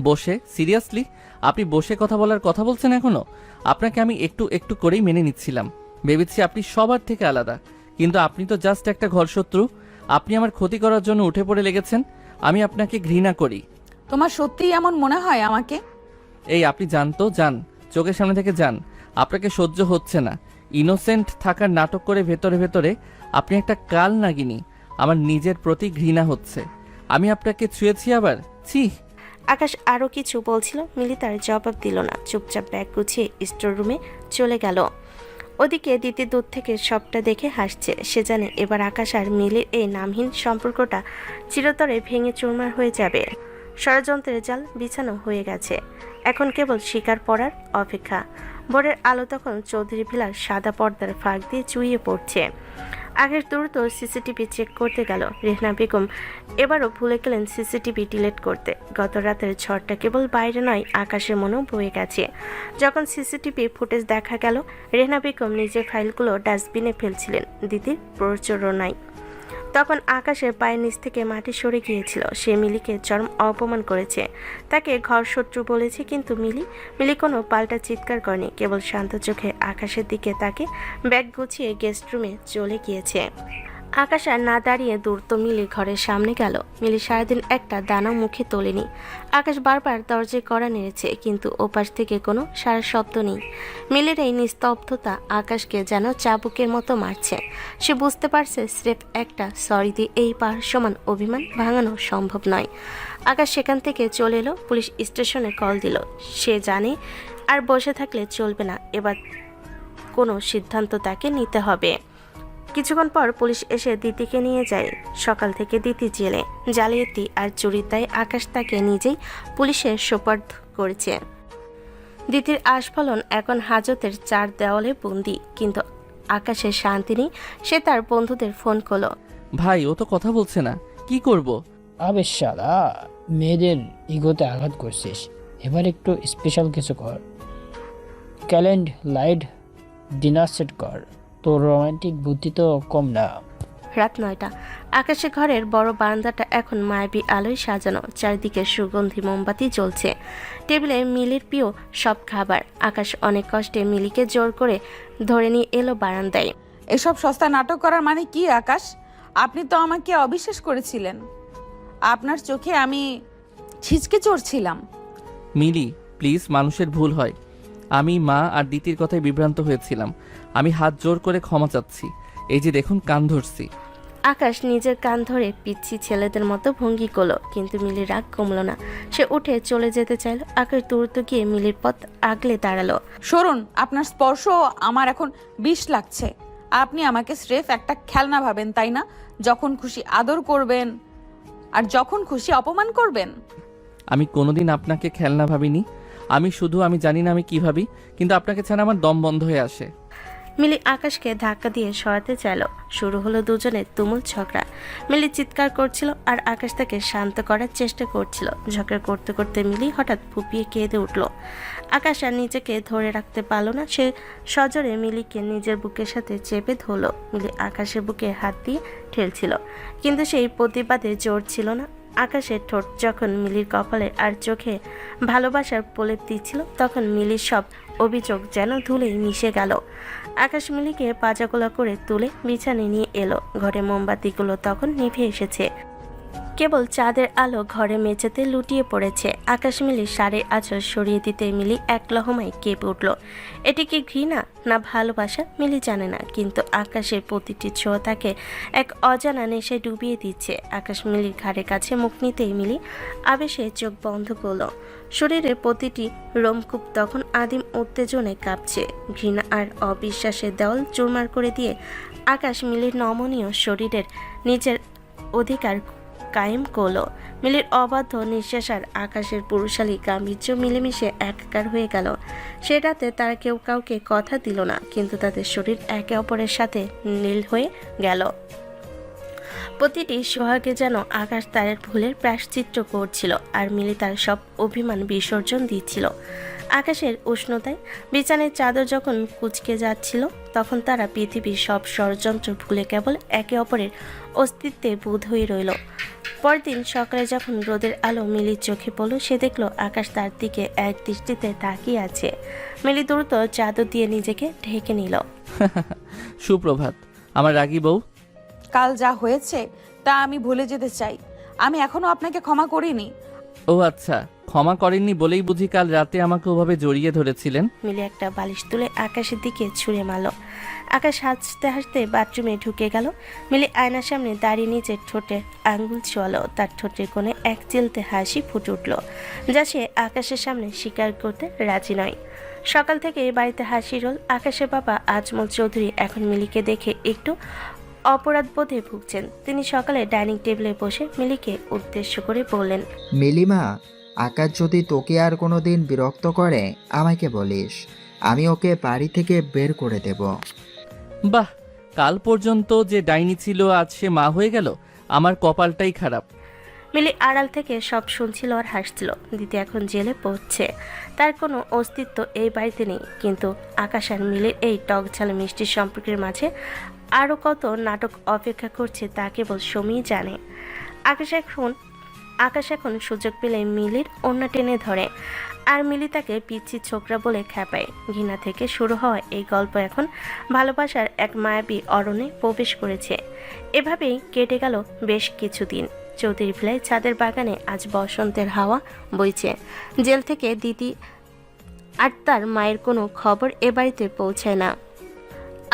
বসে? সিরিয়াসলি আপনি বসে কথা বলার কথা বলছেন এখনো? আপনাকে আমি একটু একটু করেই মেনে নিচ্ছিলাম, ভেবেছি আপনি সবার থেকে আলাদা, কিন্তু আপনি তো জাস্ট একটা ঘরশত্রু। আপনি আমার ক্ষতি করার জন্য উঠে পড়ে লেগেছেন। আমি আপনাকে ঘৃণা করি। তোমার সত্যিই এমন মনে হয় আমাকে? এই আপনি যান তো, যান, চোখের সামনে থেকে যান। আপনাকে সহ্য হচ্ছে না। ইনোসেন্ট থাকার নাটক করে ভেতরে ভেতরে আপনি একটা কাল নাগিনী। আমার নিজের প্রতি ঘৃণা হচ্ছে। আমি আপনাকে ছুঁয়েছি আবার, ছি। আকাশ আরও কিছু বলছিল, মিলি তার জবাব দিল না, চুপচাপ ব্যাগ গুছিয়ে স্টোর রুমে চলে গেল। ওদিকে দিতি দূর থেকে সবটা দেখে হাসছে। সে জানে এবার আকাশ আর মিলির এই নামহীন সম্পর্কটা চিরতরে ভেঙে চুরমার হয়ে যাবে। ষড়যন্ত্রের জাল বিছানো হয়ে গেছে, এখন কেবল শিকার পড়ার অপেক্ষা। ভোরের আলো তখন চৌধুরী ভিলার সাদা পর্দার ফাঁক দিয়ে চুইয়ে পড়ছে। আগের দ্রুত সিসিটিভি চেক করতে গেল রেহনা বেগম। এবারও ভুলে গেলেন সিসিটিভি ডিলিট করতে। গত রাতের ঝড়টা কেবল বাইরে নয়, আকাশের মনেও বয়ে গেছে। যখন সিসিটিভি ফুটেজ দেখা গেল, রেহনা বেগম নিজের ফাইলগুলো ডাস্টবিনে ফেলছিলেন। দিদির প্ররোচনায় তখন আকাশের পায়ের নিচ থেকে মাটি সরে গিয়েছিল। সে মিলিকে চরম অপমান করেছে, তাকে ঘর শত্রু বলেছে, কিন্তু মিলি কোনো পাল্টা চিৎকার করেনি, কেবল শান্ত চোখে আকাশের দিকে তাকে ব্যাগ গুছিয়ে গেস্ট রুমে চলে গিয়েছে। আকাশ আর না দাঁড়িয়ে দ্রুত মিলি ঘরের সামনে গেল। মিলি সারাদিন একটা দানাও মুখে তোলেনি। আকাশ বারবার দরজায় কড়া নেড়েছে, কিন্তু ওপাশ থেকে কোনো সারা শব্দ নেই। মিলির এই নিস্তব্ধতা আকাশকে যেন চাবুকের মতো মারছে। সে বুঝতে পারছে স্রেফ একটা সরি দিয়ে এই পাহাড় সমান অভিমান ভাঙানো সম্ভব নয়। আকাশ সেখান থেকে চলে এলো, পুলিশ স্টেশনে কল দিল। সে জানে আর বসে থাকলে চলবে না, এবার কোনো সিদ্ধান্ত তাকে নিতে হবে। কিছুক্ষণ পর পুলিশ এসে দিতিকে নিয়ে যায়। সকাল থেকে দিতি জেলে, জালিয়াতি আর চুরির দায়ে আকাশ তাকে নিজেই পুলিশের সোপর্দ করেছে। দিতির আস্ফলন এখন হাজতের চার দেওয়ালে বন্দি, কিন্তু আকাশের শান্তি নেই। সে তার বন্ধুদের ফোন করলো। ভাই, ও তো কথা বলছে না, কি করব? আবে শালা, মেয়েদের ইগোতে আঘাত করছিস, এবার একটু স্পেশাল কিছু কর। ক্যালেন্ড লাইট ডিনার সেট কর, তোর রোমান্টিক বুদ্ধি তো কম না। রাত 9টা। আকাশের ঘরের বড় বারান্দাটা এখন মায়াবী আলোয় সাজানো, চারিদিকে সুগন্ধি মোমবাতি জ্বলছে। টেবিলে মিলির প্রিয় সব খাবার। আকাশ অনেক কষ্টে মিলিকে জোর করে ধরে নিয়ে এলো বারান্দায়। এসব সস্তা নাটক করার মানে কি আকাশ? আপনি তো আমাকে অবিশ্বাস করেছিলেন। আপনার চোখে আমি ছিচকে চড়ছিলাম। মিলি, প্লিজ, মানুষের ভুল হয়। আমি মা আর দিতির কথায় বিভ্রান্ত হয়েছিলাম। আমি হাত জোর করে ক্ষমা চাচ্ছি। এই যে দেখুন, কান ধরছি। আকাশ নিজের কান ধরে পিচ্ছি ছেলেদের মতো ভঙ্গি করলো, কিন্তু মিলির রাগ কমলো না। সে উঠে চলে যেতে চাইল। আকাশ দ্রুত গিয়ে মিলির পথ আগলে দাঁড়ালো। সরুন, আপনার স্পর্শ আমার এখন বিষ লাগছে। আপনি আমাকে স্রেফ একটা খেলনা ভাবেন, তাই না? যখন খুশি আদর করবেন আর যখন খুশি অপমান করবেন। আমি কোনোদিন আপনাকে খেলনা ভাবিনি। আমি জানি না আমি কি ভাবি, কিন্তু আপনাকে ছাড়া আমার দম বন্ধ হয়ে আসে। মিলি আকাশকে ধাক্কা দিয়ে সরাতে চাইল। শুরু হলো দুজনের তুমুল ঝগড়া। মিলি চিৎকার করছিল আর আকাশ তাকে শান্ত করার চেষ্টা করছিল। ঝগড়া করতে করতে মিলি হঠাৎ ফুপিয়ে কেঁদে উঠল। আকাশ আর নিজেকে ধরে রাখতে পারল না। সে সজোরে মিলিকে নিজের বুকের সাথে চেপে ধরল। মিলি আকাশের বুকে হাত দিয়ে ঠেলছিল, কিন্তু সেই প্রতিবাদে জোর ছিল না। আকাশের ঠোঁট যখন মিলির কপালে আর চোখে ভালোবাসার প্রলেপ দিচ্ছিল, তখন মিলির সব অভিযোগ যেন ধুলেই মিশে গেল। আকাশ মিলিকে পাজাগোলা করে তুলে বিছানায় নিয়ে এলো। ঘরে মোমবাতিগুলো তখন নিভে এসেছে, কেবল চাঁদের আলো ঘরে মেঝেতে লুটিয়ে পড়েছে। আকাশ মিলি শাড়ির আঁচল সরিয়ে দিতে মিলি এক লহমায় কেঁপে উঠল। এটি কি ঘৃণা না ভালোবাসা মিলি জানে না, কিন্তু আকাশের প্রতিটি ছোঁয়া তাকে এক অজানা নেশায় ডুবিয়ে দিচ্ছে। আকাশ মিলির ঘাড়ের কাছে মুখ নিতেই মিলি আবেশে চোখ বন্ধ করল। শরীরের প্রতিটি রোমকূপ তখন আদিম উত্তেজনায় কাঁপছে। ঘৃণা আর অবিশ্বাসের দেওয়াল চুরমার করে দিয়ে আকাশ মিলির নমনীয় শরীরের নিজের অধিকার কায়েম করলো। মিলির অবাধ্য নিঃশ্বাস আর আকাশের পুরুষালী গাম্ভীর্য মিলেমিশে একাকার হয়ে গেল। সে রাতে তারা কেউ কাউকে কথা দিল না, কিন্তু তাদের শরীর একে অপরের সাথে নীল হয়ে গেল। প্রতিটি সোহাগে যেন আকাশ তার ভুলের প্রায়শ্চিত্ত করছিল, আর মিলি তার সব অভিমান বিসর্জন দিচ্ছিল। আকাশের উষ্ণতায় বিছানার চাদর যখন কুঁচকে যাচ্ছিল, তখন তারা পৃথিবীর সব ষড়যন্ত্র ভুলে কেবল একে অপরের অস্তিত্বে বোধ হয়ে রইল। পরদিন সকালে যখন রোদের আলো মিলির চোখে পড়ল, সে দেখল আকাশ তার দিকে এক দৃষ্টিতে তাকিয়ে আছে। মিলি দ্রুত চাদর দিয়ে নিজেকে ঢেকে নিল। সুপ্রভাত। আমার রাগী বউ। কাল যা হয়েছে তা আমি ভুলে যেতে চাই। আমি এখনো আপনাকে ক্ষমা করিনি। ও আচ্ছা, ক্ষমা করেননি বলেই বুঝি কাল রাতে আমাকে ওভাবে জড়িয়ে ধরেছিলেন। মিলি একটা বালিশ তুলে আকাশের দিকে ছুঁড়ে মারল। আকাশ হাসতে হাসতে বাথরুমে ঢুকে গেল। মিলি আয়নার সামনে দাঁড়িয়ে নিজের ঠোঁটে আঙ্গুল ছোয়ালো। তার ঠোঁটের কোণে এক চিলতে হাসি ফুটে উঠল, যা সে আকাশের সামনে স্বীকার করতে রাজি নয়। সকাল থেকে বাড়িতে হাসি রোল। আকাশের বাবা আজমল চৌধুরী এখন মিলিকে দেখে একটু অপরাধ বোধে ভুগছেন। তিনি সকালে ডাইনিং টেবিলে বসে মিলিকে উদ্দেশ্য করে বললেন, মিলিমা, আকাশ যদি তোকে আর কোনো দিন বিরক্ত করে আমাকে বলিস, আমি ওকে বাড়ি থেকে বের করে দেব। বাহ, কাল পর্যন্ত যে ডাইনি ছিল আজ সে মা হয়ে গেল। আমার কপালটাই খারাপ। মিলি আড়াল থেকে সব শুনছিল আর হাসছিল। দিদি এখন জেলে পড়ছে, তার কোনো অস্তিত্ব এই বাড়িতে নেই। কিন্তু আকাশ আর মিলির এই টক ঝাল মিষ্টির সম্পর্কের মাঝে আরও কত নাটক অপেক্ষা করছে তা কেবল সময় জানে। আকাশ এখন সুযোগ পেলে মিলির ওড়না টেনে ধরে, আর মিলি তাকে পিচ্ছি ছোকরা বলে খেপায়। ঘৃণা থেকে শুরু হওয়া এই গল্প এখন ভালোবাসার এক মায়াবী অরণ্যে প্রবেশ করেছে। এভাবেই কেটে গেল বেশ কিছুদিন। চৌধুরী ভিলায় ছাদের বাগানে আজ বসন্তের হাওয়া বইছে। জেল থেকে দিদি আর তার মায়ের কোনো খবর এ বাড়িতে পৌঁছায় না।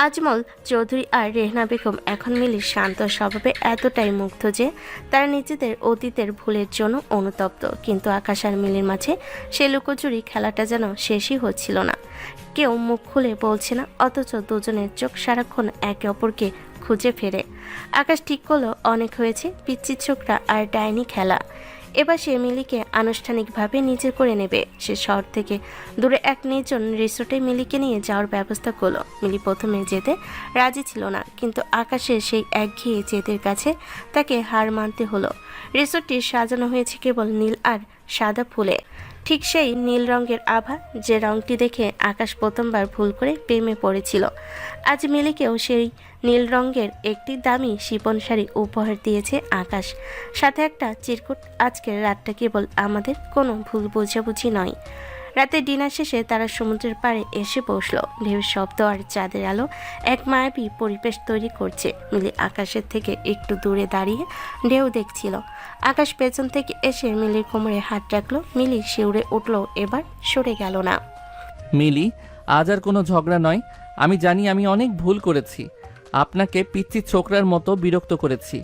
আজমল চৌধুরী আর রেহনা বেগম এখন মিলির শান্ত স্বভাবে এতটাই মুগ্ধ যে তারা নিজেদের অতীতের ভুলের জন্য অনুতপ্ত। কিন্তু আকাশ আর মিলির মাঝে সে লুকোচুরি খেলাটা যেন শেষই হচ্ছিল না। কেউ মুখ খুলে বলছে না, অথচ দুজনের চোখ সারাক্ষণ একে অপরকে খুঁজে ফেরে। আকাশ ঠিক করলো অনেক হয়েছে পিচ্ছি ছোকরা আর ডাইনি খেলা। এবার সে মিলিকে আনুষ্ঠানিকভাবে নিজের করে নেবে। সে শহর থেকে দূরে এক নির্জন রিসোর্টে মিলিকে নিয়ে যাওয়ার ব্যবস্থা করলো। মিলি প্রথমে যেতে রাজি ছিল না, কিন্তু আকাশের সেই একঘেয়ে জেদের কাছে তাকে হার মানতে হলো। রিসোর্টটি সাজানো হয়েছে কেবল নীল আর সাদা ফুলে, ঠিক সেই নীল রঙের আভা যে রঙটি দেখে আকাশ প্রথমবার ভুল করে প্রেমে পড়েছিল। আজ মিলিকেও সেই নীল রঙের একটি দামি শিপন শাড়ি উপহার দিয়েছে আকাশ, সাথে একটা চিরকুট। আজকের রাতটা কেবল আমাদের কোনো ভুল বোঝাবুঝি নয়। রাতে ডিনার শেষে তারা সমুদ্রের পাড়ে এসে বসলো। ঢেউয়ের শব্দ আর চাঁদের আলো এক মায়াবী পরিবেশ তৈরি করছে। মিলি আকাশের থেকে একটু দূরে দাঁড়িয়ে ঢেউ দেখছিল। আকাশ পেছন থেকে এসে মিলির কোমরে হাত রাখলো। মিলি শিউরে উঠলো, এবার সরে গেল না। মিলি, আজ আর কোনো ঝগড়া নয়। আমি জানি আমি অনেক ভুল করেছি, আপনাকে পিচ্ছি ছোকরার মতো বিরক্ত করেছি,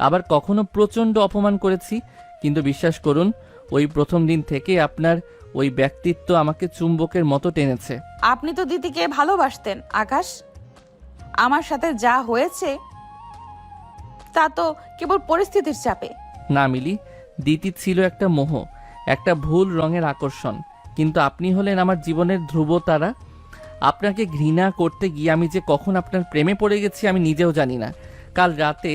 আবার কখনো প্রচণ্ড অপমান করেছি। কিন্তু বিশ্বাস করুন, ওই প্রথম দিন থেকে আপনার ওই ব্যক্তিত্ব আমাকে চুম্বকের মতো টেনেছে। আপনি তো দিদিকে ভালোবাসতেন আকাশ। আমার সাথে যা হয়েছে তা তো কেবল পরিস্থিতির চাপে। না মিলি, দিতি ছিল একটা মোহ, একটা ভুল রঙের আকর্ষণ। কিন্তু আপনি হলেন আমার জীবনের ধ্রুব তারা। আপনাকে ঘৃণা করতে গিয়ে আমি যে কখন আপনার প্রেমে পড়ে গেছি আমি নিজেও জানি না। কাল রাতে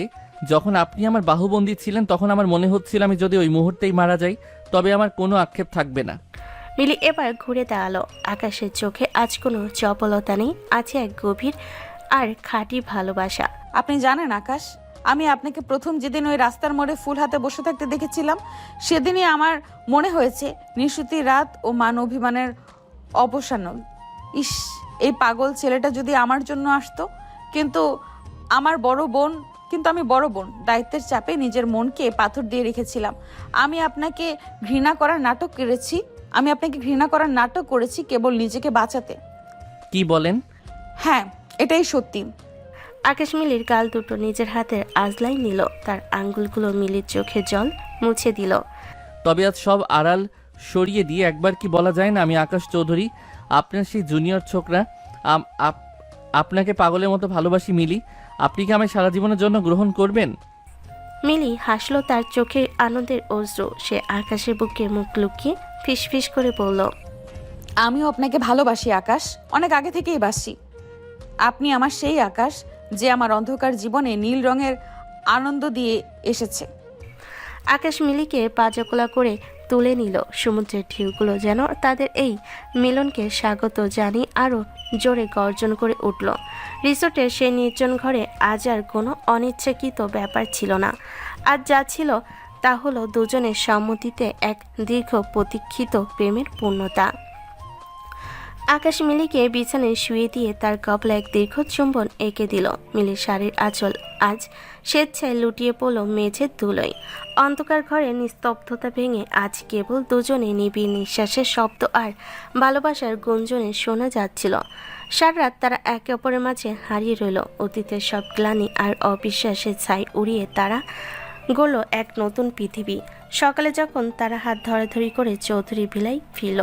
যখন আপনি আমার বাহুবন্দী ছিলেন তখন আমার মনে হচ্ছিল আমি যদি ওই মুহূর্তেই মারা যাই তবে আমার কোনো আক্ষেপ থাকবে না। মিলি এবার ঘুরে দাঁড়ালো। আকাশের চোখে আজ কোনো চপলতা নেই, আছে এক গভীর আর খাঁটি ভালোবাসা। আপনি জানেন আকাশ, আমি আপনাকে প্রথম যেদিন ওই রাস্তার মোড়ে ফুল হাতে বসে থাকতে দেখেছিলাম সেদিনই আমার মনে হয়েছে নিশুতি রাত ও মান অভিমানের অবসান। ইস, এই পাগল ছেলেটা যদি আমার জন্য আসতো। কিন্তু আমি বড় বোন, দায়িত্বের চাপে নিজের মনকে পাথর দিয়ে রেখেছিলাম। আমি আপনাকে ঘৃণা করার নাটক করেছি কেবল নিজেকে বাঁচাতে। কি বলেন? হ্যাঁ, এটাই সত্যি। আকাশ মিলির গাল দুটো নিজের হাতের আজলাই নিল, তার আঙ্গুলগুলো মিলির চোখে জল মুছে দিল। তবে আজ সব আড়াল সরিয়ে দিয়ে একবার কি বলা যায় না, আমি আকাশ চৌধুরী, আপনার সেই জুনিয়র ছোকরা, আপনাকে পাগলের মতো ভালোবাসি। মিলি, আপনি কি আমায় সারা জীবনের জন্য গ্রহণ করবেন? মিলি হাসলো, তার চোখে আনন্দের অশ্রু। সে আকাশের বুকে মুখ লুকিয়ে ফিসফিস করে বলল, আমিও আপনাকে ভালোবাসি আকাশ, অনেক আগে থেকেই বাসি। আপনি আমার সেই আকাশ যে আমার অন্ধকার জীবনে নীল রঙের আনন্দ দিয়ে এসেছে। আকাশ মিলিকে পাজাকোলা করে তুলে নিল। সমুদ্রের ঢেউগুলো যেন তাদের এই মিলনকে স্বাগত জানিয়ে আরও জোরে গর্জন করে উঠল। রিসোর্টের সেই নির্জন ঘরে আজ আর কোনো অনিচ্ছাকৃত ব্যাপার ছিল না। আজ যা ছিল তা হলো দুজনের সম্মতিতে এক দীর্ঘ প্রতীক্ষিত প্রেমের পূর্ণতা। আকাশ মিলিকে বিছানায় শুয়ে দিয়ে তার কপালে এক দীর্ঘ চুম্বন এঁকে দিল। মিলির শাড়ির আঁচল আজ স্বেচ্ছায় লুটিয়ে পড়ল মেঝের ধুলোয়। অন্ধকার ঘরে নিস্তব্ধতা ভেঙে আজ কেবল দুজনে নিবিড় নিঃশ্বাসের শব্দ আর ভালোবাসার গুঞ্জনে শোনা যাচ্ছিল। সারা রাত তারা একে অপরের মাঝে হারিয়ে রইল। অতীতের সব গ্লানি আর অবিশ্বাসের ছাই উড়িয়ে তারা গড়ল এক নতুন পৃথিবী। সকালে যখন তারা হাত ধরাধরি করে চৌধুরী ভিলায় ফিরল,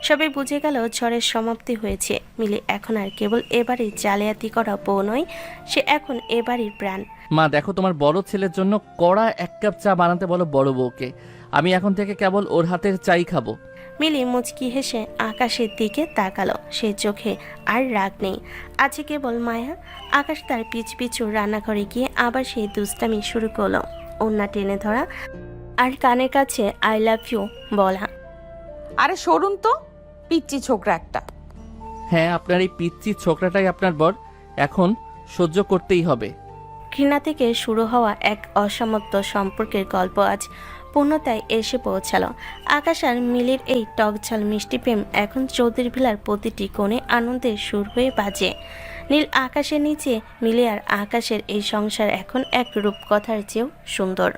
সবাই বুঝে গেল ঝড়ের সমাপ্তি হয়েছে। মিলি এখন আর কেবল এবাড়ির জালিয়াতি করা বউ নয়, সে এখন এবাড়ির প্রাণ। মা দেখো, তোমার বড় ছেলের জন্য কড়া 1 কাপ চা বানাতে বলো বড় বউকে। আমি এখন থেকে কেবল ওর হাতের চাই খাবো। মিলি মুচকি হেসে আকাশের দিকে তাকালো। সে চোখে আর রাগ নেই, আছে কেবল মায়া। আকাশ তার পিছু রান্নাঘরে গিয়ে আবার সেই দুষ্টামি শুরু করলো। ওন্না টেনে ধরা আর কানের কাছে আই লাভ ইউ বলা। আরে সরুন তো, পিচ্চি ছোকরা একটা। হ্যাঁ, আপনার এই পিচ্চি ছোকরাটাই আপনার বর, এখন সহ্য করতেই হবে। ঘৃণা থেকে শুরু হওয়া এক অসমাপ্ত সম্পর্কের গল্প আজ পূর্ণতায় এসে পৌঁছালো। আকাশ আর মিলির এই টকঝাল মিষ্টি প্রেম এখন চৌধুরী ভিলার প্রতিটি কোণে আনন্দের সুর হয়ে বাজে। নীল আকাশের নিচে মিলি আর আকাশের এই সংসার এখন এক রূপকথার চেয়েও সুন্দর।